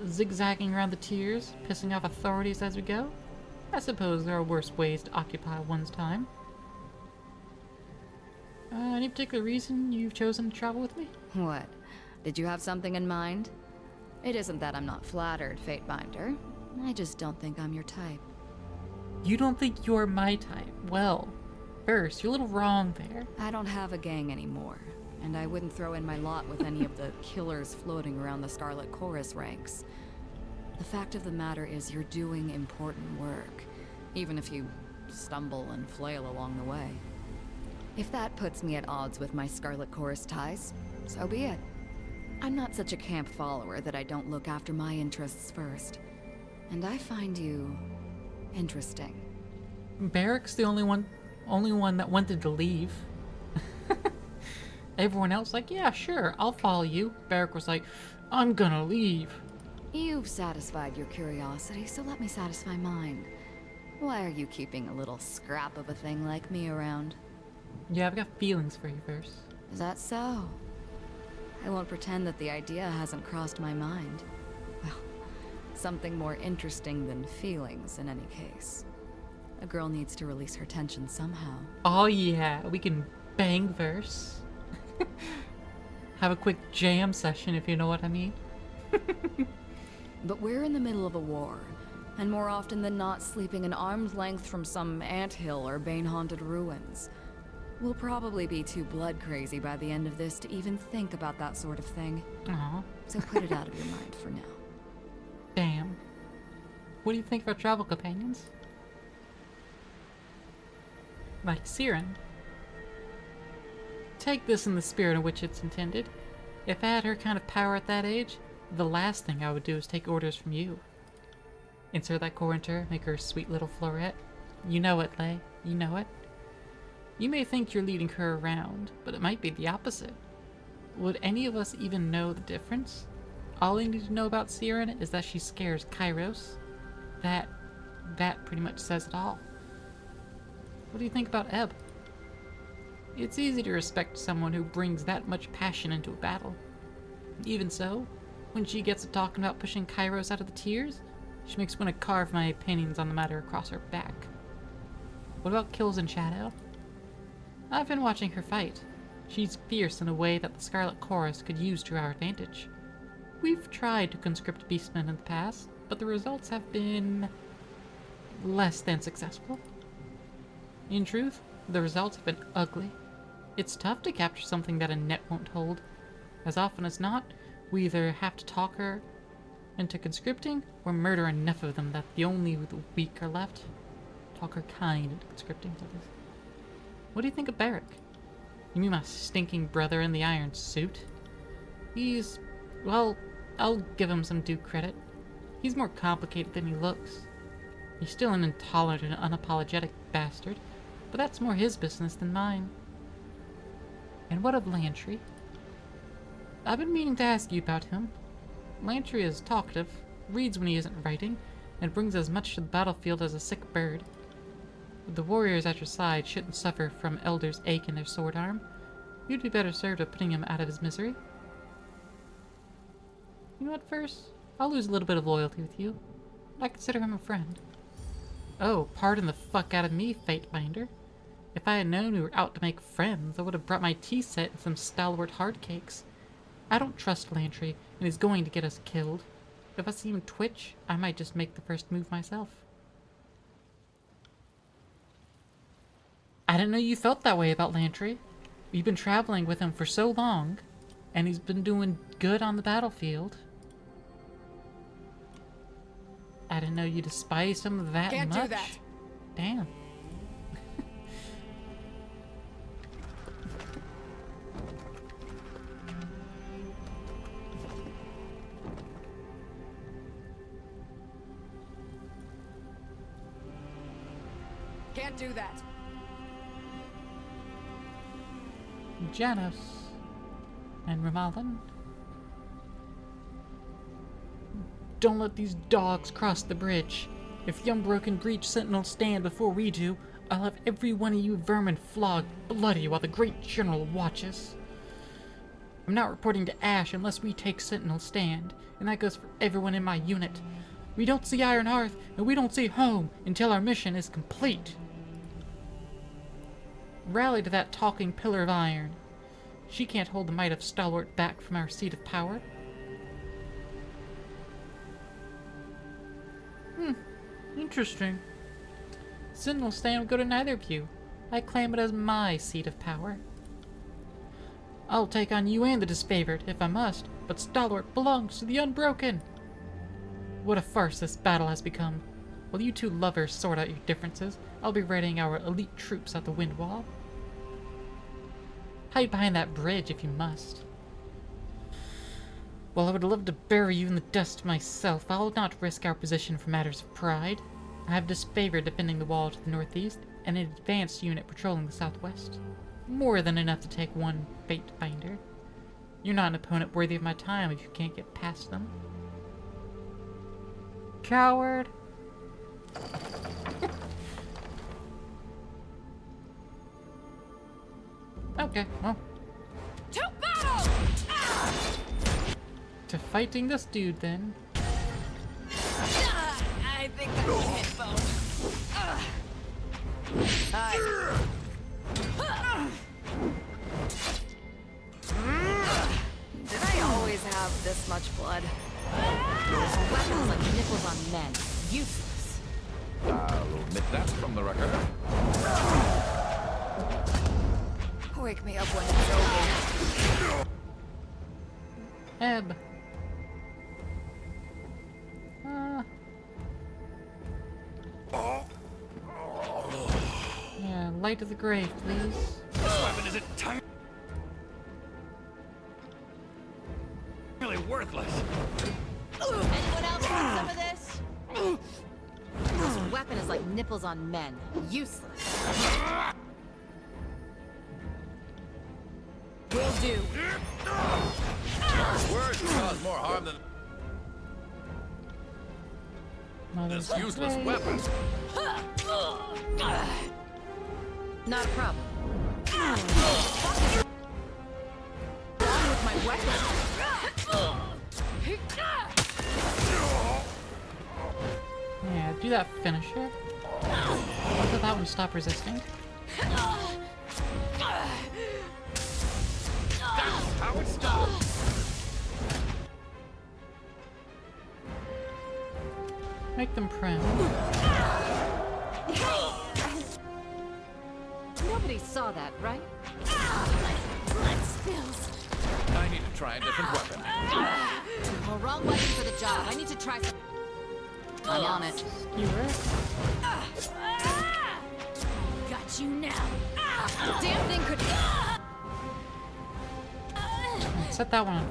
Zigzagging around the tiers, pissing off authorities as we go? I suppose there are worse ways to occupy one's time. Any particular reason you've chosen to travel with me? What? Did you have something in mind? It isn't that I'm not flattered, Fatebinder. I just don't think I'm your type. You don't think you're my type? Well, first, you're a little wrong there. I don't have a gang anymore, and I wouldn't throw in my lot with any of the killers floating around the Scarlet Chorus ranks. The fact of the matter is you're doing important work, even if you stumble and flail along the way. If that puts me at odds with my Scarlet Chorus ties, so be it. I'm not such a camp follower that I don't look after my interests first. And I find you interesting. Barrick's the only one that wanted to leave. Everyone else like, yeah, sure, I'll follow you. Barrick was like, I'm gonna leave. You've satisfied your curiosity, so let me satisfy mine. Why are you keeping a little scrap of a thing like me around? Yeah, I've got feelings for you first. Is that so? I won't pretend that the idea hasn't crossed my mind. Well, something more interesting than feelings in any case. A girl needs to release her tension somehow. Oh yeah, we can bang verse. Have a quick jam session if you know what I mean. But we're in the middle of a war, and more often than not sleeping an arm's length from some anthill or bane-haunted ruins. We'll probably be too blood crazy by the end of this to even think about that sort of thing. Aw. So put it out of your mind for now. Damn. What do you think of our travel companions? Like Siren. Take this in the spirit in which it's intended. If I had her kind of power at that age, the last thing I would do is take orders from you. Insert that core into her, make her a sweet little florette. You know it, Lay. You know it. You may think you're leading her around, but it might be the opposite. Would any of us even know the difference? All you need to know about Siren is that she scares Kairos. That pretty much says it all. What do you think about Ebb? It's easy to respect someone who brings that much passion into a battle. Even so, when she gets to talking about pushing Kairos out of the tiers, she makes me want to carve my opinions on the matter across her back. What about Kills and Shadow? I've been watching her fight. She's fierce in a way that the Scarlet Chorus could use to our advantage. We've tried to conscript beastmen in the past, but the results have been less than successful. In truth, the results have been ugly. It's tough to capture something that a net won't hold. As often as not, we either have to talk her into conscripting, or murder enough of them that only the weak are left. Talk her kind into conscripting, that is. What do you think of Barrick? You mean my stinking brother in the iron suit? He's Well, I'll give him some due credit. He's more complicated than he looks. He's still an intolerant and unapologetic bastard, but that's more his business than mine. And what of Lantry? I've been meaning to ask you about him. Lantry is talkative, reads when he isn't writing, and brings as much to the battlefield as a sick bird. The warriors at your side shouldn't suffer from Elder's ache in their sword arm. You'd be better served of putting him out of his misery. You know what, first? I'll lose a little bit of loyalty with you. I consider him a friend. Oh, pardon the fuck out of me, Fatebinder. If I had known we were out to make friends, I would have brought my tea set and some stalwart hardcakes. I don't trust Lantry, and he's going to get us killed. If I see him twitch, I might just make the first move myself. I didn't know you felt that way about Lantry. You've been traveling with him for so long, and he's been doing good on the battlefield. I didn't know you despised him that Can't much. do that. Damn. Can't do that. Janos and Ramalan. Don't let these dogs cross the bridge. If the Unbroken Breach Sentinels stand before we do, I'll have every one of you vermin flogged bloody while the Great General watches. I'm not reporting to Ash unless we take Sentinel stand, and that goes for everyone in my unit. We don't see Iron Hearth, and we don't see home until our mission is complete. Rally to that talking pillar of iron. She can't hold the might of Stalwart back from our seat of power. Interesting. Sentinel stand will go to neither of you. I claim it as my seat of power. I'll take on you and the disfavored, if I must, but Stalwart belongs to the Unbroken. What a farce this battle has become. While you two lovers sort out your differences, I'll be raiding our elite troops at the wind wall. Hide behind that bridge if you must. While I would love to bury you in the dust myself, I'll not risk our position for matters of pride. I have disfavored defending the wall to the northeast, and an advanced unit patrolling the southwest. More than enough to take one Fatebinder. You're not an opponent worthy of my time if you can't get past them. Coward! Okay, well. To battle! To fighting this dude, then. I think that one hit both. Did I always have this much blood? Weapons like nipples on men. Useless. I'll admit that from the record. Wake me up when it's over. Ebb. Yeah, light of the grave, please. This weapon is entirely worthless. Anyone else want some of this? This weapon is like nipples on men. Useless. Will do. Words cause more harm than Mother's this useless grave. weapon. Not a problem. Wrong with my weapon? Yeah, do that finisher. Let that one stop resisting. That's how it's done. Make them prim. Nobody saw that, right? Blood spills. I need to try a different weapon. Well, wrong weapon for the job. I need to try some. I'm on it. Skewer. Got you now. Damn thing could. Set that one on.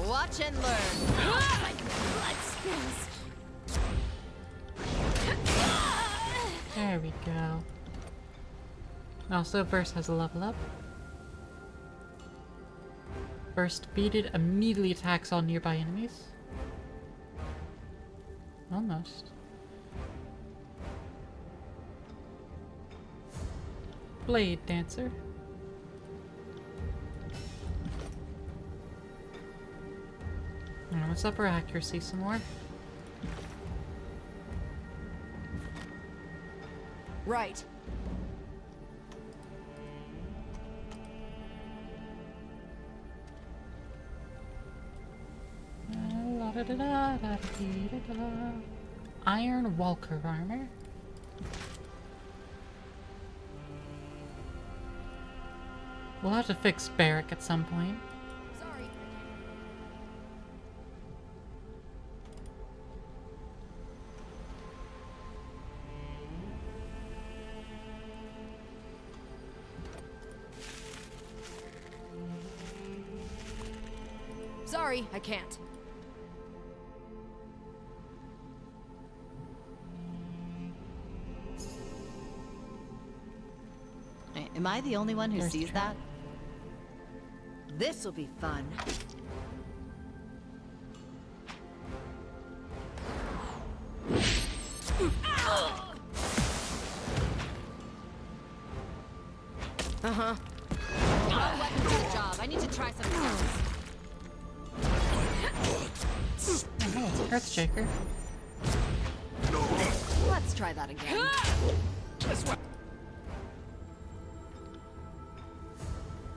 Watch and learn. My blood spills. There we go. Also, Burst has a level up. Burst defeated immediately attacks all nearby enemies. Almost. Blade Dancer. Let's up our accuracy some more. Right. Iron Walker armor. We'll have to fix Barrack at some point. Sorry. Sorry, I can't. Am I the only one who sees that? This'll be fun. Uh-huh. Good job. I need to try something else. Oh, Earthshaker. Let's try that again.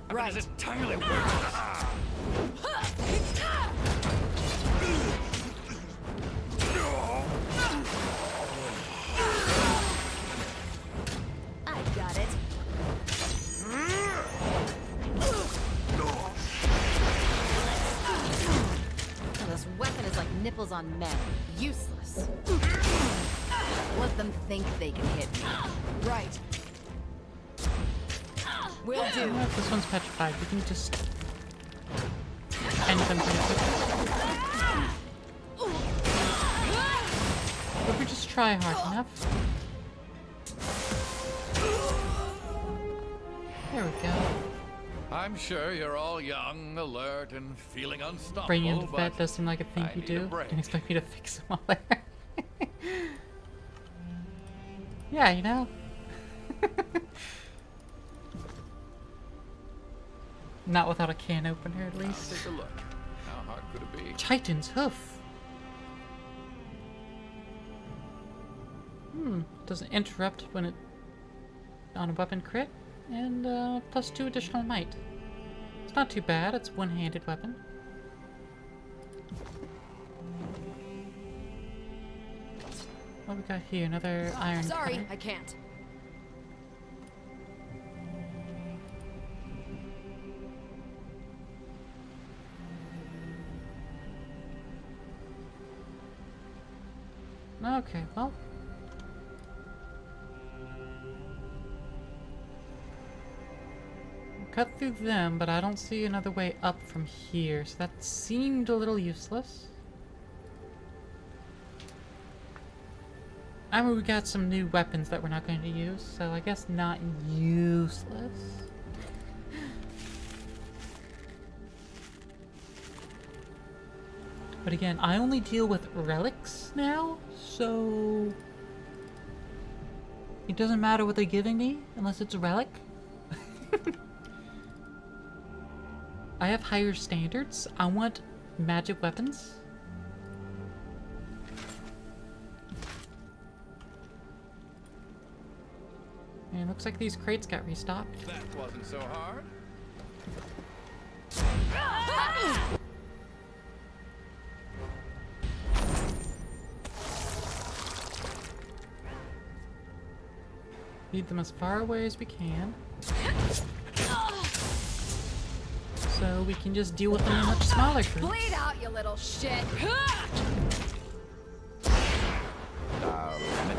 Right. It's entirely worth I got it. Oh, this weapon is like nipples on men. Useless. Let them think they can hit me. Right. Will do. This one's petrified. We can just end them pretty quickly. If we just try hard enough. There we go. I'm sure you're all young, alert, and feeling unstoppable. Bringing him to but vet does seem like a thing I you need a do. break. Didn't expect me to fix him all there. Yeah, you know. Not without a can opener, at least. Take a look. How hard could it be? Titan's hoof. Doesn't interrupt when it on a weapon crit, and plus 2 additional might. It's not too bad. It's a one-handed weapon. What we got here? Another iron. Sorry, cutter. I can't. Okay, well. Cut through them, but I don't see another way up from here, so that seemed a little useless. I mean, we got some new weapons that we're not going to use, so I guess not useless. But again, I only deal with relics now, so it doesn't matter what they're giving me unless it's a relic. I have higher standards. I want magic weapons. And it looks like these crates got restocked. That wasn't so hard. Lead them as far away as we can. So we can just deal with them in much smaller groups. Bleed out, you little shit. Admit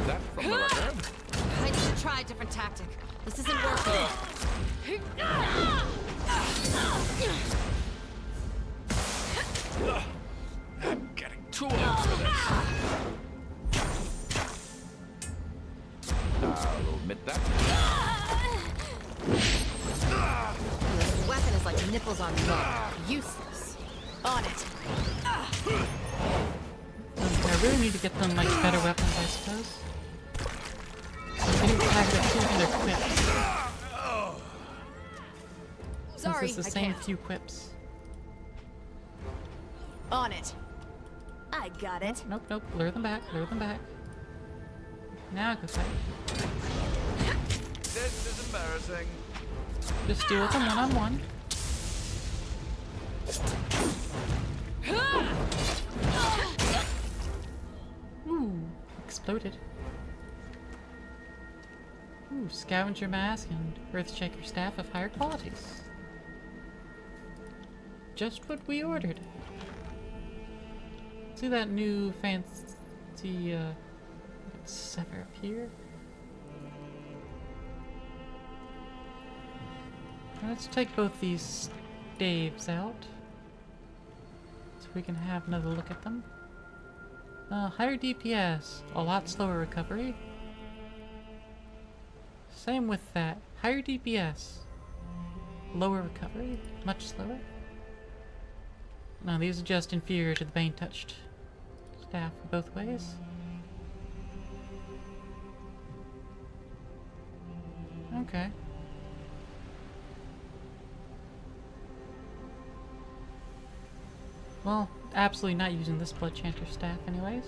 that from the record. I need to try a different tactic. This isn't working. Nipples on low. Useless. On it. Okay, I really need to get them like better weapons, I suppose. I'm getting tired of choosing their quips. Sorry, Since it's the I same can't. few quips. On it. I got it. Nope, nope. Lure them back. Lure them back. Now go fight. This is embarrassing. Just deal with them one-on-one. Ooh, exploded. Ooh, scavenger mask and earthshaker staff of higher qualities. Just what we ordered. See that new fancy sever up here? Let's take both these staves out so we can have another look at them. Higher DPS, a lot slower recovery. Same with that. Higher DPS, lower recovery, much slower. No, these are just inferior to the Bane touched staff both ways. Okay. Well, absolutely not using this Blood Chanter staff anyways.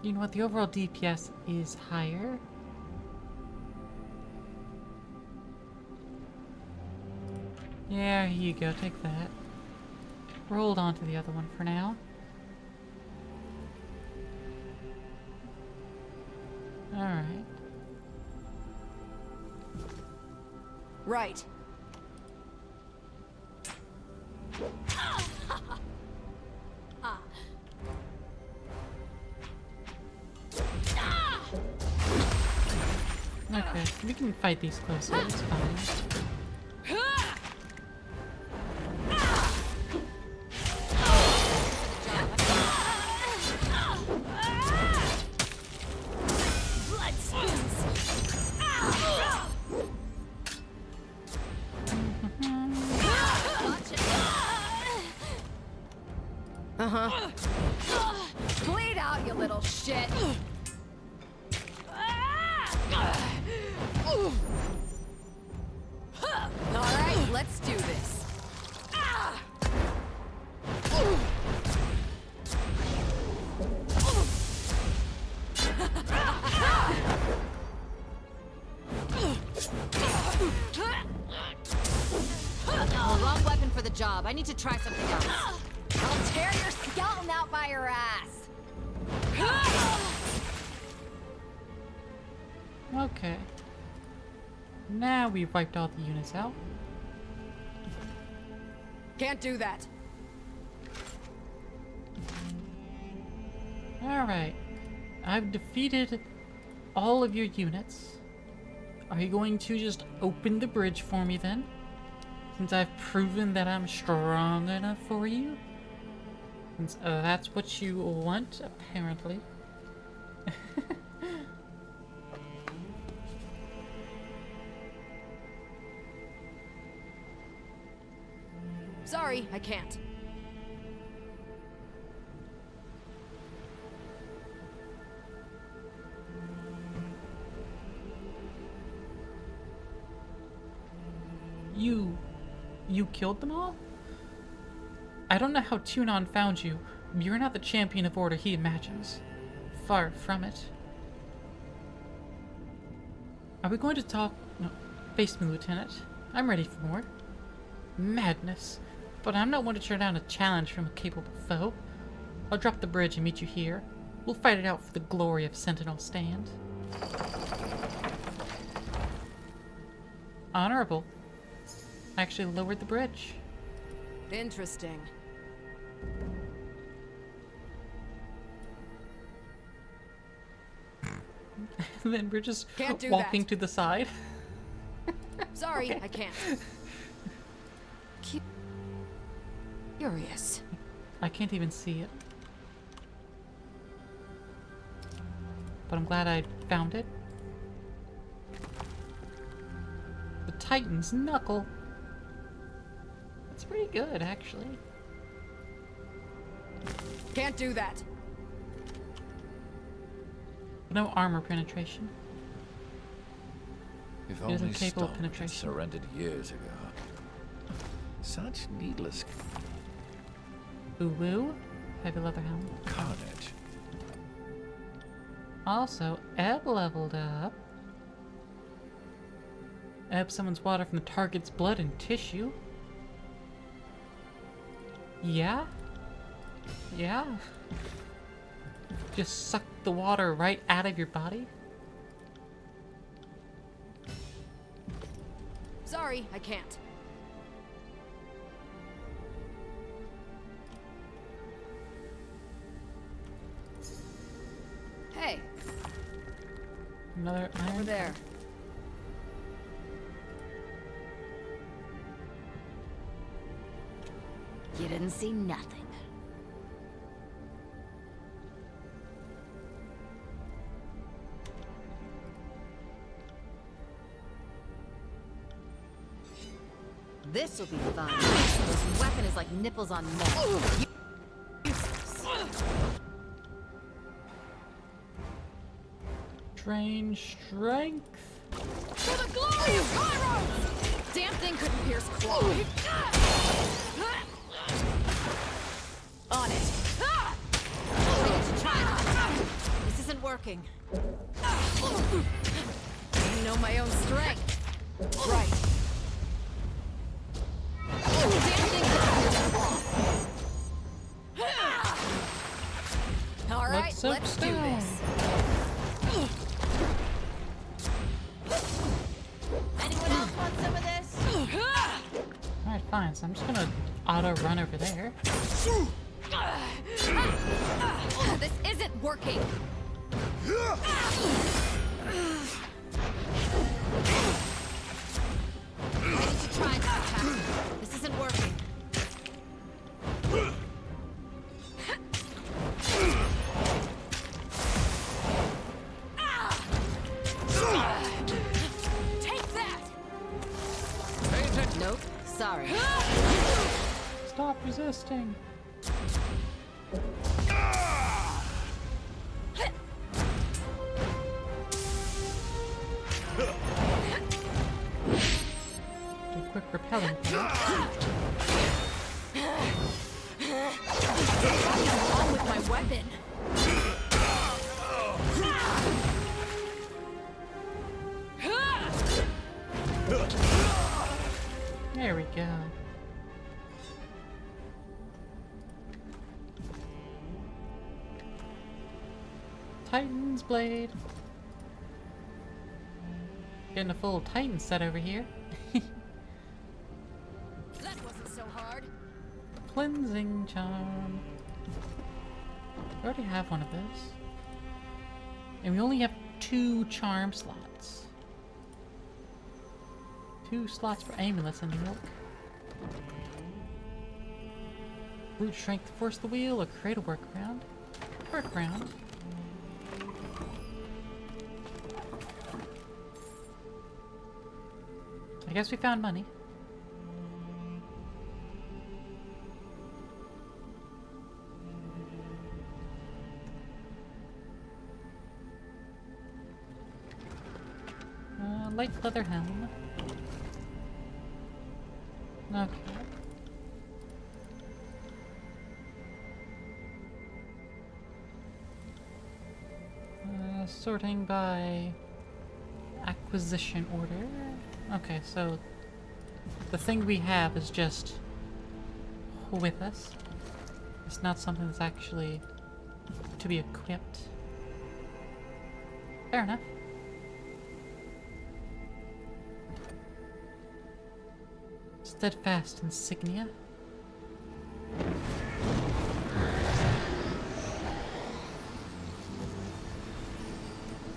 You know what, the overall DPS is higher. Yeah, here you go, take that. Rolled onto the other one for now. Alright. Right. Okay, we can fight these closer, it's fine. Blood spoons. Bleed out, you little shit. Alright, let's do this. Wrong weapon for the job. I need to try something else. I'll tear your skeleton out by your ass. Okay. Now we've wiped all the units out. Can't do that. Alright. I've defeated all of your units. Are you going to just open the bridge for me then? Since I've proven that I'm strong enough for you? Since that's what you want, apparently. Sorry, I can't. You killed them all? I don't know how Tunon found you, but you're not the champion of order he imagines. Far from it. Are we going to talk? No, face me, Lieutenant. I'm ready for more. Madness. But I'm not one to turn down a challenge from a capable foe. I'll drop the bridge and meet you here. We'll fight it out for the glory of Sentinel Stand. Honorable. I actually lowered the bridge. Interesting. And then we're just Can't do walking that. to the side. Sorry, I can't. Keep curious. I can't even see it. but I'm glad I found it. The Titan's Knuckle. That's pretty good, actually. Can't do that. No armor penetration. If It isn't only capable of Stone had penetration. surrendered years ago. Such needless Woo. Heavy leather helmet. carnage. Also, Ebb leveled up. Ebb summons water from the target's blood and tissue. Yeah? Yeah? Just suck the water right out of your body? Sorry, I can't. Hey, Another iron. over there. You didn't see nothing. This'll be fun. This weapon is like nipples on milk. Drain strength. For the glory of Kairos! Damn thing couldn't pierce claw. On it. This isn't working. I know my own strength. Right. Damn thing couldn't pierce claw. All right, let's do this. Anyone else want some of this? Alright, fine, so I'm just gonna auto run over there. This isn't working. Ready to try this attack. This isn't working. Take that. Nope. Sorry. Stop resisting. Do a quick repelling part. What's wrong with my weapon? There we go. Titan's Blade. Getting a full Titan set over here. That wasn't so hard. Cleansing Charm. I already have one of those. And we only have 2 charm slots. 2 slots for amulets and milk. Brute strength to force the wheel or create a workaround. Workaround. I guess we found money. Light leather helm. Okay. Sorting by acquisition order. Okay, so the thing we have is just with us. It's not something that's actually to be equipped. Fair enough. Steadfast insignia.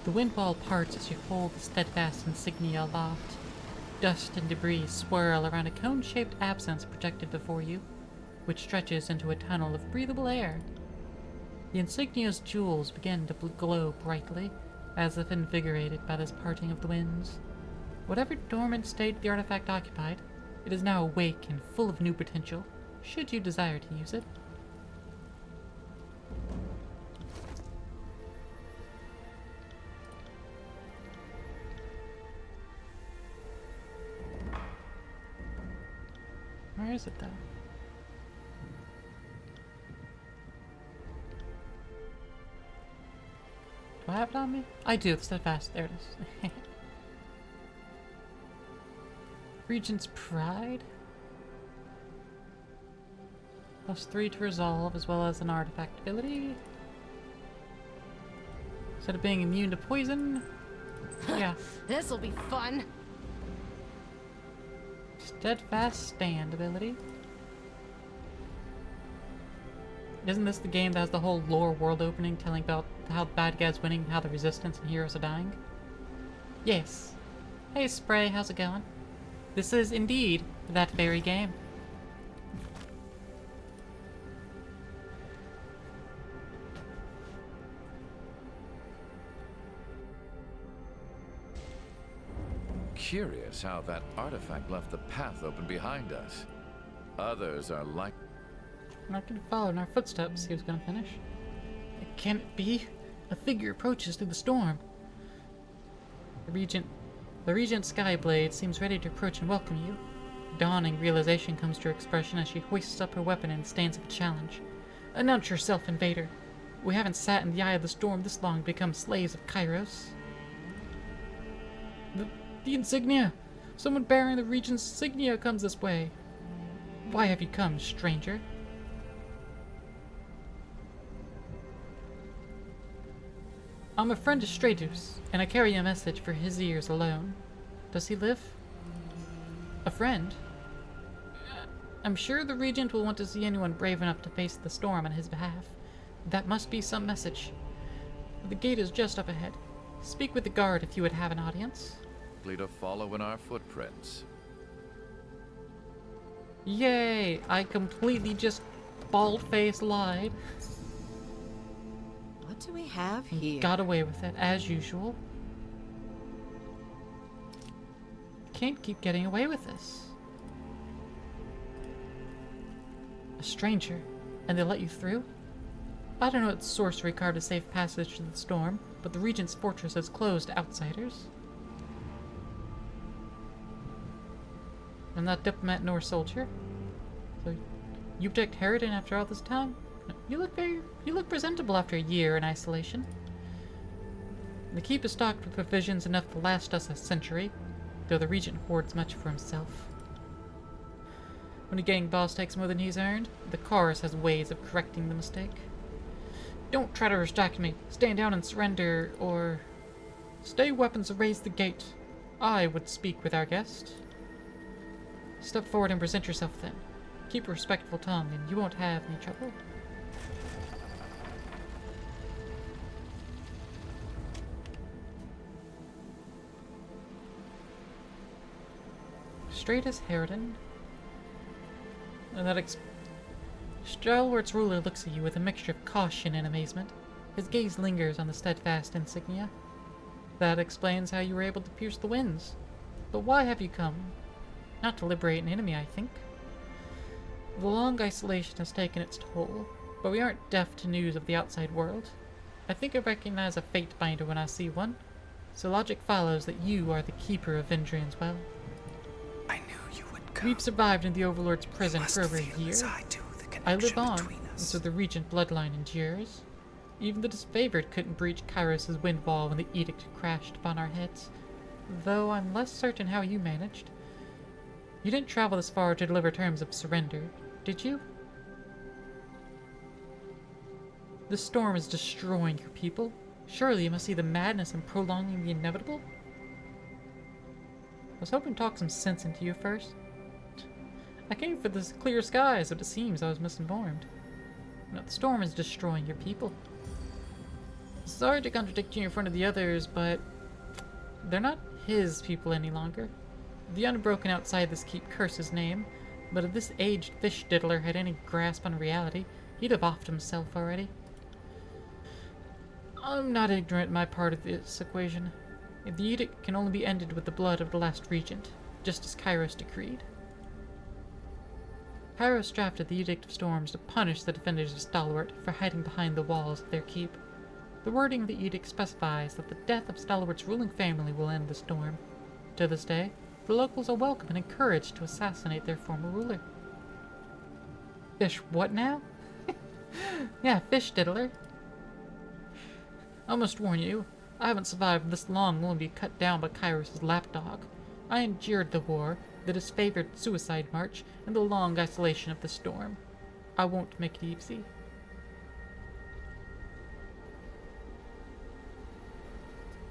The wind wall parts as you hold the steadfast insignia aloft. Dust and debris swirl around a cone-shaped absence projected before you, which stretches into a tunnel of breathable air. The insignia's jewels began to glow brightly, as if invigorated by this parting of the winds. Whatever dormant state the artifact occupied, it is now awake and full of new potential, should you desire to use it. Where is it, though? Do I have it on me? I do, it's steadfast. There it is. Regent's Pride? +3 to resolve, as well as an artifact ability. Instead of being immune to poison. Yeah. This'll be fun. Steadfast Stand ability. Isn't this the game that has the whole lore world opening telling about how the bad guys winning and how the resistance and heroes are dying? Yes. Hey Spray, how's it going? This is indeed that very game. Curious how that artifact left the path open behind us. Others are like... I could follow in our footsteps, he was gonna finish. Can it be? A figure approaches through the storm. The Regent Skyblade seems ready to approach and welcome you. Dawning realization comes to her expression as she hoists up her weapon and stands up a challenge. Announce yourself, invader. We haven't sat in the eye of the storm this long to become slaves of Kairos. The insignia! Someone bearing the Regent's insignia comes this way. Why have you come, stranger? I'm a friend of Stratus, and I carry a message for his ears alone. Does he live? A friend? I'm sure the Regent will want to see anyone brave enough to face the storm on his behalf. That must be some message. The gate is just up ahead. Speak with the guard if you would have an audience. to follow in our footprints. Yay! I completely just bald-faced lied. What do we have here? Got away with it, as usual. Can't keep getting away with this. A stranger, and they let you through? I don't know what sorcery card is safe passage to the storm, but the Regent's fortress is closed to outsiders. I'm not diplomat nor soldier. So, you protect Harridan after all this time? You look presentable after a year in isolation. The keep is stocked with provisions enough to last us a century, though the Regent hoards much for himself. When a gang boss takes more than he's earned, the chorus has ways of correcting the mistake. Don't try to distract me. Stand down and surrender, or... Stay weapons or raise the gate. I would speak with our guest. Step forward and present yourself then. Keep a respectful tongue and you won't have any trouble. Straight as Harridan. And that Stalwart's ruler looks at you with a mixture of caution and amazement. His gaze lingers on the steadfast insignia. That explains how you were able to pierce the winds. But why have you come? Not to liberate an enemy, I think. The long isolation has taken its toll, but we aren't deaf to news of the outside world. I think I recognize a fate binder when I see one, so logic follows that you are the keeper of Vendrian's Well. I knew you would come. We've survived in the Overlord's prison for over a year. I live on, and so the Regent bloodline endures. Even the disfavored couldn't breach Kairos' wind wall when the edict crashed upon our heads, though I'm less certain how you managed. You didn't travel this far to deliver terms of surrender, did you? This storm is destroying your people. Surely you must see the madness in prolonging the inevitable? I was hoping to talk some sense into you first. I came for this clear skies, but it seems I was misinformed. No, the storm is destroying your people. Sorry to contradict you in front of the others, but they're not his people any longer. The Unbroken outside this keep curse his name, but if this aged fish diddler had any grasp on reality, he'd have offed himself already. I'm not ignorant in my part of this equation. The edict can only be ended with the blood of the last regent, just as Kairos decreed. Kairos drafted the Edict of Storms to punish the defenders of Stalwart for hiding behind the walls of their keep. The wording of the edict specifies that the death of Stalwart's ruling family will end the storm. To this day, the locals are welcome and encouraged to assassinate their former ruler. Fish what now? Yeah, fish diddler. I must warn you, I haven't survived this long only to be cut down by Kairos' lapdog. I endured the war, the disfavored suicide march, and the long isolation of the storm. I won't make it easy.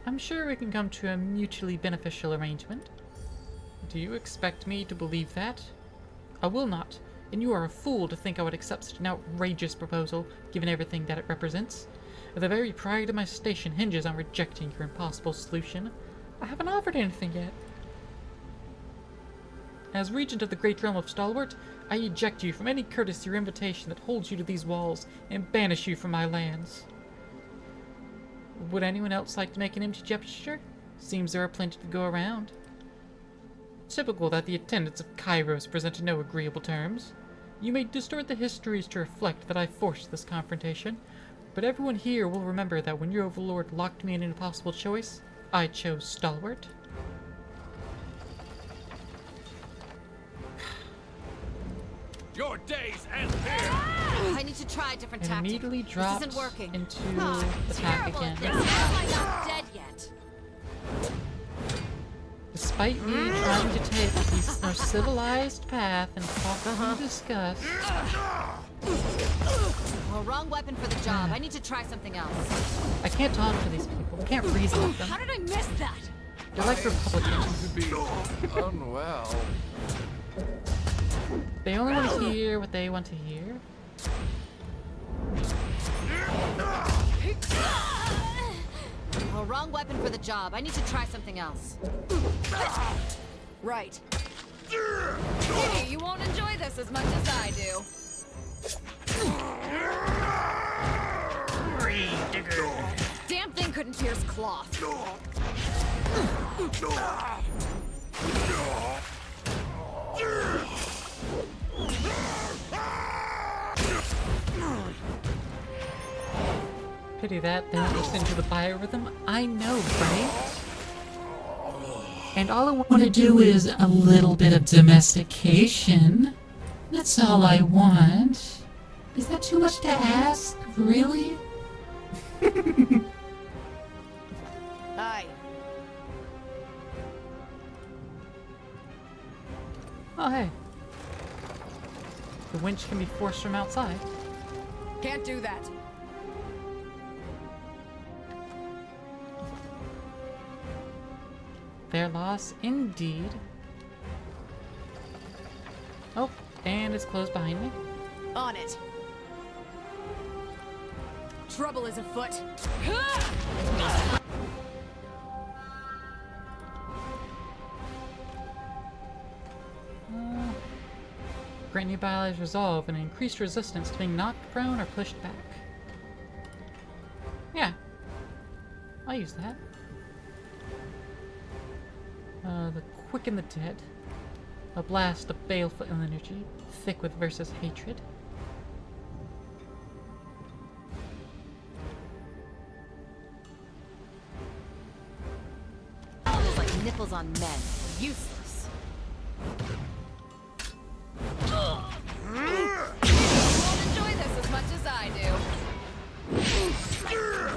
I'm sure we can come to a mutually beneficial arrangement. Do you expect me to believe that? I will not, and you are a fool to think I would accept such an outrageous proposal, given everything that it represents. The very pride of my station hinges on rejecting your impossible solution. I haven't offered anything yet. As regent of the great realm of Stalwart, I eject you from any courtesy or invitation that holds you to these walls and banish you from my lands. Would anyone else like to make an empty gesture? Seems there are plenty to go around. Typical that the attendants of Kairos present no agreeable terms. You may distort the histories to reflect that I forced this confrontation, but everyone here will remember that when your overlord locked me in an impossible choice, I chose Stalwart. Your days end here! I need to try a different And tactic. immediately This drops isn't working. into Oh, attack terrible again. at this. How am I not dead yet? Despite me trying to take the more civilized path and talk and discuss. Oh, wrong weapon for the job. I need to try something else. I can't talk to these people. I can't reason with them. How did I miss that? They're like Republicans. To be unwell. They only want to hear what they want to hear. Oh, wrong weapon for the job. I need to try something else. Right. Hey, you won't enjoy this as much as I do. Damn thing couldn't pierce cloth. Pity that they don't listen to the biorhythm. I know, right? And all I want to do is a little bit of domestication. That's all I want. Is that too much to ask? Really? Aye. Oh, hey. The winch can be forced from outside. Can't do that. Their loss, indeed. Oh, and it's closed behind me. On it. Trouble is afoot. Grant nearby allies resolve and increased resistance to being knocked prone or pushed back. Yeah. I'll use that. The Quicken the Dead. A blast of baleful energy, thick with versus hatred. Feels like nipples on men. Useless. You won't enjoy this as much as I do.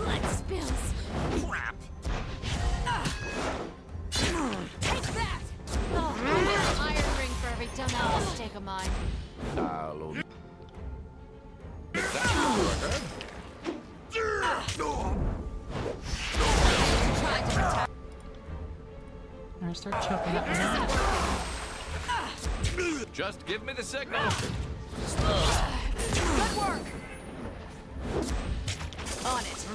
Blood spills. Crap. Take that! Oh, iron ring for every dumbass mistake of mine. I'm gonna start choking up now. Just give me the signal. Good work. On it.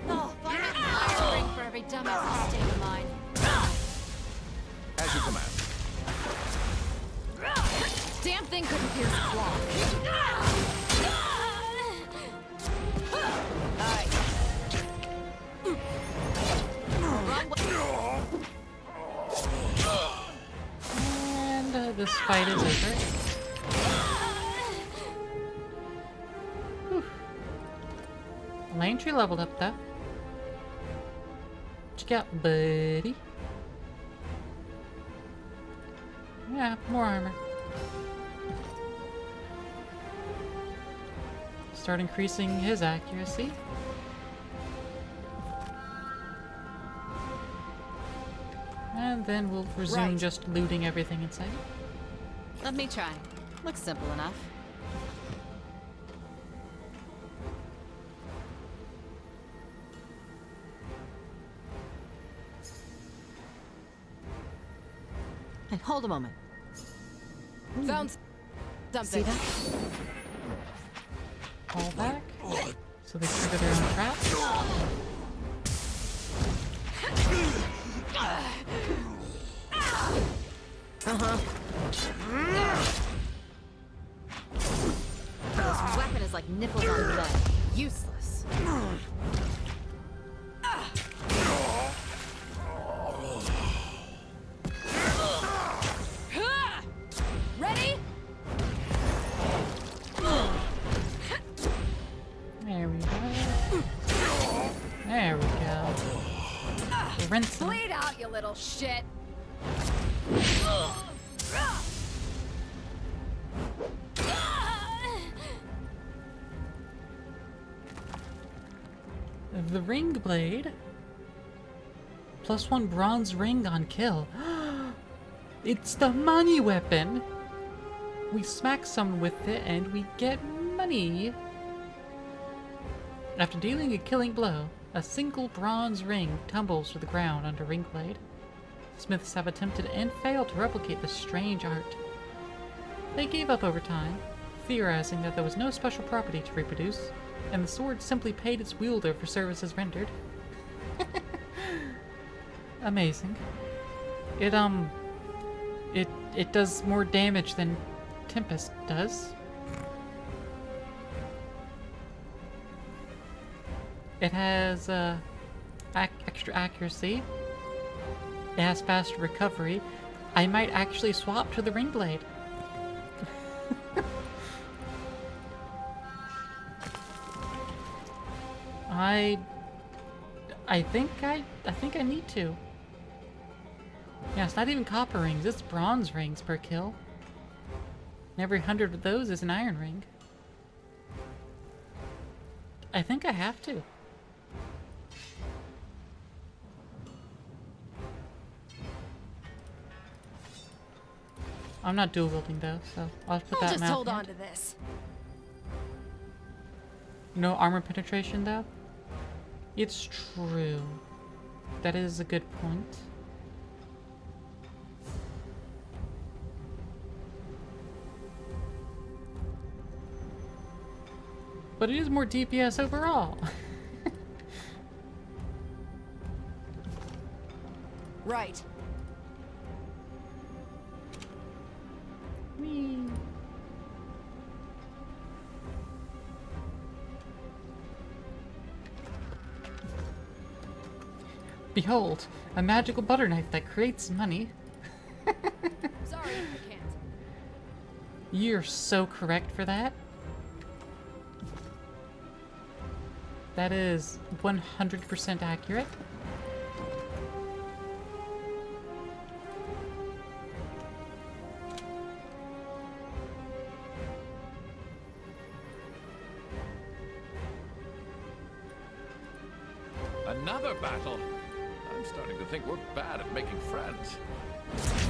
Oh, find an iron ring for every dumbass mistake of mine. thing couldn't pierce cloth. Alright. And this fight is over. Whew. Lane tree leveled up though. What you got, buddy? Yeah, more armor. Start increasing his accuracy. And then we'll resume just looting everything inside. Let me try. Looks simple enough. Hey, hold a moment. Found something. See that? Fall back. So they trigger their own traps. This weapon is like nipples on lead. Useless. Ready? There we go. There we go. Rinse them. Bleed out, you little shit. The ring blade. +1 bronze ring on kill. It's the money weapon. We smack someone with it and we get money. After dealing a killing blow, a single bronze ring tumbles to the ground under ring blade. Smiths have attempted and failed to replicate this strange art. They gave up over time, theorizing that there was no special property to reproduce, and the sword simply paid its wielder for services rendered. Amazing. It does more damage than Tempest does. It has extra accuracy. It has faster recovery. I might actually swap to the ring blade. I think I need to. Yeah, it's not even copper rings, it's bronze rings per kill. And every 100 of those is an iron ring. I think I have to. I'm not dual wielding though, so I'll put that in just hold hand. on to this. No armor penetration though? It's true. That is a good point. But it is more DPS overall. Right. Whee. Behold, a magical butter knife that creates money. Sorry, I can't. You're so correct for that. That is 100% accurate. Another battle? I'm starting to think we're bad at making friends.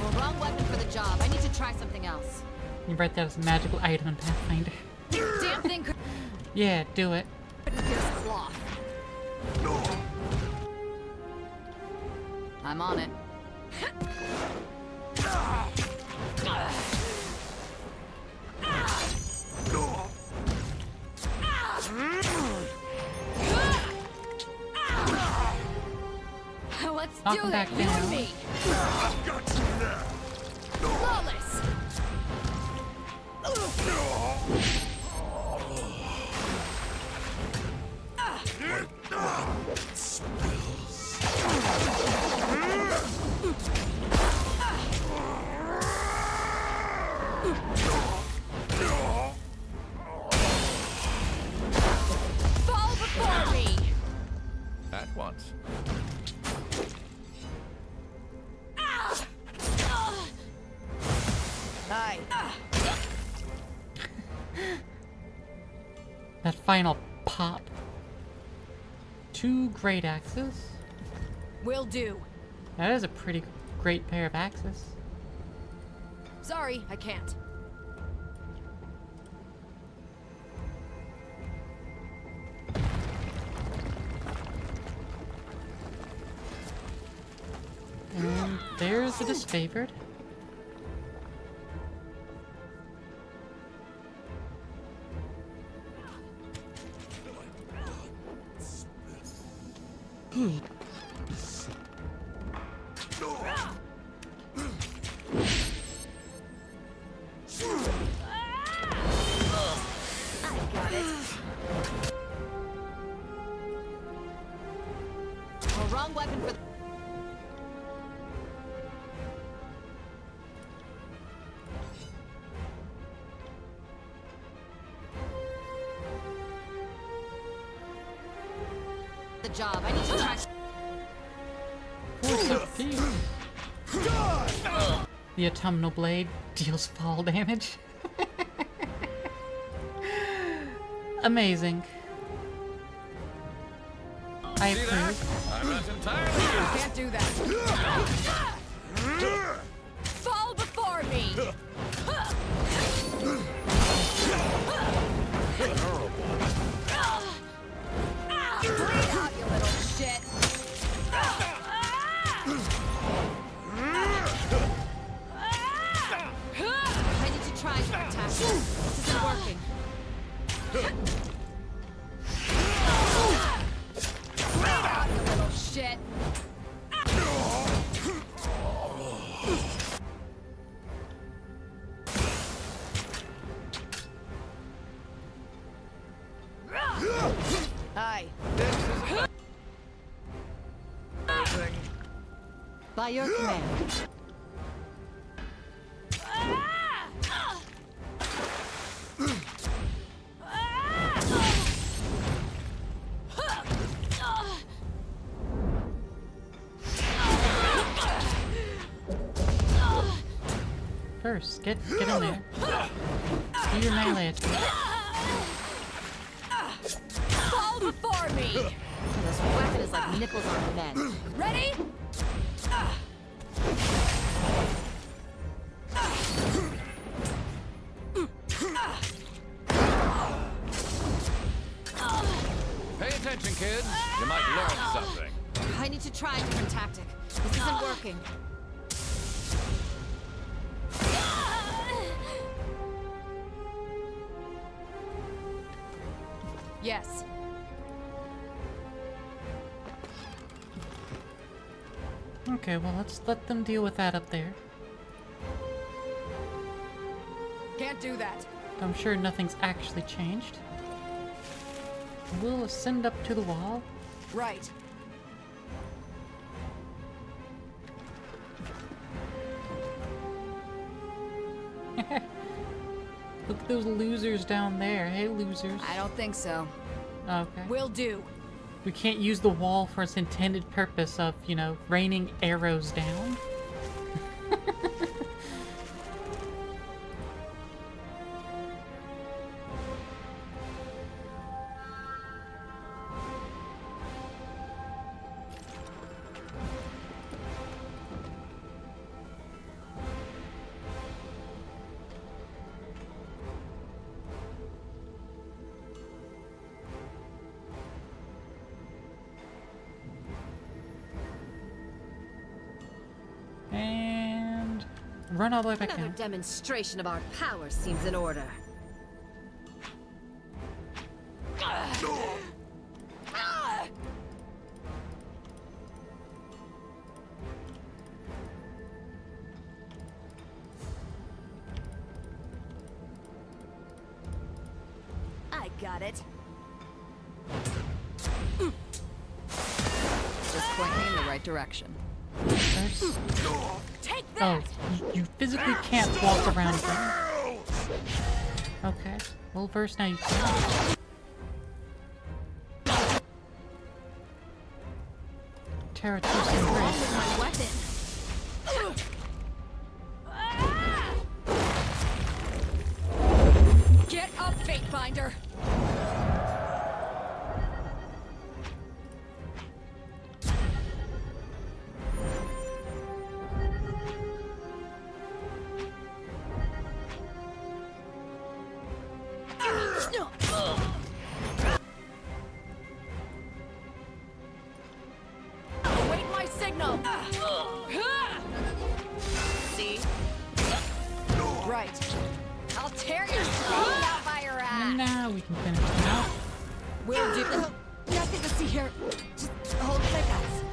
Well, wrong weapon for the job. I need to try something else. You write that as a magical item in Pathfinder. Damn thing couldn't Yeah, do it. pierce cloth. I'm on it. Let's Knock do him that, back you down. and me. I've got you now. Flawless. Fall before me! At once. Aye. That final pop. 2 great axes. Will do. That is a pretty great pair of axes. Sorry, I can't. And there's the disfavored. Oh, wrong weapon for the job. I need to try. Force of peace. The autumnal blade deals fall damage. Amazing. I approve. I'm not entirely. Can't do that. Fall before me! Bleed out, you little shit. I need to try to attack. This isn't working. Bleed out, you little shit. Aye. By your command. First, get in there. Do your melee attack. Fall before me! This weapon is like nipples on men. Ready? Pay attention, kids. You might learn something. I need to try a different tactic. This isn't working. Yes. Okay, well, let's let them deal with that up there. Can't do that. I'm sure nothing's actually changed. We'll ascend up to the wall. Right. Look at those losers down there. Hey, losers. I don't think so. Okay. Will do. We can't use the wall for its intended purpose of, you know, raining arrows down. And run all the way back Another down. demonstration of our power seems in order. Got it. Just point me in the right direction. First. Take that! Oh, you physically can't walk around them. Okay. Well, first now you can. Terra Tucson Grace. My weapon. Get up, Fatebinder! Await my signal! See? Right. I'll tear your skull out by your ass! Now we can finish it out. Will do. Nothing to see here. Just hold my guts.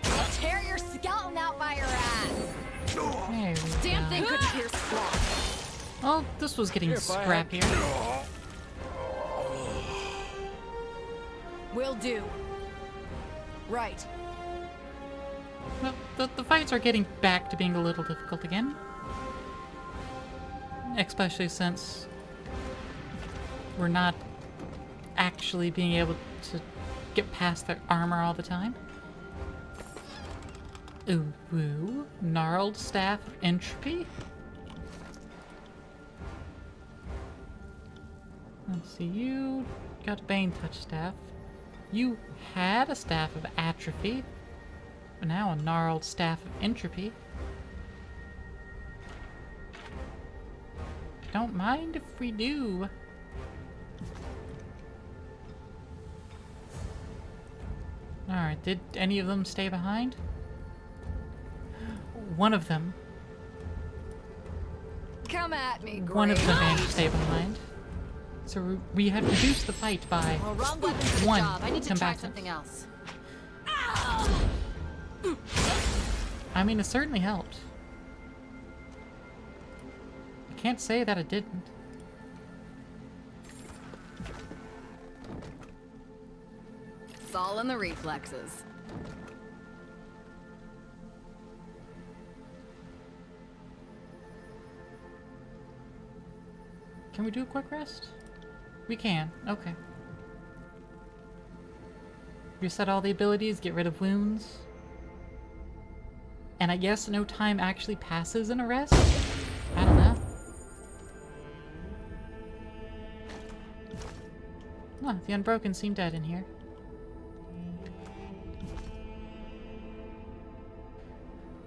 I'll tear your skeleton out by your ass! There we Damn go. thing couldn't pierce flesh. Oh, this was getting scrappier. Will do. Right. Well, the fights are getting back to being a little difficult again. Especially since we're not actually being able to get past their armor all the time. Ooh, woo. Gnarled Staff of Entropy? Let's see, you got a Bane Touch Staff. You had a Staff of Atrophy. But now a Gnarled Staff of Entropy. Don't mind if we do. Alright, did any of them stay behind? One of them. Come at me, Grace. One of them managed to stay behind. So we had reduced the fight by Well, wrong weapon for the one job. I need to try combatant. something else. I mean, it certainly helped. I can't say that it didn't. It's all in the reflexes. Can we do a quick rest? We can. Okay. Reset all the abilities, get rid of wounds. And I guess no time actually passes in a rest? I don't know. Huh, the Unbroken seem dead in here.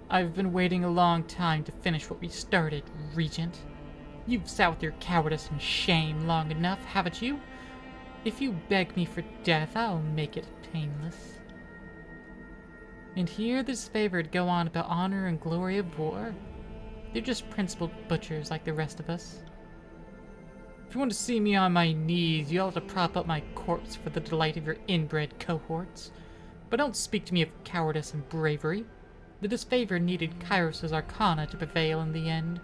I've been waiting a long time to finish what we started, Regent. You've sat with your cowardice and shame long enough, haven't you? If you beg me for death, I'll make it painless. And here the disfavored go on about honor and glory of war. They're just principled butchers like the rest of us. If you want to see me on my knees, you'll have to prop up my corpse for the delight of your inbred cohorts. But don't speak to me of cowardice and bravery. The disfavored needed Kairos' arcana to prevail in the end.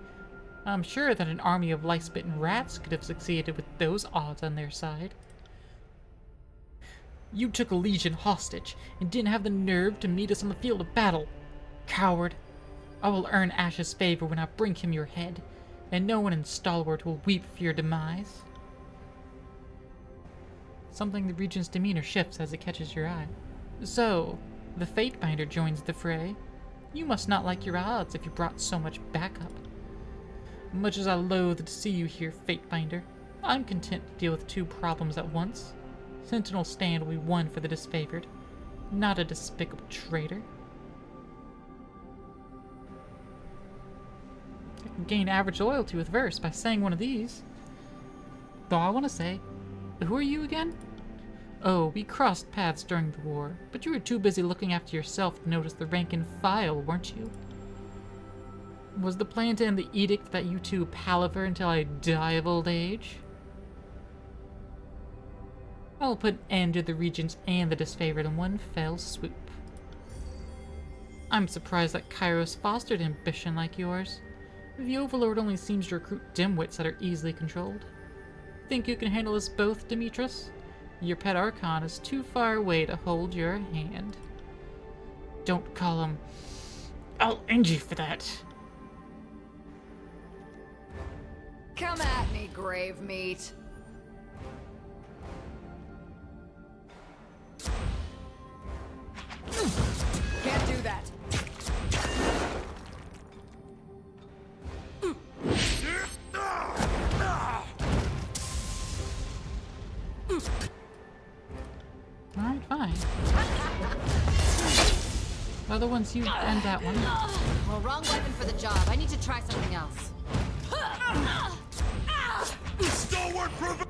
I'm sure that an army of lice-bitten rats could have succeeded with those odds on their side. You took a legion hostage and didn't have the nerve to meet us on the field of battle. Coward! I will earn Ash's favor when I bring him your head, and no one in Stalwart will weep for your demise. Something the Regent's demeanor shifts as it catches your eye. So, the Fatebinder joins the fray. You must not like your odds if you brought so much backup. Much as I loathe to see you here, Fatebinder, I'm content to deal with two problems at once. Sentinel stand will be one for the disfavored, not a despicable traitor. I can gain average loyalty with verse by saying one of these. Though I want to say, who are you again? Oh, we crossed paths during the war, but you were too busy looking after yourself to notice the rank and file, weren't you? Was the plan to end the edict that you two palaver until I die of old age? I'll put an end to the Regents and the disfavored in one fell swoop. I'm surprised that Kairos fostered ambition like yours. The Overlord only seems to recruit dimwits that are easily controlled. Think you can handle us both, Demetrius? Your pet Archon is too far away to hold your hand. Don't call him. I'll end you for that. Come at me, grave meat. Can't do that. Alright, fine. Other ones, you end that one. Well, wrong weapon for the job. I need to try something else. Stalwart proof.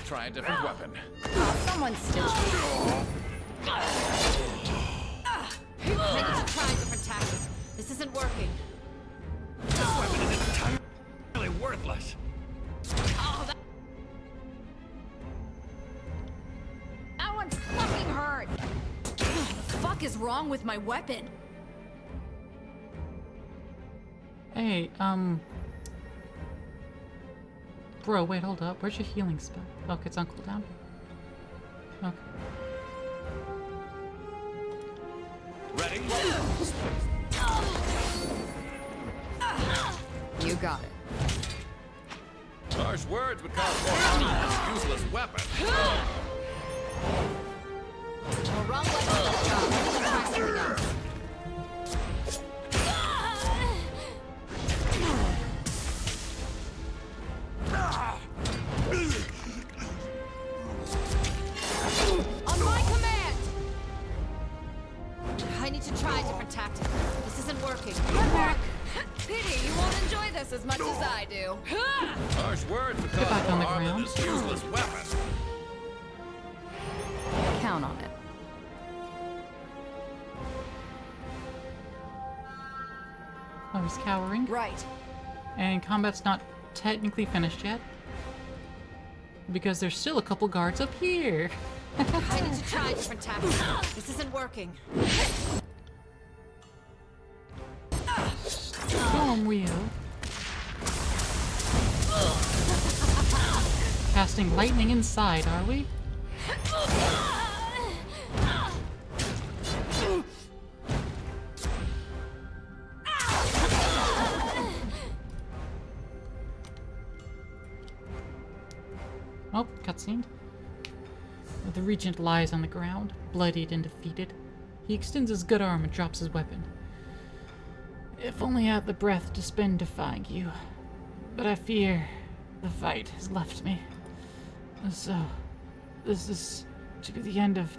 Try a different weapon. Someone stitch me. I need to try a different tactic. This isn't working. This weapon is entirely worthless. Oh, That one's fucking hurt. What the fuck is wrong with my weapon? Hey, Bro, wait, hold up. Where's your healing spell? Okay, it's on cooldown. Okay. Ready? You got it. Harsh words would cause more harm than this useless weapon. well, wrong weapon for the job. I need to try something else. On my command! I need to try a different tactic. This isn't working. Pity you won't enjoy this as much as I do. Harsh words would Get cause back more on the harm than ground. this useless weapon. Count on it. Oh, he's cowering. Right. And combat's not technically finished yet. Because there's still a couple guards up here. I need to try a different tactic. This isn't working. Storm wheel. Casting lightning inside, are we? Oh, cutscene. The Regent lies on the ground, bloodied and defeated. He extends his good arm and drops his weapon. If only I had the breath to spend defying you. But I fear the fight has left me. So, this is to be the end of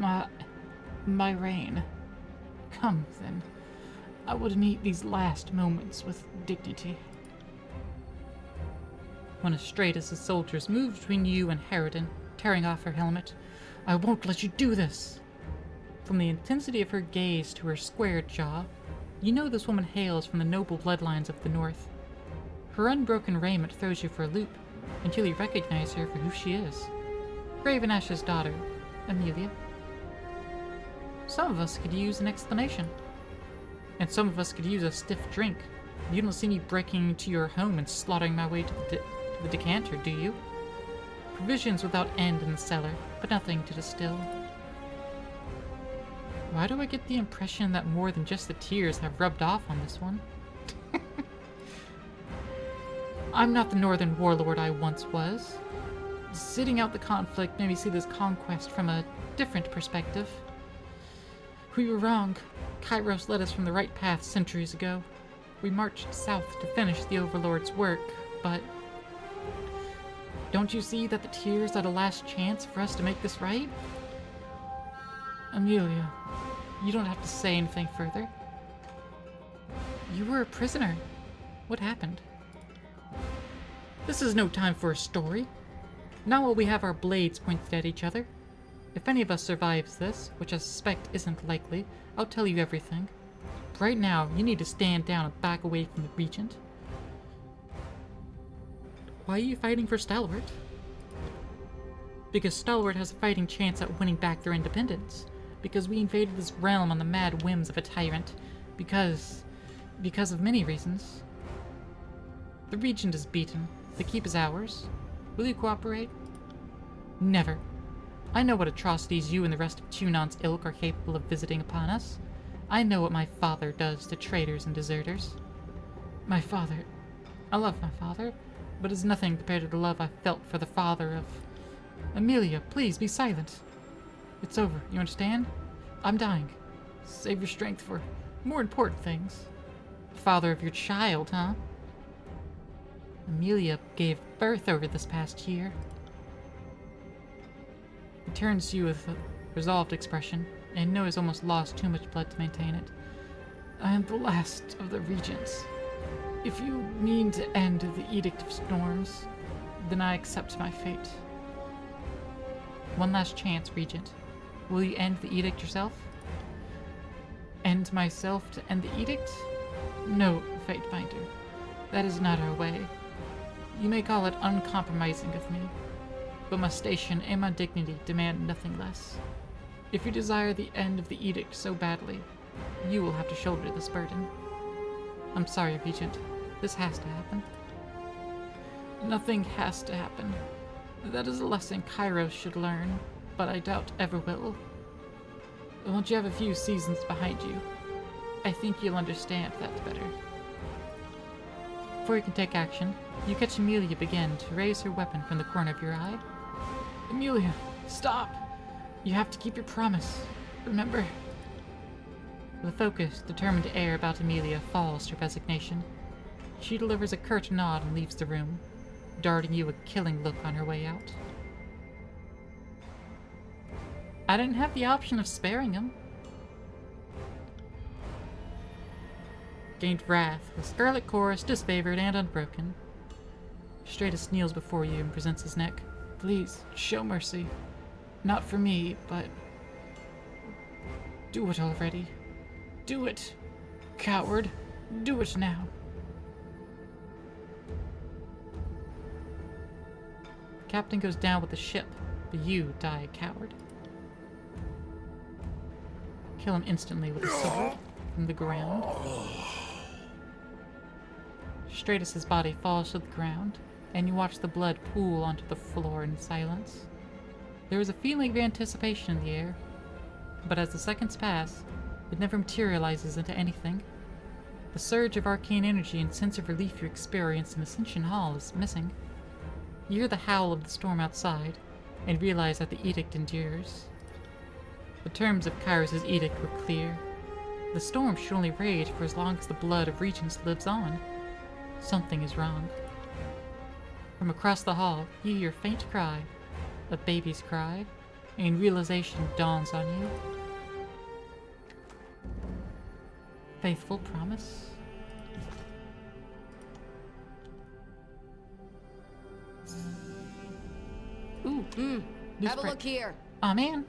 my reign. Come, then. I would meet these last moments with dignity. When Astratus' soldiers move between you and Harridan, tearing off her helmet, I won't let you do this! From the intensity of her gaze to her squared jaw, you know this woman hails from the noble bloodlines of the North. Her unbroken raiment throws you for a loop, until you recognize her for who she is. Graven Ash's daughter, Amelia. Some of us could use an explanation. And some of us could use a stiff drink. You don't see me breaking into your home and slaughtering my way to the decanter, do you? Provisions without end in the cellar, but nothing to distill. Why do I get the impression that more than just the tears have rubbed off on this one? I'm not the northern warlord I once was. Sitting out the conflict made me see this conquest from a different perspective. We were wrong. Kairos led us from the right path centuries ago. We marched south to finish the Overlord's work, but... Don't you see that the tears are the last chance for us to make this right? Amelia, you don't have to say anything further. You were a prisoner. What happened? This is no time for a story. Not while we have our blades pointed at each other. If any of us survives this, which I suspect isn't likely, I'll tell you everything. But right now, you need to stand down and back away from the Regent. Why are you fighting for Stalwart? Because Stalwart has a fighting chance at winning back their independence. Because we invaded this realm on the mad whims of a tyrant. Because Because of many reasons. The Regent is beaten. The keep is ours. Will you cooperate? Never. I know what atrocities you and the rest of Chunon's ilk are capable of visiting upon us. I know what my father does to traitors and deserters. My father... I love my father, but it's nothing compared to the love I felt for the father of... Amelia, please, be silent. It's over, you understand? I'm dying. Save your strength for more important things. Father of your child, huh? Amelia gave birth over this past year. He turns to you with a resolved expression, and knows almost lost too much blood to maintain it. I am the last of the regents. If you mean to end the Edict of Storms, then I accept my fate. One last chance, Regent. Will you end the edict yourself? End myself to end the edict? No, Fatebinder. That is not our way. You may call it uncompromising of me, but my station and my dignity demand nothing less. If you desire the end of the edict so badly, you will have to shoulder this burden. I'm sorry, Regent. This has to happen. Nothing has to happen. That is a lesson Kairos should learn, but I doubt ever will. Once you have a few seasons behind you, I think you'll understand that better. Before you can take action, you catch Amelia begin to raise her weapon from the corner of your eye. Amelia, stop! You have to keep your promise. Remember? The focused, determined air about Amelia falls to resignation. She delivers a curt nod and leaves the room, darting you a killing look on her way out. I didn't have the option of sparing him. Gained wrath, with Scarlet Chorus disfavored and unbroken. Stratus kneels before you and presents his neck. Please, show mercy. Not for me, but... do it already. Do it! Coward! Do it now! The captain goes down with the ship, but you die a coward. Kill him instantly with a sword from the ground. Stratus's body falls to the ground, and you watch the blood pool onto the floor in silence. There is a feeling of anticipation in the air, but as the seconds pass, it never materializes into anything. The surge of arcane energy and sense of relief you experienced in Ascension Hall is missing. You hear the howl of the storm outside, and realize that the edict endures. The terms of Kairos' edict were clear. The storm should only rage for as long as the blood of regents lives on. Something is wrong. From across the hall, you hear a faint cry, a baby's cry, and realization dawns on you. Faithful promise? Ooh. Have a look here. Aw, man.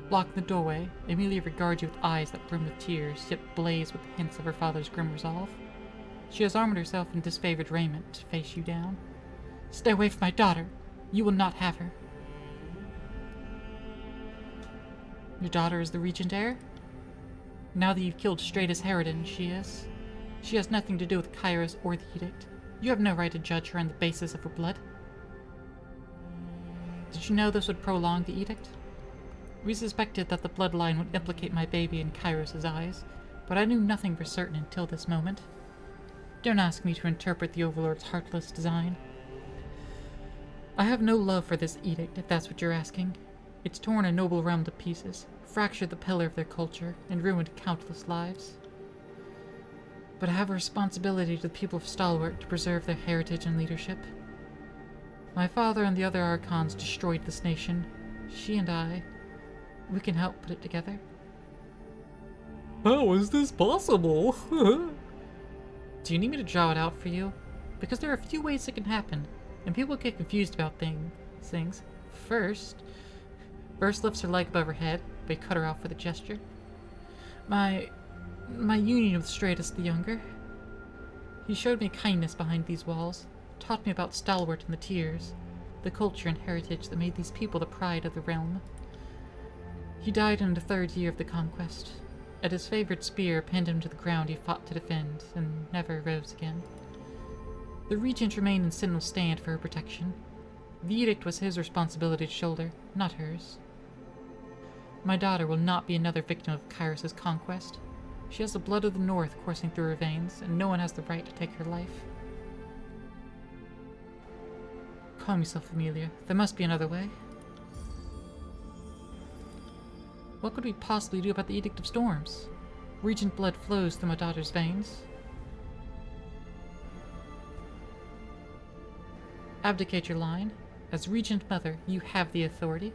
Blocking the doorway, Amelia regards you with eyes that brim with tears, yet blaze with hints of her father's grim resolve. She has armored herself in disfavored raiment to face you down. Stay away from my daughter. You will not have her. Your daughter is the regent heir? Now that you've killed Stratus Harridan, she is. She has nothing to do with Kairos or the edict. You have no right to judge her on the basis of her blood. Did you know this would prolong the edict? We suspected that the bloodline would implicate my baby in Kairos' eyes, but I knew nothing for certain until this moment. Don't ask me to interpret the Overlord's heartless design. I have no love for this edict, if that's what you're asking. It's torn a noble realm to pieces, fractured the pillar of their culture, and ruined countless lives. But I have a responsibility to the people of Stalwart to preserve their heritage and leadership. My father and the other Archons destroyed this nation. She and I, we can help put it together. How is this possible? Do you need me to draw it out for you? Because there are a few ways it can happen, and people get confused about things. First lifts her leg above her head, but you cut her off with a gesture. My union with Stratus the Younger. He showed me kindness behind these walls, taught me about Stalwart and the Tears, the culture and heritage that made these people the pride of the realm. He died in the 3rd year of the conquest, A disfavored spear pinned him to the ground he fought to defend, and never rose again. The Regent remained in Sentinel's stand for her protection. The edict was his responsibility to shoulder, not hers. My daughter will not be another victim of Kairos' conquest. She has the blood of the North coursing through her veins, and no one has the right to take her life. Calm yourself, Amelia. There must be another way. What could we possibly do about the Edict of Storms? Regent blood flows through my daughter's veins. Abdicate your line. As Regent Mother, you have the authority.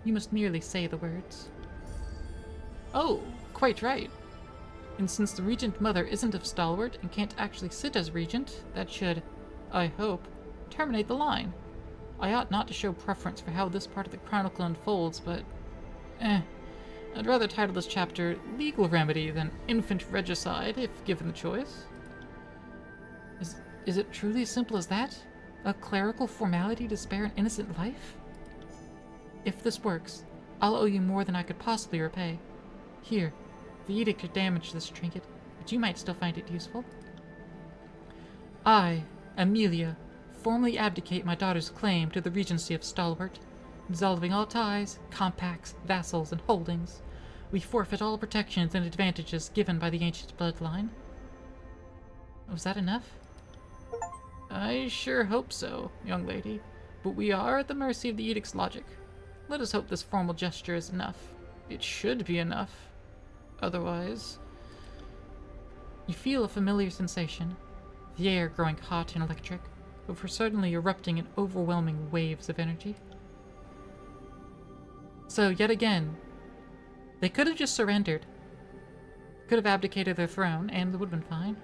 You must merely say the words. Oh, quite right. And since the Regent Mother isn't of Stalwart and can't actually sit as Regent, that should, I hope, terminate the line. I ought not to show preference for how this part of the chronicle unfolds, but I'd rather title this chapter Legal Remedy than Infant Regicide, if given the choice. Is it truly as simple as that? A clerical formality to spare an innocent life? If this works, I'll owe you more than I could possibly repay. Here, the edict could damage this trinket, but you might still find it useful. I, Amelia, formally abdicate my daughter's claim to the regency of Stalwart, dissolving all ties, compacts, vassals, and holdings. We forfeit all protections and advantages given by the ancient bloodline. Was that enough? I sure hope so, young lady, but we are at the mercy of the edict's logic. Let us hope this formal gesture is enough. It should be enough. Otherwise... You feel a familiar sensation, the air growing hot and electric, before suddenly erupting in overwhelming waves of energy. So, yet again, they could have just surrendered. Could have abdicated their throne, and it would have been fine.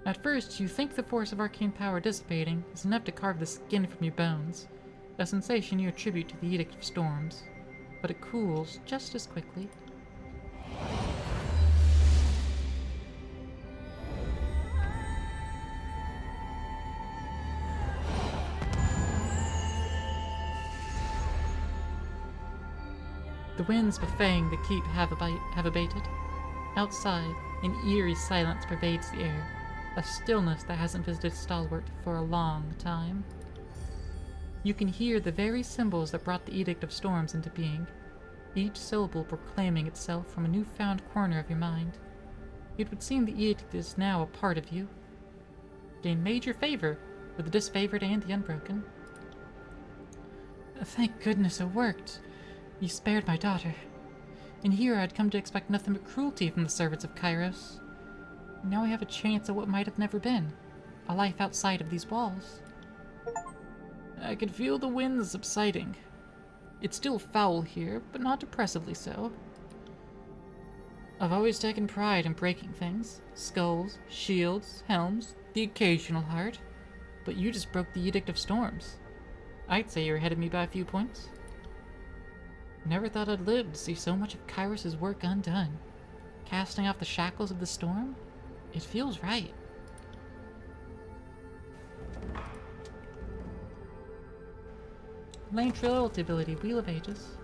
At first, you think the force of arcane power dissipating is enough to carve the skin from your bones, a sensation you attribute to the Edict of Storms, but it cools just as quickly. The winds buffeting the keep have abated. Outside, an eerie silence pervades the air, a stillness that hasn't visited Stalwart for a long time. You can hear the very symbols that brought the Edict of Storms into being, each syllable proclaiming itself from a newfound corner of your mind. It would seem the Edict is now a part of you. Gain major favor with the disfavored and the unbroken. Thank goodness it worked. You spared my daughter. And here I'd come to expect nothing but cruelty from the servants of Kairos. Now I have a chance at what might have never been, a life outside of these walls. I could feel the winds subsiding. It's still foul here, but not oppressively so. I've always taken pride in breaking things. Skulls, shields, helms, the occasional heart. But you just broke the Edict of Storms. I'd say you're ahead of me by a few points. Never thought I'd live to see so much of Kairos' work undone. Casting off the shackles of the storm? It feels right. Lane loyalty ability, Wheel of Ages.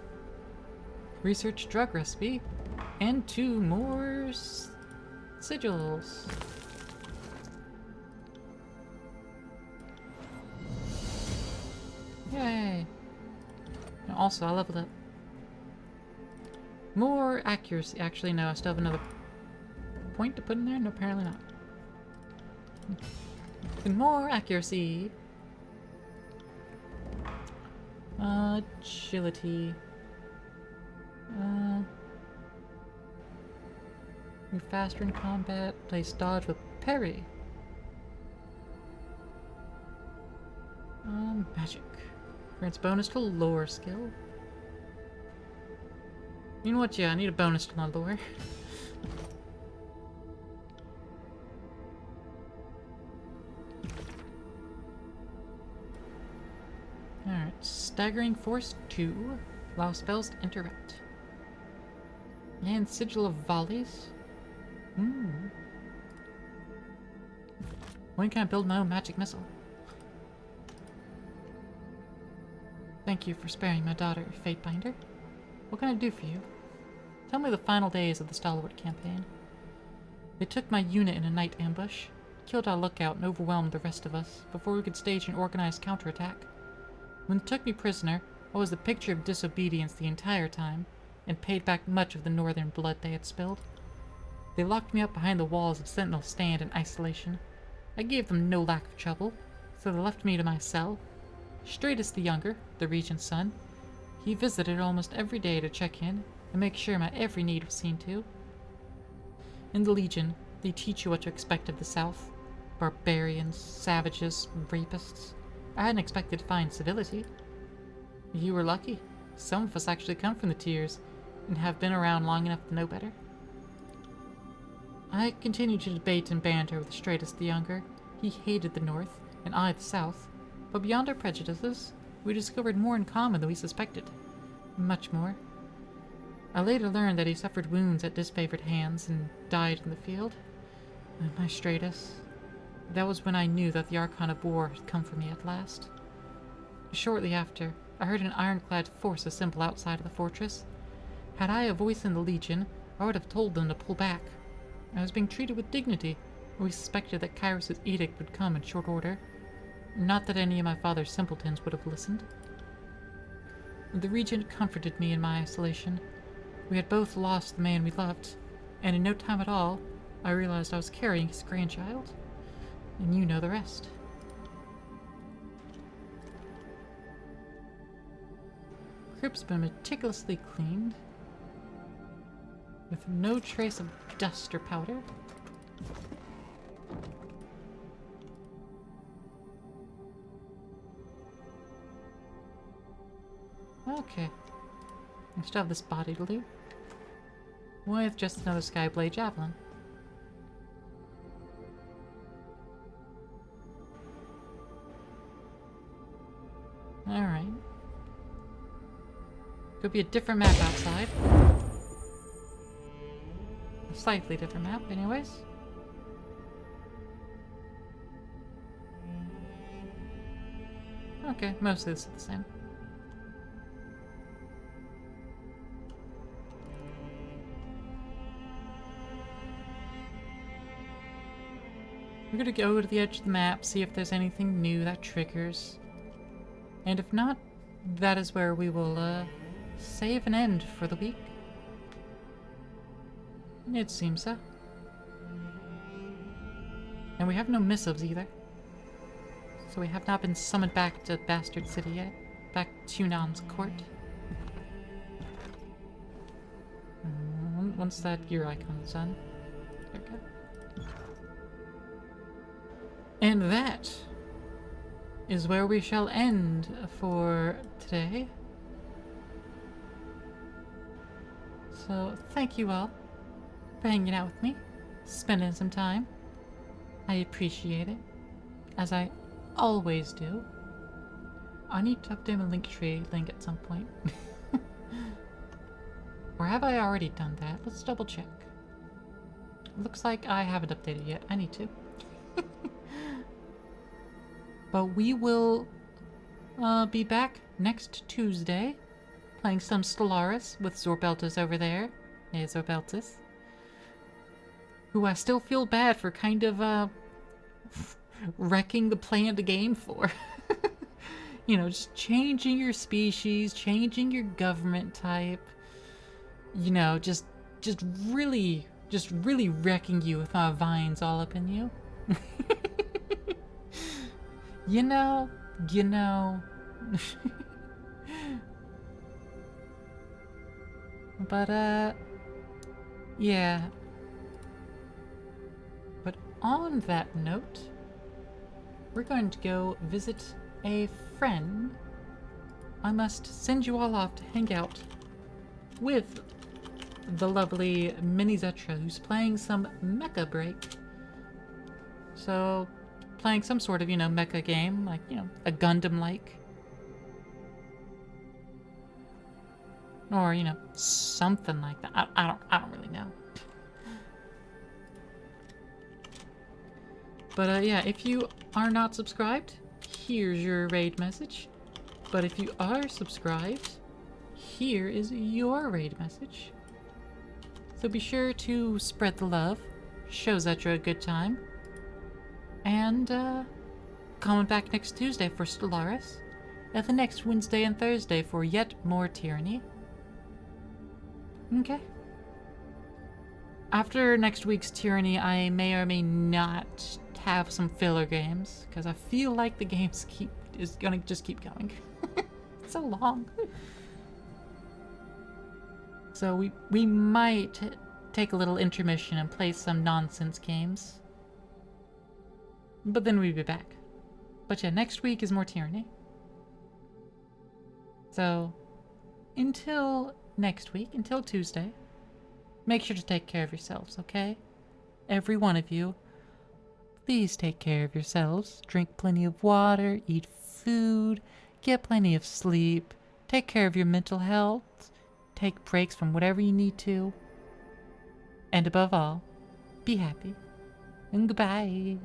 Research drug recipe. And 2 more sigils. Yay! And also, I leveled up. More accuracy. Actually, no, I still have another point to put in there? No, apparently not. And more accuracy. Agility. Move faster in combat. Place dodge with parry. Magic. Grants bonus to lore skill. You know what? Yeah, I need a bonus to my lore. Alright, Staggering Force 2. Allow spells to interrupt. And Sigil of Volleys. When can I build my own magic missile? Thank you for sparing my daughter, Fatebinder. What can I do for you? Tell me the final days of the Stalwart campaign. They took my unit in a night ambush, killed our lookout and overwhelmed the rest of us before we could stage an organized counterattack. When they took me prisoner, I was the picture of disobedience the entire time, and paid back much of the northern blood they had spilled. They locked me up behind the walls of Sentinel Stand in isolation. I gave them no lack of trouble, so they left me to myself. Stratus the Younger, the Regent's son, he visited almost every day to check in and make sure my every need was seen to. In the Legion, they teach you what to expect of the South. Barbarians, savages, rapists. I hadn't expected to find civility. You were lucky. Some of us actually come from the tiers and have been around long enough to know better. I continued to debate and banter with Stratus the Younger. He hated the North, and I the South. But beyond our prejudices, we discovered more in common than we suspected. Much more. I later learned that he suffered wounds at disfavored hands and died in the field. My Stratus. That was when I knew that the Archon of War had come for me at last. Shortly after, I heard an ironclad force assemble outside of the fortress. Had I a voice in the Legion, I would have told them to pull back. I was being treated with dignity, and we suspected that Kyros's edict would come in short order. Not that any of my father's simpletons would have listened. The Regent comforted me in my isolation. We had both lost the man we loved, and in no time at all, I realized I was carrying his grandchild. And you know the rest. Crypt's been meticulously cleaned, with no trace of dust or powder. Okay. I still have this body to loot. With just another Skyblade Javelin. Alright. Could be a different map outside. A slightly different map, anyways. Okay, mostly this is the same. We're gonna go to the edge of the map, see if there's anything new that triggers. And if not, that is where we will, save and end for the week. It seems so. And we have no missives either. So we have not been summoned back to Bastard City yet. Back to Yunan's court. Once that gear icon is done. There we go. And that is where we shall end for today. So thank you all for hanging out with me, spending some time. I appreciate it, as I always do. I need to update my Linktree link at some point. Or have I already done that? Let's double check. Looks like I haven't updated yet. I need to. But we will be back next Tuesday, playing some Stellaris with Zorbeltis over there. Hey, Zorbeltis. Who I still feel bad for kind of wrecking the planned game for. You know, just changing your species, changing your government type. You know, just really wrecking you with my vines all up in you. You know. But, yeah. But on that note, we're going to go visit a friend. I must send you all off to hang out with the lovely Mini Zetra, who's playing some Mecha Break. So, playing some sort of, you know, mecha game, like, you know, a Gundam-like. Or, you know, something like that. I don't really know. But, yeah, if you are not subscribed, here's your raid message. But if you are subscribed, here is your raid message. So be sure to spread the love, shows that you're a good time, and comment back next Tuesday for Stellaris, and the next Wednesday and Thursday for yet more tyranny. Okay. After next week's tyranny, I may or may not have some filler games, because I feel like the games is gonna just keep going. It's so long. So we might take a little intermission and play some nonsense games. But then we'll be back. But yeah, next week is more tyranny. So, until next week, until Tuesday, make sure to take care of yourselves, okay? Every one of you. Please take care of yourselves. Drink plenty of water, eat food, get plenty of sleep, take care of your mental health, take breaks from whatever you need to, and above all, be happy. And goodbye.